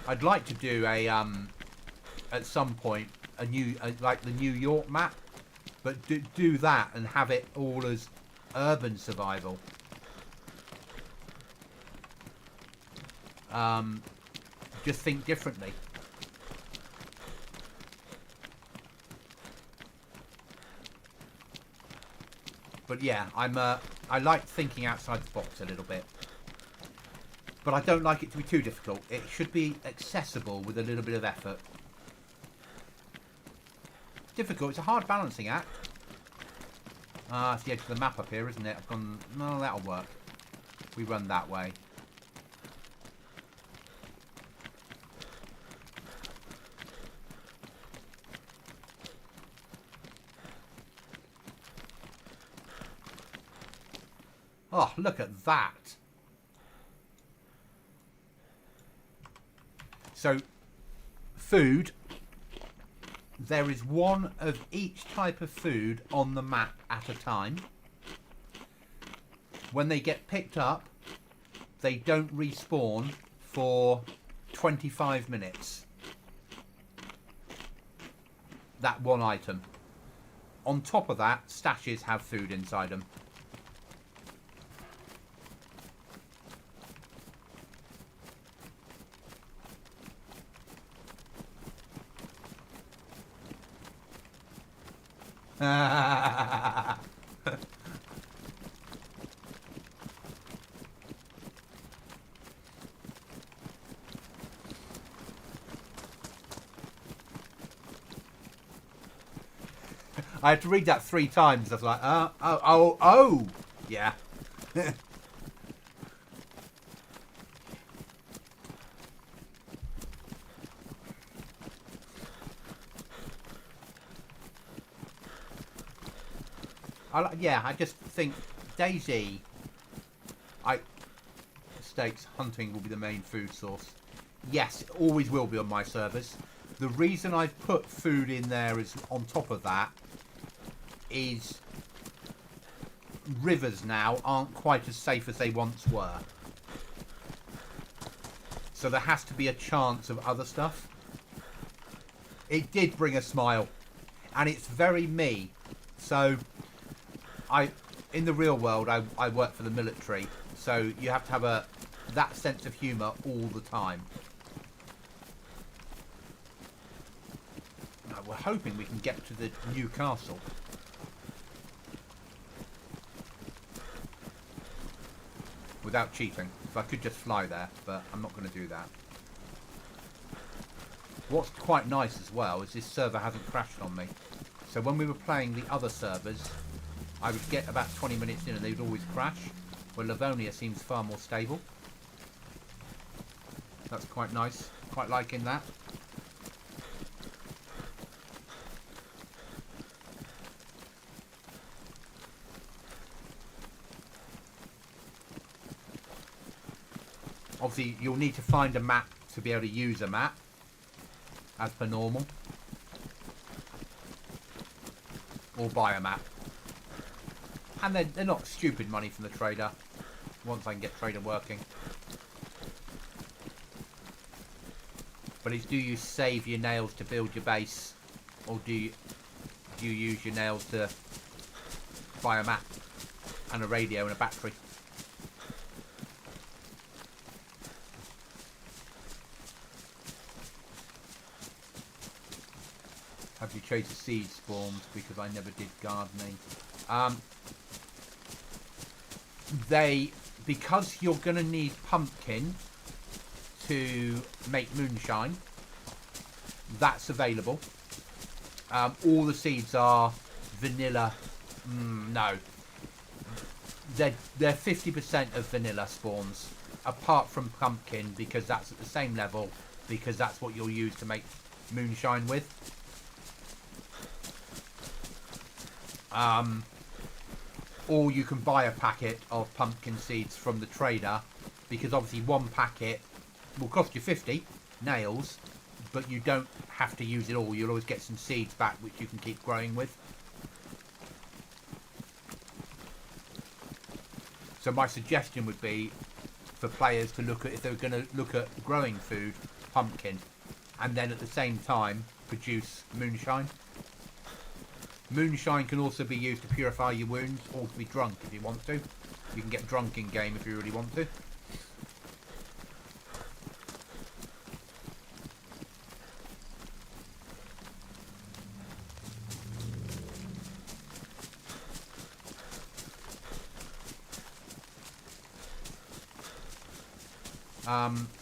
[SPEAKER 1] I'd like to do a at some point a new like the New York map, but do that and have it all as urban survival. Just think differently. But yeah, I like thinking outside the box a little bit. But I don't like it to be too difficult. It should be accessible with a little bit of effort. Difficult, it's a hard balancing act. Ah, it's the edge of the map up here, isn't it? I've gone, no, that'll work. We run that way. Oh, look at that. So, food. There is one of each type of food on the map at a time. When they get picked up, they don't respawn for 25 minutes. That one item. On top of that, stashes have food inside them. I had to read that 3 times. I was like, oh, yeah. I just think DayZ, states hunting will be the main food source. Yes, it always will be on my servers. The reason I've put food in there is on top of that is rivers now aren't quite as safe as they once were. So there has to be a chance of other stuff. It did bring a smile. And it's very me. So in the real world, I work for the military, so you have to have that sense of humour all the time. Now, we're hoping we can get to the new castle. Without cheating. If I could just fly there, but I'm not going to do that. What's quite nice as well is this server hasn't crashed on me. So when we were playing the other servers, I would get about 20 minutes in and they would always crash, where Livonia seems far more stable. That's quite nice. Quite liking that. Obviously, you'll need to find a map to be able to use a map, as per normal. Or buy a map. And they're not stupid money from the trader, once I can get trader working. But it's, do you save your nails to build your base, or do you use your nails to buy a map and a radio and a battery? Have you chased the seed spawns? Because I never did gardening. Because you're going to need pumpkin to make moonshine, that's available. All the seeds are vanilla. No. They're 50% of vanilla spawns, apart from pumpkin, because that's at the same level, because that's what you'll use to make moonshine with. Or you can buy a packet of pumpkin seeds from the trader, because obviously one packet will cost you 50 nails, but you don't have to use it all. You'll always get some seeds back which you can keep growing with. So my suggestion would be for players to look at, if they're going to look at growing food, pumpkin, and then at the same time produce moonshine. Moonshine can also be used to purify your wounds, or to be drunk if you want to. You can get drunk in game if you really want to.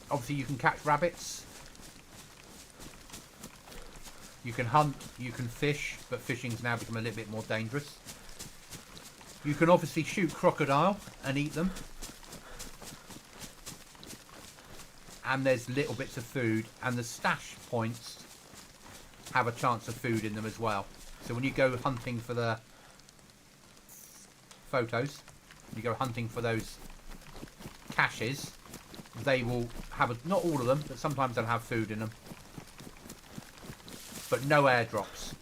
[SPEAKER 1] Obviously you can catch rabbits. You can hunt, you can fish, but fishing's now become a little bit more dangerous. You can obviously shoot crocodile and eat them. And there's little bits of food, and the stash points have a chance of food in them as well. So when you go hunting for the photos, you go hunting for those caches, they will have, not all of them, but sometimes they'll have food in them. But no airdrops.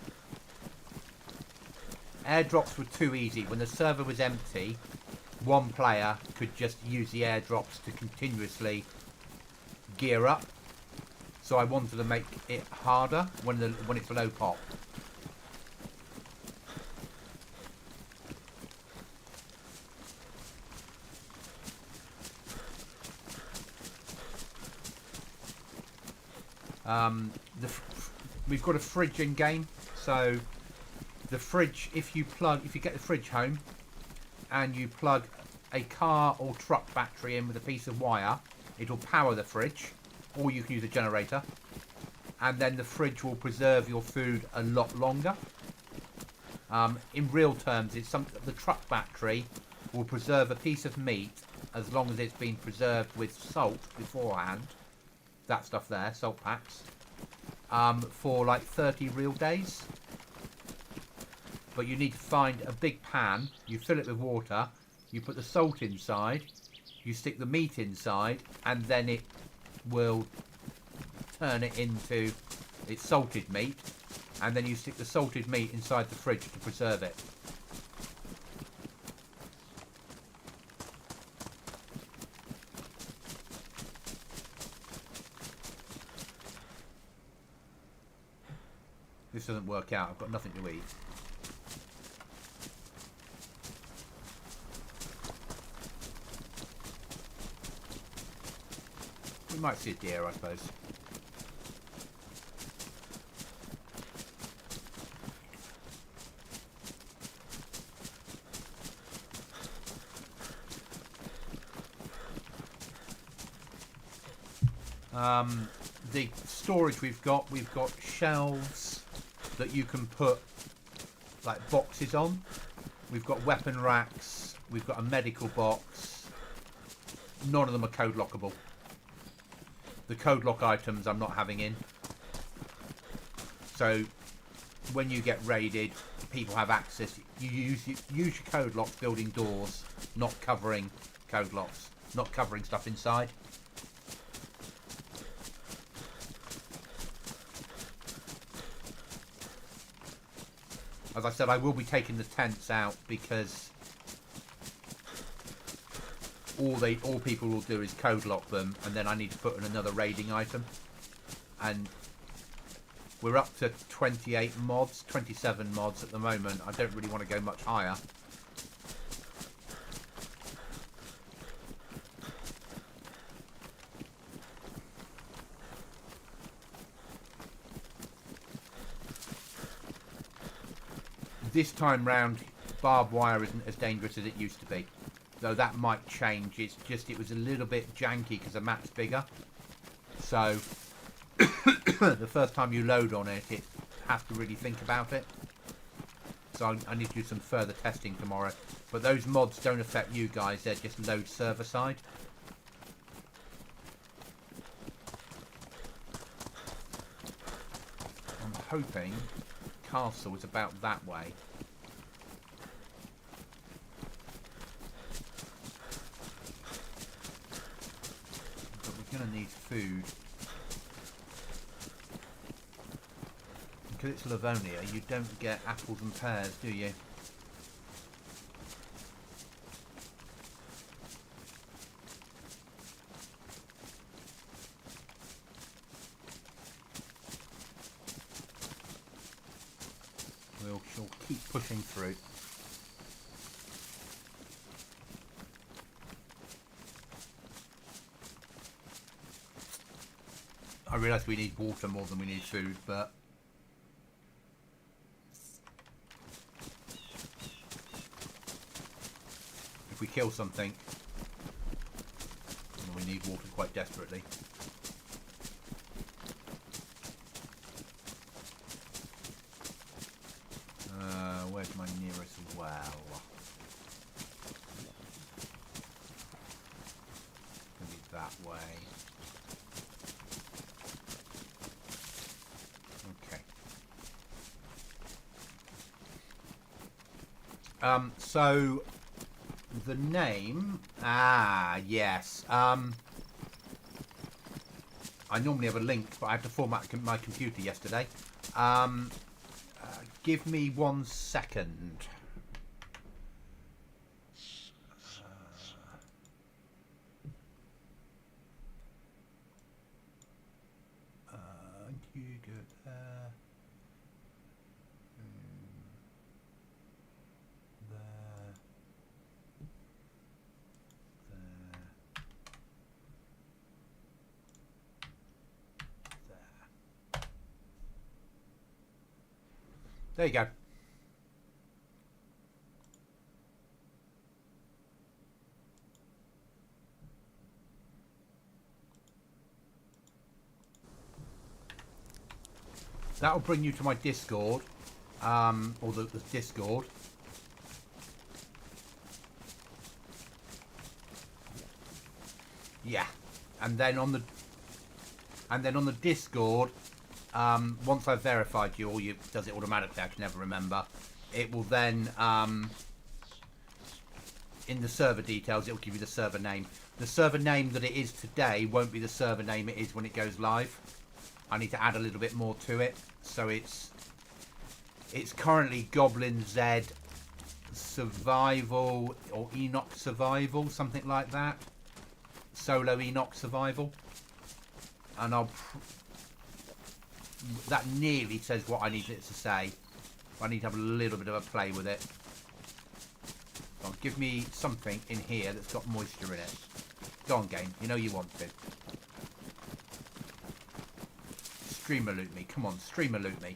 [SPEAKER 1] Airdrops were too easy. When the server was empty, one player could just use the airdrops to continuously gear up. So I wanted to make it harder when it's low pop. We've got a fridge in game, so the fridge, if you get the fridge home and you plug a car or truck battery in with a piece of wire, it'll power the fridge, or you can use a generator, and then the fridge will preserve your food a lot longer. In real terms, the truck battery will preserve a piece of meat as long as it's been preserved with salt beforehand. That stuff there, salt packs, for like 30 real days. But you need to find a big pan, you fill it with water, you put the salt inside, you stick the meat inside, and then it will turn it into its salted meat, and then you stick the salted meat inside the fridge to preserve it. This doesn't work out, I've got nothing to eat. We might see a deer, I suppose. The storage we've got shelves that you can put like boxes on. We've got weapon racks, we've got a medical box. None of them are code lockable. The code lock items I'm not having in. So when you get raided, people have access. You use your code locks building doors, not covering code locks, not covering stuff inside. As I said, I will be taking the tents out because all people will do is code lock them, and then I need to put in another raiding item. And we're up to 28 mods, 27 mods at the moment. I don't really want to go much higher. This time round, barbed wire isn't as dangerous as it used to be. Though that might change. It's just, it was a little bit janky because the map's bigger. So, the first time you load on it, it has to really think about it. So I need to do some further testing tomorrow. But those mods don't affect you guys, they're just load server side. hoping castle is about that way. But we're going to need food. Because it's Livonia, you don't get apples and pears, do you? We'll keep pushing through. I realise we need water more than we need food, but if we kill something, we need water quite desperately. Where's my nearest well? Maybe that way. Okay. So the name, yes. I normally have a link, but I had to format my computer yesterday. Give me 1 second. You go there. There. There you go. That'll bring you to my Discord, or the Discord. Yeah, and then on the Discord, once I've verified you, or you does it automatically, I can never remember. It will then, in the server details, it will give you the server name. The server name that it is today won't be the server name it is when it goes live. I need to add a little bit more to it, so it's currently Goblin Z Survival or Enoch Survival, something like that. Solo Enoch Survival, and that nearly says what I need it to say. I need to have a little bit of a play with it. Go on, give me something in here that's got moisture in it. Go on, game. You know you want to. Streamer loot me. Come on, streamer loot me.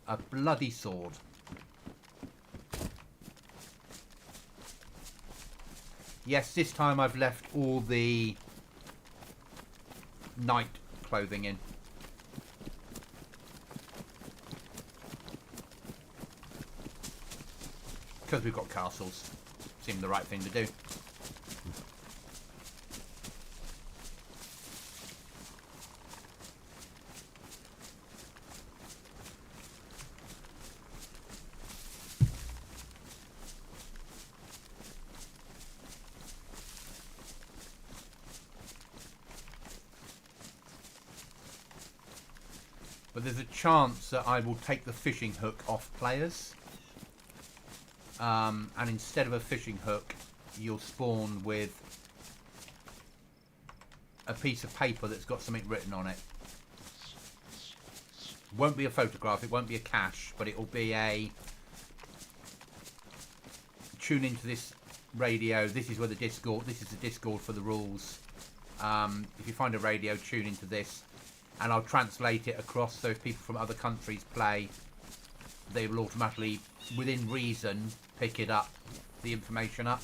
[SPEAKER 1] A bloody sword. Yes, this time I've left all the night clothing in. Because we've got castles. Seemed the right thing to do. But there's a chance that I will take the fishing hook off players. And instead of a fishing hook, you'll spawn with a piece of paper that's got something written on it. Won't be a photograph, it won't be a cache, but it will be a tune into this radio. This is where the Discord, this is the Discord for the rules. If you find a radio, tune into this. And I'll translate it across, so if people from other countries play, they will automatically, within reason, pick it up, the information up.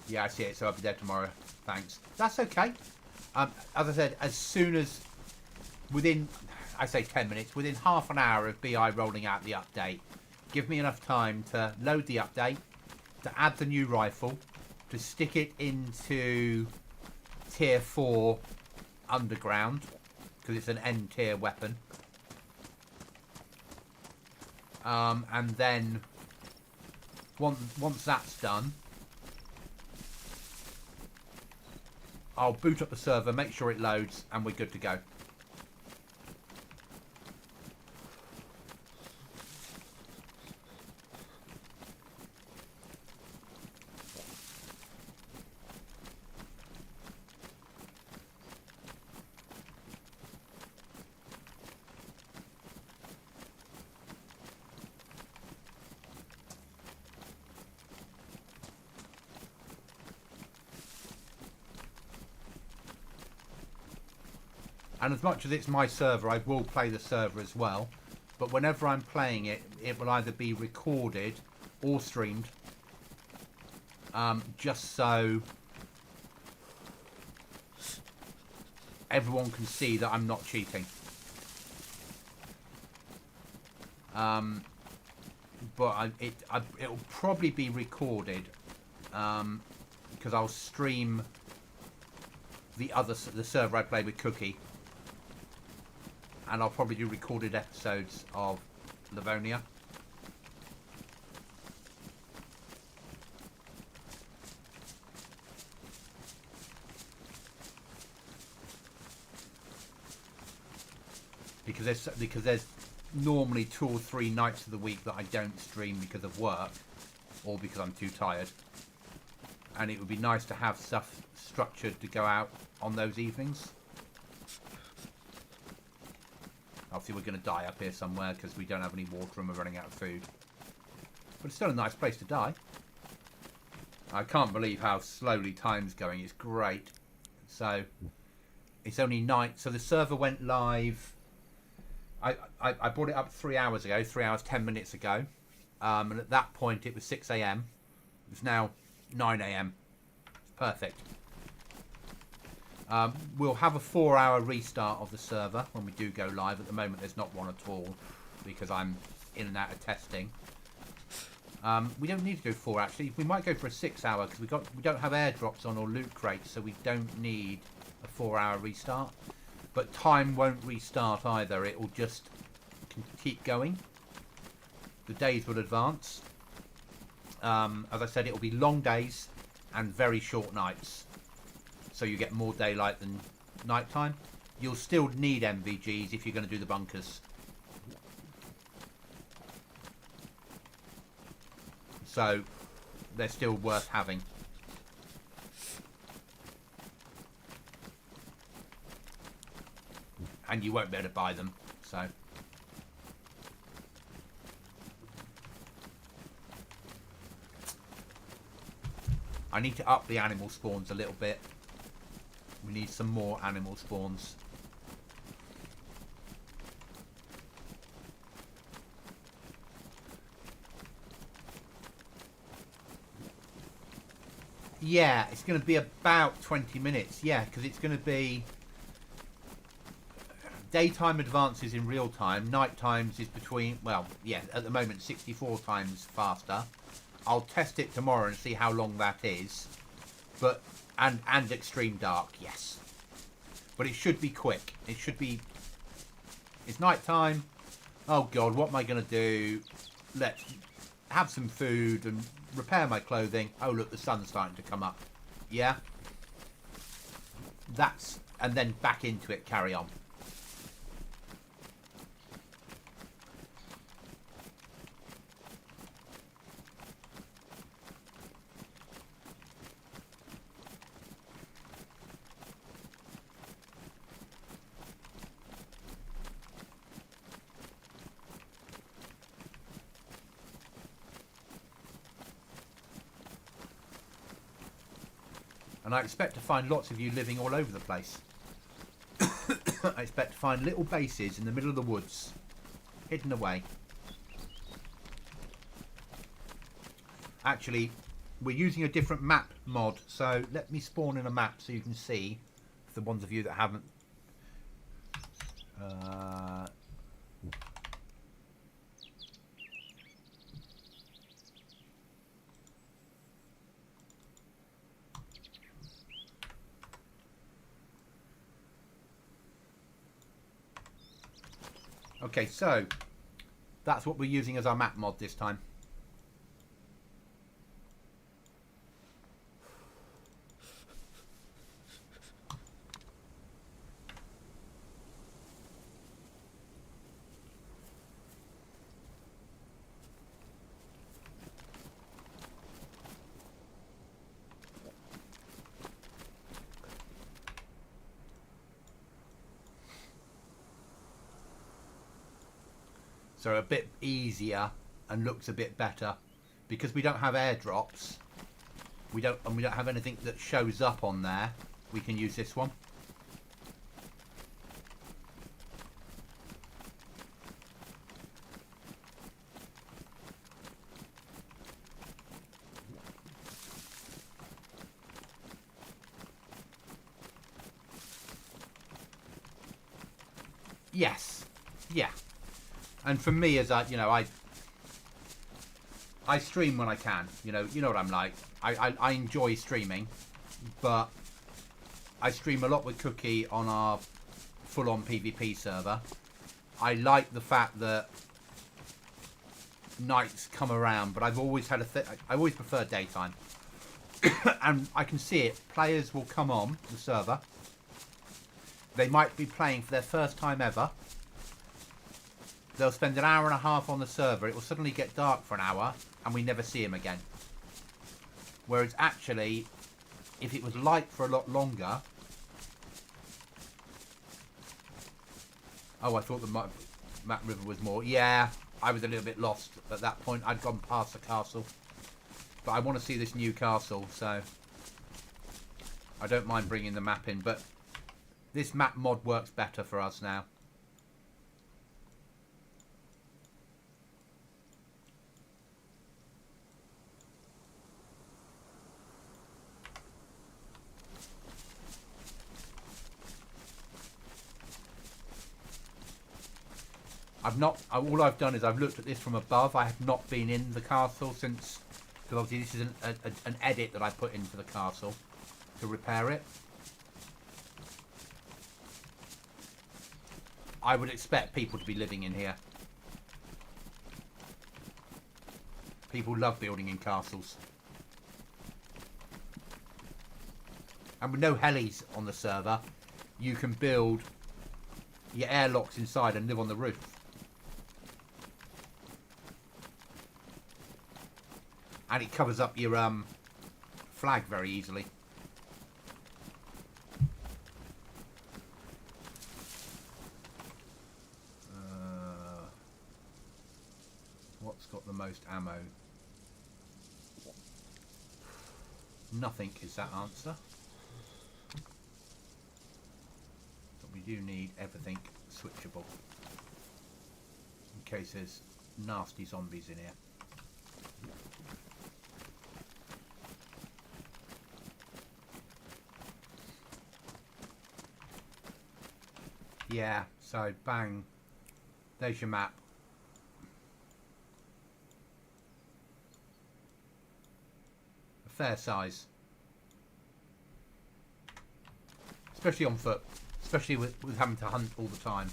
[SPEAKER 1] Yeah, I see it, so I'll be there tomorrow. Thanks. That's okay. As I said, as soon as, within, I say 10 minutes, within half an hour of BI rolling out the update, give me enough time to load the update, to add the new rifle, to stick it into tier 4 underground, because it's an end tier weapon. And then once that's done, I'll boot up the server, make sure it loads, and we're good to go. And as much as it's my server, I will play the server as well. But whenever I'm playing it, it will either be recorded or streamed. Just so everyone can see that I'm not cheating. But it'll probably be recorded. Because I'll stream the server I play with Cookie. And I'll probably do recorded episodes of Livonia. Because there's normally 2 or 3 nights of the week that I don't stream because of work or because I'm too tired. And it would be nice to have stuff structured to go out on those evenings. Obviously we're going to die up here somewhere because we don't have any water and we're running out of food. But it's still a nice place to die. I can't believe how slowly time's going. It's great. So, it's only night. So the server went live. I brought it up 3 hours ago. 3 hours, 10 minutes ago. And at that point it was 6 AM. It's now 9 AM. It's perfect. We'll have a 4-hour restart of the server when we do go live. At the moment there's not one at all because I'm in and out of testing. We don't need to do 4 actually. We might go for a 6-hour because we don't have airdrops on or loot crates, so we don't need a 4-hour restart. But time won't restart either. It will just keep going. The days will advance. As I said, it will be long days and very short nights. So you get more daylight than nighttime. You'll still need MVGs if you're going to do the bunkers. So they're still worth having. And you won't be able to buy them, so. I need to up the animal spawns a little bit. We need some more animal spawns. Yeah, it's going to be about 20 minutes. Yeah, because it's going to be... Daytime advances in real time. Night times is between... Well, yeah, at the moment 64 times faster. I'll test it tomorrow and see how long that is. But... And extreme dark, yes. But it should be quick. It should be... It's night time. Oh god, what am I going to do? Let's have some food and repair my clothing. Oh look, the sun's starting to come up. Yeah? That's... And then back into it, carry on. And I expect to find lots of you living all over the place. I expect to find little bases in the middle of the woods, hidden away. Actually, we're using a different map mod, so let me spawn in a map so you can see, for the ones of you that haven't. Okay, so that's what we're using as our map mod this time. So a bit easier and looks a bit better because we don't have airdrops. We don't have anything that shows up on there. We can use this one. Yes, yeah. And for me, as I stream when I can. You know what I'm like. I enjoy streaming, but I stream a lot with Cookie on our full-on PvP server. I like the fact that nights come around, but I've always had I always prefer daytime, and I can see it. Players will come on the server. They might be playing for their first time ever. They'll spend an hour and a half on the server. It will suddenly get dark for an hour, and we never see them again. Whereas actually, if it was light for a lot longer... Oh, I thought the Map River was more... Yeah, I was a little bit lost at that point. I'd gone past the castle. But I want to see this new castle, so... I don't mind bringing the map in, but... This map mod works better for us now. All I've done is I've looked at this from above. I have not been in the castle since, because obviously this is an edit that I put into the castle to repair it. I would expect people to be living in here. People love building in castles. And with no helis on the server, you can build your airlocks inside and live on the roof. And it covers up your flag very easily. What's got the most ammo? Nothing is that answer. But we do need everything switchable. In case there's nasty zombies in here. Yeah, so bang. There's your map. A fair size. Especially on foot. Especially with having to hunt all the time.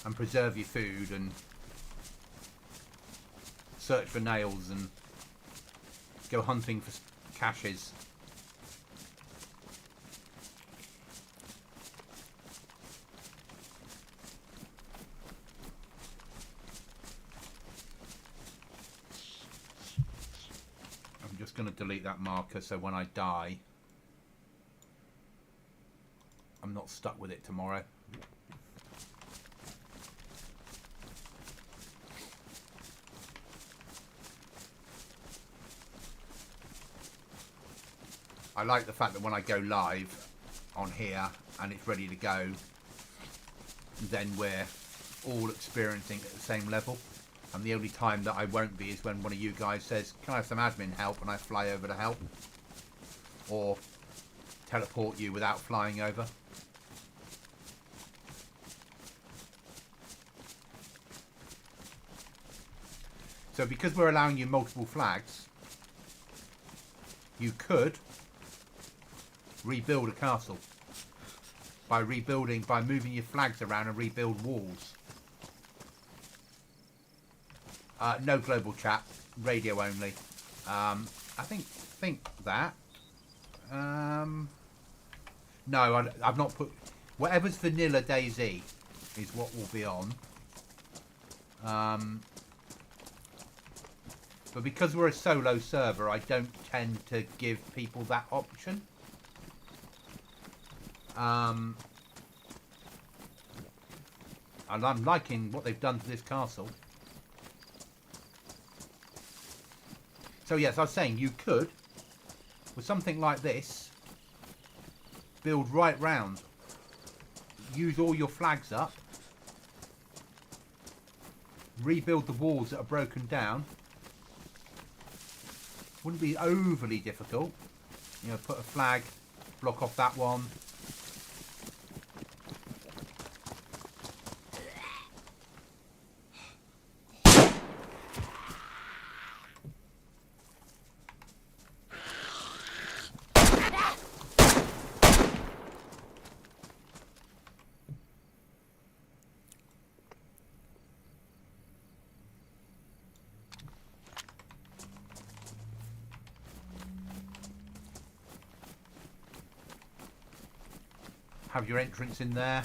[SPEAKER 1] And preserve your food and search for nails and go hunting for caches. Going to delete that marker so when I die I'm not stuck with it tomorrow. I like the fact that when I go live on here and it's ready to go, then we're all experiencing at the same level. And the only time that I won't be is when one of you guys says, can I have some admin help? And I fly over to help. Or teleport you without flying over. So because we're allowing you multiple flags, you could rebuild a castle. by rebuilding, by moving your flags around and rebuild walls. No global chat, radio only. I think that. No, I've not put... Whatever's vanilla DayZ is what will be on. But because we're a solo server, I don't tend to give people that option. And I'm liking what they've done to this castle. So yes, I was saying you could, with something like this, build right round. Use all your flags up. Rebuild the walls that are broken down. Wouldn't be overly difficult. You know, put a flag, block off that one. Have your entrance in there,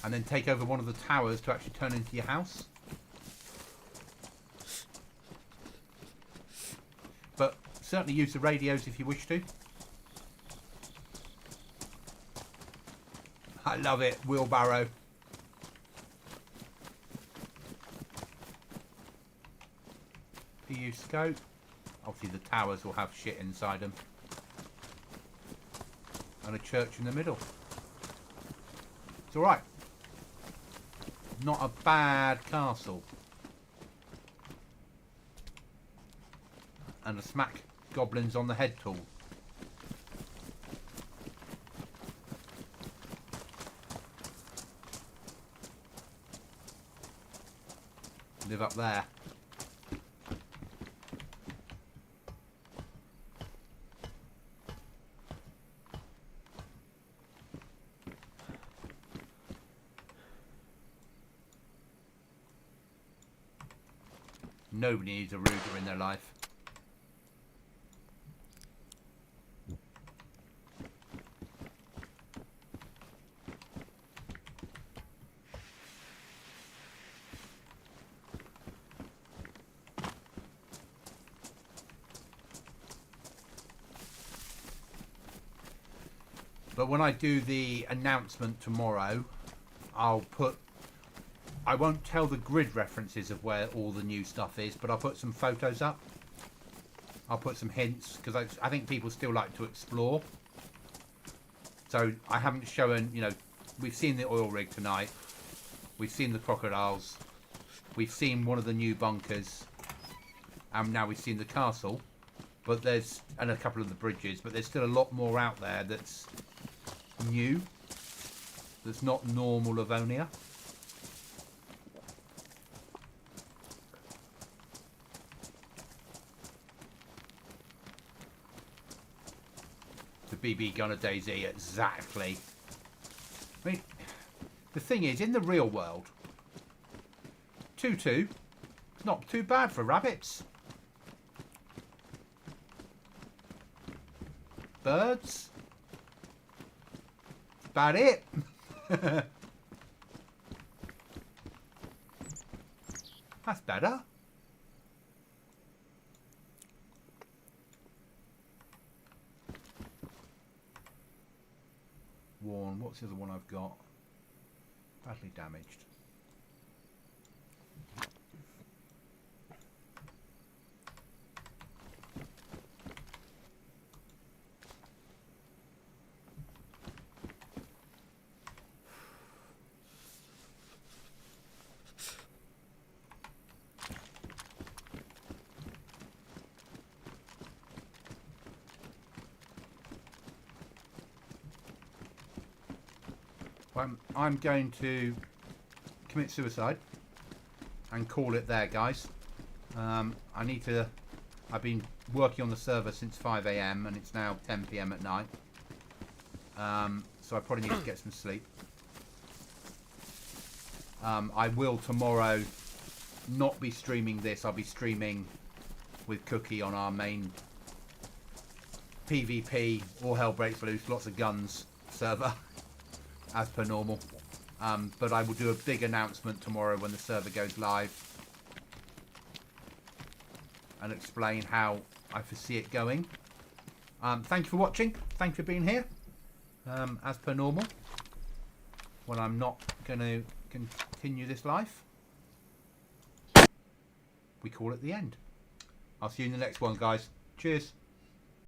[SPEAKER 1] and then take over one of the towers to actually turn into your house. But certainly use the radios if you wish to. I love it, wheelbarrow. EU scope. Obviously the towers will have shit inside them. And a church in the middle. It's alright. Not a bad castle. And a smack goblins on the head tool. Live up there. Nobody needs a router in their life. But when I do the announcement tomorrow, I won't tell the grid references of where all the new stuff is, but I'll put some photos up. I'll put some hints, because I think people still like to explore. So I haven't shown, you know, we've seen the oil rig tonight. We've seen the crocodiles. We've seen one of the new bunkers. And now we've seen the castle. But and a couple of the bridges, but there's still a lot more out there that's new. That's not normal Livonia. BB gunner DayZ, exactly. I mean, the thing is, in the real world, 2-2, it's not too bad for rabbits. Birds. That's about it. That's better. Worn. What's the other one I've got? Badly damaged. I'm going to commit suicide and call it there, guys. I've been working on the server since 5 AM and it's now 10 PM at night. so I probably need to get some sleep. I will tomorrow not be streaming this. I'll be streaming with Cookie on our main PvP, all hell breaks loose, lots of guns server, as per normal. But I will do a big announcement tomorrow when the server goes live and explain how I foresee it going. Thank you for watching. Thank you for being here. As per normal, when I'm not going to continue this life, we call it the end. I'll see you in the next one, guys. Cheers.